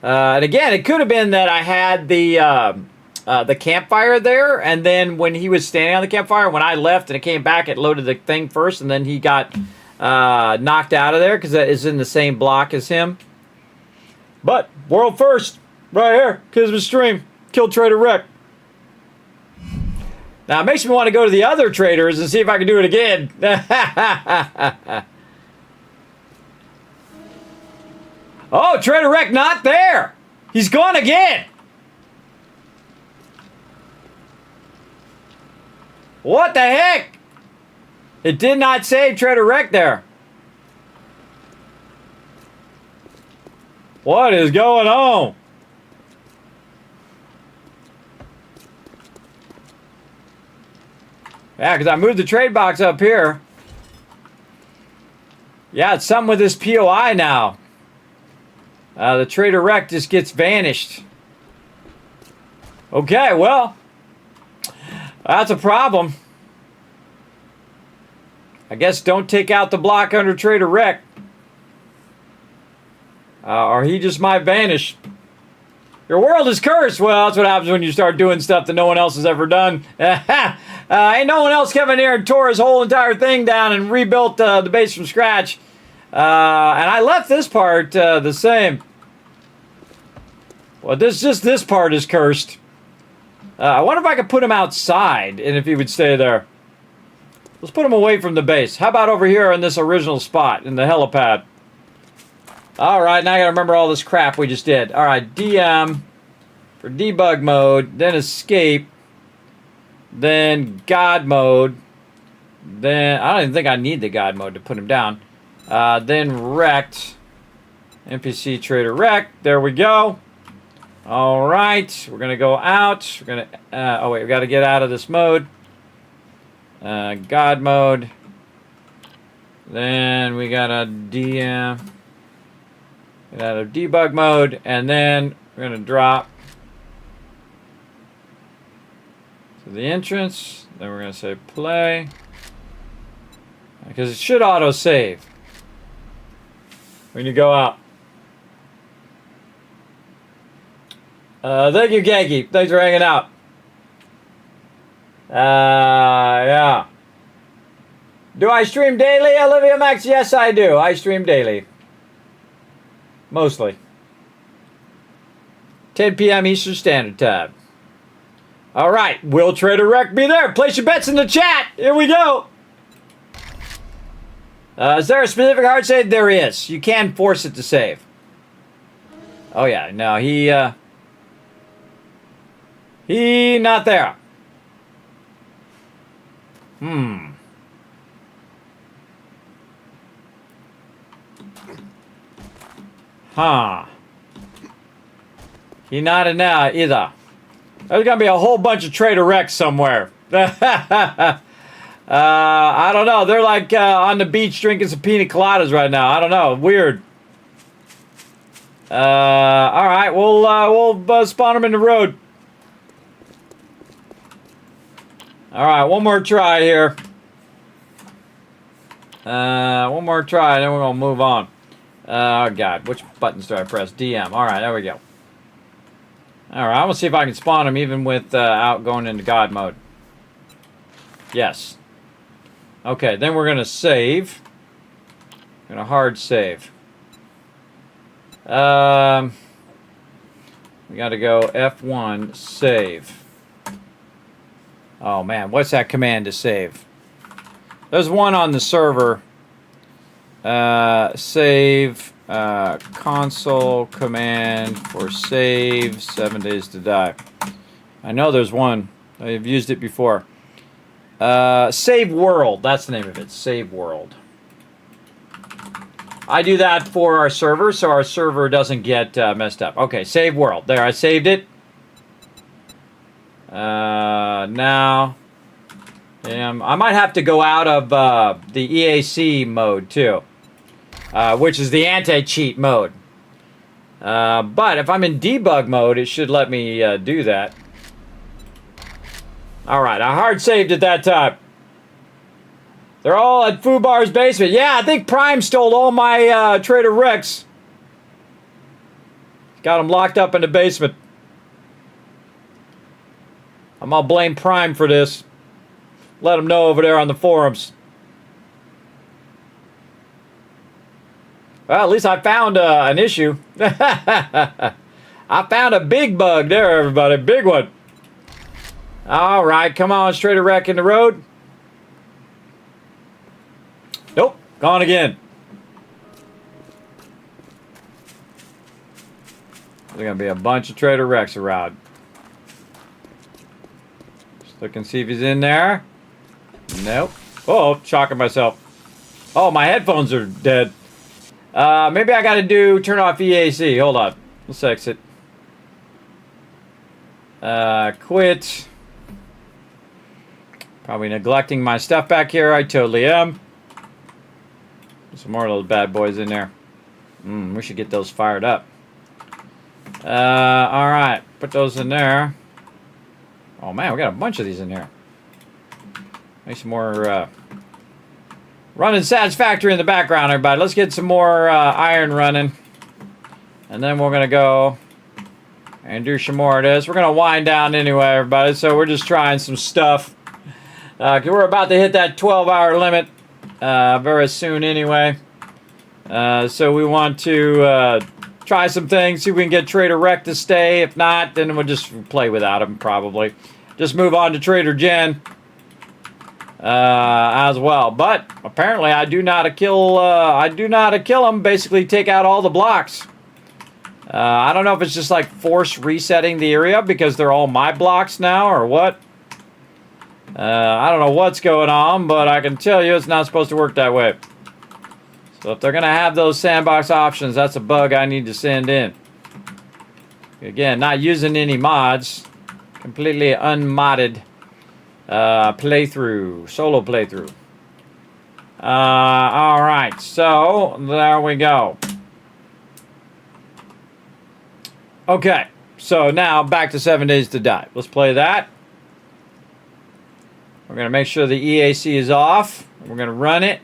And again, it could have been that I had the campfire there, and then when he was standing on the campfire, when I left and it came back, it loaded the thing first, and then he got knocked out of there because that is in the same block as him. But world first, right here, Kismet stream, killed Trader Rek. Now it makes me want to go to the other traders and see if I can do it again. Oh, Trader Rek not there. He's gone again. What the heck? It did not save Trader Rek there. What is going on? Yeah, because I moved the trade box up here. Yeah, it's something with this POI now. The trader Rekt just gets vanished. Okay, well, that's a problem. I guess don't take out the block under trader Rekt. Or he just might vanish. Your world is cursed. Well, that's what happens when you start doing stuff that no one else has ever done. Ain't no one else coming here and tore his whole entire thing down and rebuilt the base from scratch. And I left this part the same. Well, this part is cursed. I wonder if I could put him outside and if he would stay there. Let's put him away from the base. How about over here in this original spot in the helipad? All right, now I gotta remember all this crap we just did. All right, DM for debug mode, then escape, then God mode, then I don't even think I need the God mode to put him down. Then Rekt, NPC trader Rekt. There we go. All right, we're gonna go out. We're gonna. Oh wait, we got to get out of this mode. God mode. Then we gotta DM. Get out of debug mode, and then we're gonna drop to the entrance. Then we're gonna say play because it should auto save when you go out. Thank you, Genki. Thanks for hanging out. Yeah. Do I stream daily, Olivia Max? Yes, I do. I stream daily. Mostly. 10 p.m. Eastern Standard Time. All right. Will Trader Rekt be there? Place your bets in the chat. Here we go. Is there a specific hard save? There is. You can force it to save. Oh, yeah. No, he not there. Huh. He not in there either. There's gonna be a whole bunch of trader Rekt somewhere. I don't know. They're like on the beach drinking some pina coladas right now. I don't know. Weird. All right. We'll spawn them in the road. All right. One more try here. One more try, then we're gonna move on. Oh God, which buttons do I press? DM. All right, there we go. All right, I'm gonna see if I can spawn him even with out going into God mode. Yes. Okay, then we're gonna save. Gonna hard save. We gotta go F1 save. Oh man, what's that command to save? There's one on the server. Save console command for save 7 days to die. I know there's one. I've used it before. Save world. That's the name of it. Save world. I do that for our server so our server doesn't get messed up. Okay, save world. There, I saved it. Now, I might have to go out of the EAC mode too, which is the anti-cheat mode. But if I'm in debug mode, it should let me do that. All right, I hard saved at that time. They're all at Fubar's basement. Yeah, I think Prime stole all my Trader Rekts. Got them locked up in the basement. I'm gonna blame Prime for this. Let them know over there on the forums. Well, at least I found an issue. I found a big bug there, everybody. Big one. All right, come on, Trader Rekt in the road. Nope, gone again. There's gonna be a bunch of Trader Rekts around. Just look and see if he's in there. Nope. Oh, shocking myself. Oh, my headphones are dead. Maybe I got to turn off EAC. Hold on. Let's exit. Quit. Probably neglecting my stuff back here. I totally am. Some more of those bad boys in there. We should get those fired up. Alright. Put those in there. Oh man, we got a bunch of these in here. Make some more running satisfactory in the background, everybody. Let's get some more iron running. And then we're going to go and do some more of this. We're going to wind down anyway, everybody. So we're just trying some stuff. Because we're about to hit that 12-hour limit very soon anyway. So we want to try some things, see if we can get Trader Rekt to stay. If not, then we'll just play without him probably. Just move on to Trader Jen as well. But apparently I do not kill him. Basically take out all the blocks. I don't know if it's just like force resetting the area because they're all my blocks now or what. I don't know what's going on, but I can tell you it's not supposed to work that way. So if they're going to have those sandbox options, that's a bug I need to send in. Again, not using any mods. Completely unmodded playthrough. Solo playthrough. Alright, so there we go. Okay, so now back to 7 Days to Die. Let's play that. We're going to make sure the EAC is off. We're going to run it.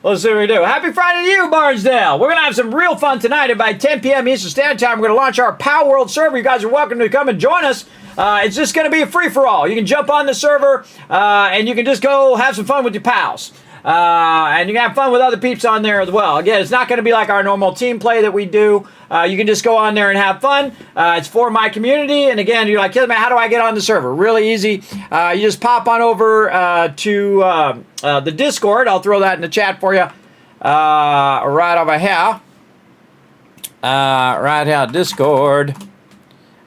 Let's see what we do. Happy Friday to you, Barnesdale. We're going to have some real fun tonight. And by 10 p.m. Eastern Standard Time, we're going to launch our Power World server. You guys are welcome to come and join us. It's just going to be a free-for-all. You can jump on the server, and you can just go have some fun with your pals. And you can have fun with other peeps on there as well. Again, it's not going to be like our normal team play that we do. You can just go on there and have fun. It's for my community. And again, you're like, Kismet, how do I get on the server? Really easy. You just pop on over to the Discord. I'll throw that in the chat for you right over here. Right here, Discord.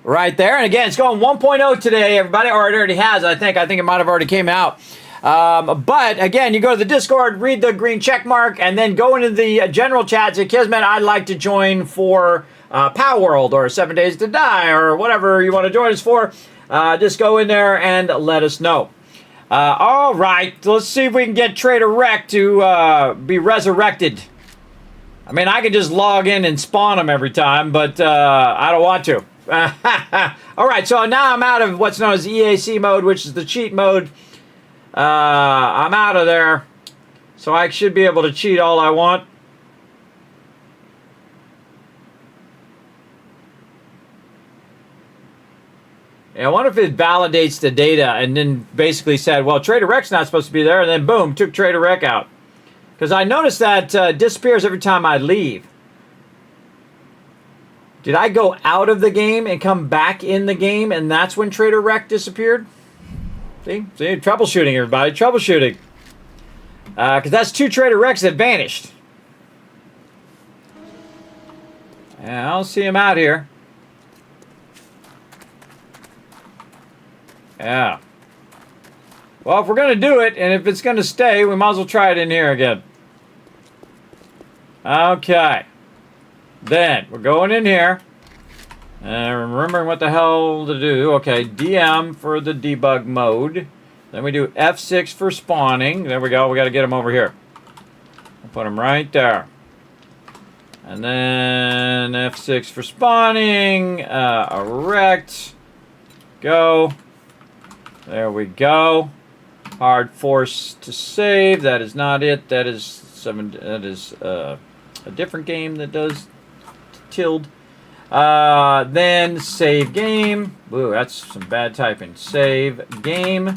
Right there. And again, it's going 1.0 today, everybody. Or it already has, I think. I think it might have already came out. But again, you go to the Discord, read the green check mark, and then go into the general chat. Say, Kismet, I'd like to join for Power World or 7 Days to Die or whatever you want to join us for. Just go in there and let us know. All right, let's see if we can get Trader Rekt to be resurrected. I mean, I could just log in and spawn him every time, but I don't want to. All right, so now I'm out of what's known as EAC mode, which is the cheat mode. I'm out of there, so I should be able to cheat all I want. Yeah, I wonder if it validates the data and then basically said, well, Trader Rekt's not supposed to be there, and then boom, took Trader Rekt out. Because I noticed that disappears every time I leave. Did I go out of the game and come back in the game, and that's when Trader Rekt disappeared? See, troubleshooting, everybody, troubleshooting. Because that's 2 Trader Rekts that vanished. Yeah, I don't see him out here. Yeah. Well, if we're going to do it, and if it's going to stay, we might as well try it in here again. Okay. Then, we're going in here. And remembering what the hell to do. Okay, DM for the debug mode. Then we do F6 for spawning. There we go. We got to get them over here. We'll put them right there. And then F6 for spawning. Rekt. Go. There we go. Hard force to save. That is not it. That is a different game that does tilde. Then save game. Ooh, that's some bad typing. Save game.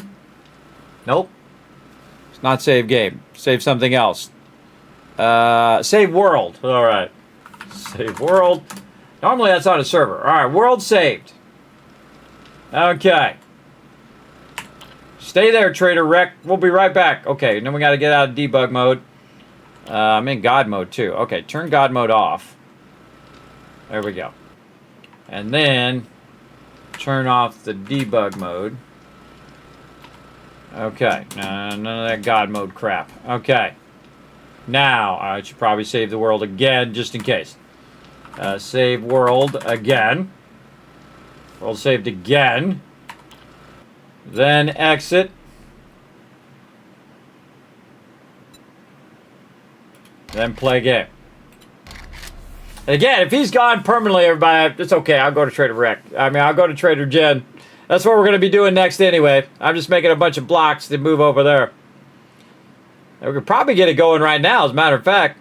Nope. It's not save game. Save something else. Save world. All right. Save world. Normally that's on a server. All right. World saved. Okay. Stay there, Trader Rekt. We'll be right back. Okay. Then we got to get out of debug mode. I'm in God mode too. Okay. Turn God mode off. There we go. And then turn off the debug mode. Okay, none of that God mode crap. Okay. Now, I should probably save the world again, just in case. Save world again. World saved again. Then exit. Then play game. Again, if he's gone permanently, everybody, it's okay. I'll go to Trader Rekt. I'll go to Trader Jen. That's what we're going to be doing next anyway. I'm just making a bunch of blocks to move over there. We could probably get it going right now, as a matter of fact.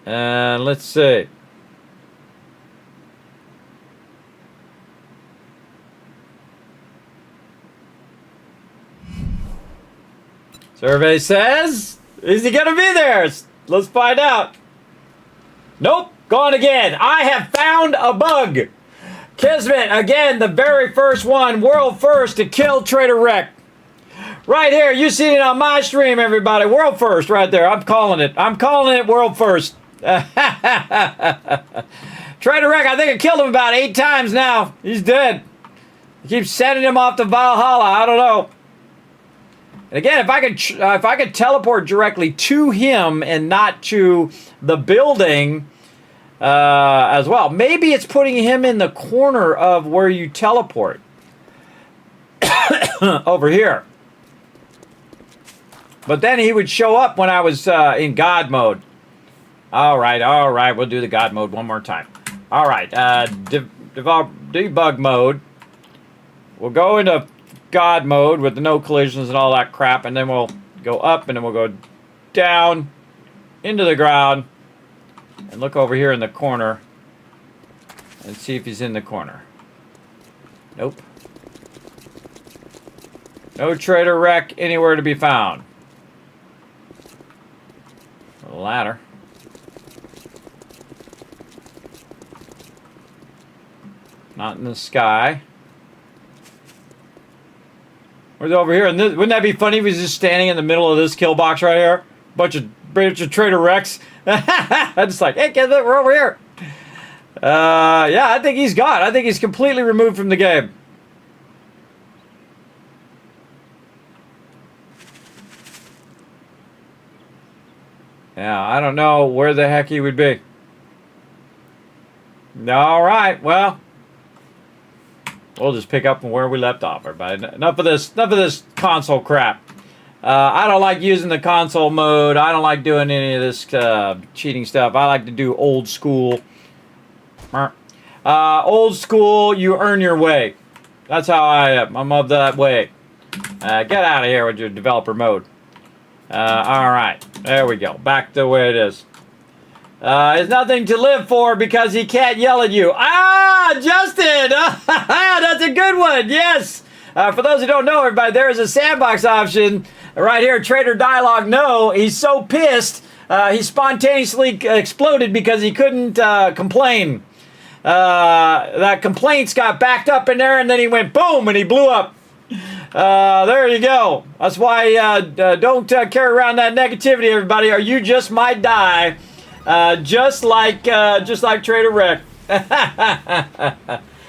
And let's see. Survey says, is he going to be there? Let's find out. Nope, gone again. I have found a bug. Kismet, again, the very first one, world first to kill Trader Rekt. Right here, you see it on my stream, everybody. World first right there. I'm calling it. I'm calling it world first. Trader Rekt, I think I killed him about 8 times now. He's dead. I keep sending him off to Valhalla. I don't know. And again, if I could teleport directly to him and not to the building as well. Maybe it's putting him in the corner of where you teleport. Over here. But then he would show up when I was in God mode. All right. We'll do the God mode one more time. All right. Debug mode. We'll go into God mode with the no collisions and all that crap. And then we'll go up and then we'll go down into the ground. And look over here in the corner. And see if he's in the corner. Nope. No Trader Rekt anywhere to be found. A ladder. Not in the sky. Where's over here? And this, wouldn't that be funny if he was just standing in the middle of this kill box right here? Bunch of Trader Rekts. I'm just like, hey, kid, look, we're over here. Yeah, I think he's gone. I think he's completely removed from the game. Yeah, I don't know where the heck he would be. All right, well, we'll just pick up from where we left off, everybody. Enough of this console crap. I don't like using the console mode. I don't like doing any of this cheating stuff. I like to do old school. Old school, you earn your way. That's how I am. I'm of that way. Get out of here with your developer mode. All right, there we go. Back to the way it is. There's nothing to live for because he can't yell at you. Ah, Justin! That's a good one. Yes. For those who don't know, everybody, there is a sandbox option right here. Trader Dialogue. No, he's so pissed. He spontaneously exploded because he couldn't complain. That complaints got backed up in there, and then he went boom, and he blew up. There you go. That's why don't carry around that negativity, everybody, or you just might die, just like Trader Rekt.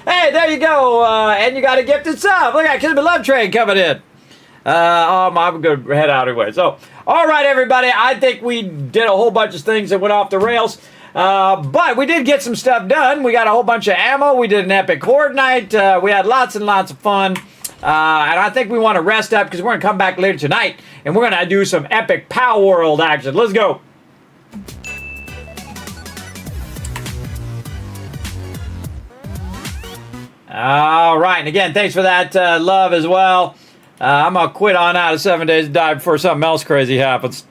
Hey, there you go, and you got a gifted sub. Look at Kismet Love Train coming in. I'm going to head out anyway. So, all right, everybody, I think we did a whole bunch of things that went off the rails. But we did get some stuff done. We got a whole bunch of ammo. We did an epic horde night. We had lots and lots of fun. And I think we want to rest up because we're going to come back later tonight and we're going to do some epic Pow World action. Let's go. All right. And again, thanks for that love as well. I'm going to quit on out of 7 days to die before something else crazy happens.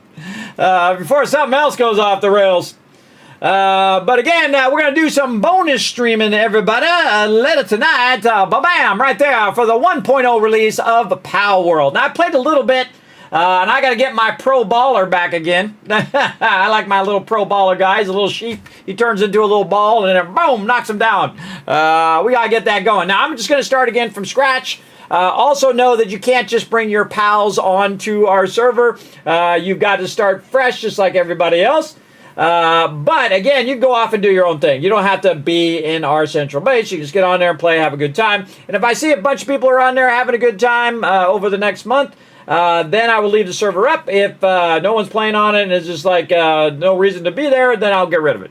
Before something else goes off the rails. But again, we're going to do some bonus streaming, everybody, later tonight. Ba-bam, right there for the 1.0 release of Pow World. Now, I played a little bit, and I got to get my pro baller back again. I like my little pro baller guy. He's a little sheep. He turns into a little ball, and then boom, knocks him down. We got to get that going. Now, I'm just going to start again from scratch. Also know that you can't just bring your pals onto our server. You've got to start fresh just like everybody else. But again, you can go off and do your own thing. You don't have to be in our central base. You can just get on there and play, have a good time. And if I see a bunch of people are on there having a good time over the next month, then I will leave the server up. If no one's playing on it and it's just like no reason to be there, then I'll get rid of it.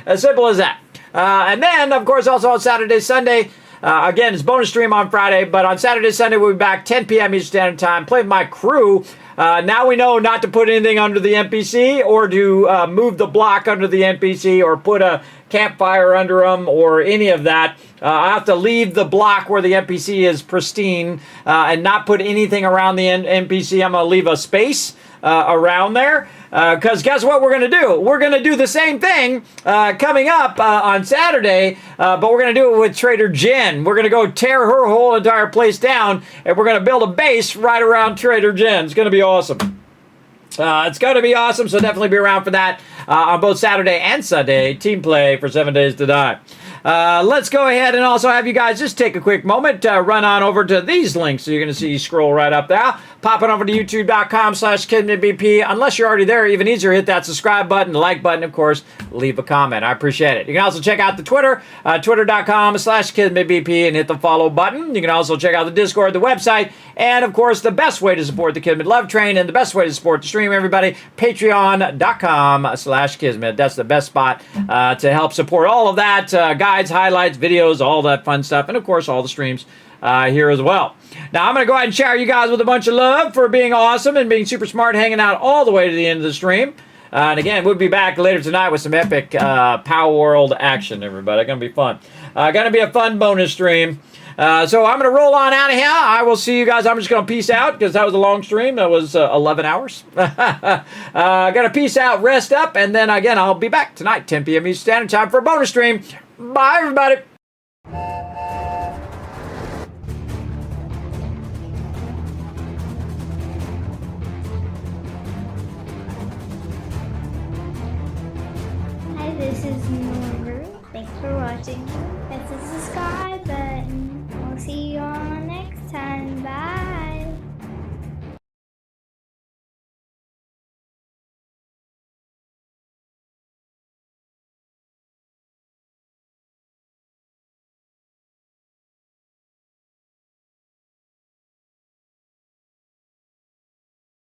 As simple as that. And then, of course, also on Saturday, Sunday, again, it's bonus stream on Friday, but on Saturday, Sunday, we'll be back 10 p.m. Eastern Standard Time, play with my crew. Now we know not to put anything under the NPC or to move the block under the NPC or put a campfire under them or any of that. I have to leave the block where the NPC is pristine and not put anything around the NPC. I'm going to leave a space around there. Because guess what we're going to do? We're going to do the same thing coming up on Saturday, but we're going to do it with Trader Jen. We're going to go tear her whole entire place down, and we're going to build a base right around Trader Jen. It's going to be awesome. It's going to be awesome, so definitely be around for that on both Saturday and Sunday. Team play for 7 Days to Die. Let's go ahead and also have you guys just take a quick moment to run on over to these links. So you're going to see scroll right up there. Pop it over to youtube.com/KismetBP. Unless you're already there, even easier, hit that subscribe button, the like button, of course, leave a comment. I appreciate it. You can also check out the Twitter, twitter.com/KismetBP, and hit the follow button. You can also check out the Discord, the website, and, of course, the best way to support the Kismet Love Train and the best way to support the stream, everybody, patreon.com/Kismet. That's the best spot to help support all of that. Guides, highlights, videos, all that fun stuff, and, of course, all the streams here as well. Now, I'm going to go ahead and shower you guys with a bunch of love for being awesome and being super smart, hanging out all the way to the end of the stream. And again, we'll be back later tonight with some epic Power World action, everybody. Going to be fun. Going to be a fun bonus stream. So I'm going to roll on out of here. I will see you guys. I'm just going to peace out because that was a long stream. That was 11 hours. Going to peace out, rest up, and then again, I'll be back tonight, 10 p.m. Eastern Standard Time for a bonus stream. Bye, everybody. Hi, this is Norbert. Thanks for watching. Hit the subscribe button. We'll see you all next time. Bye.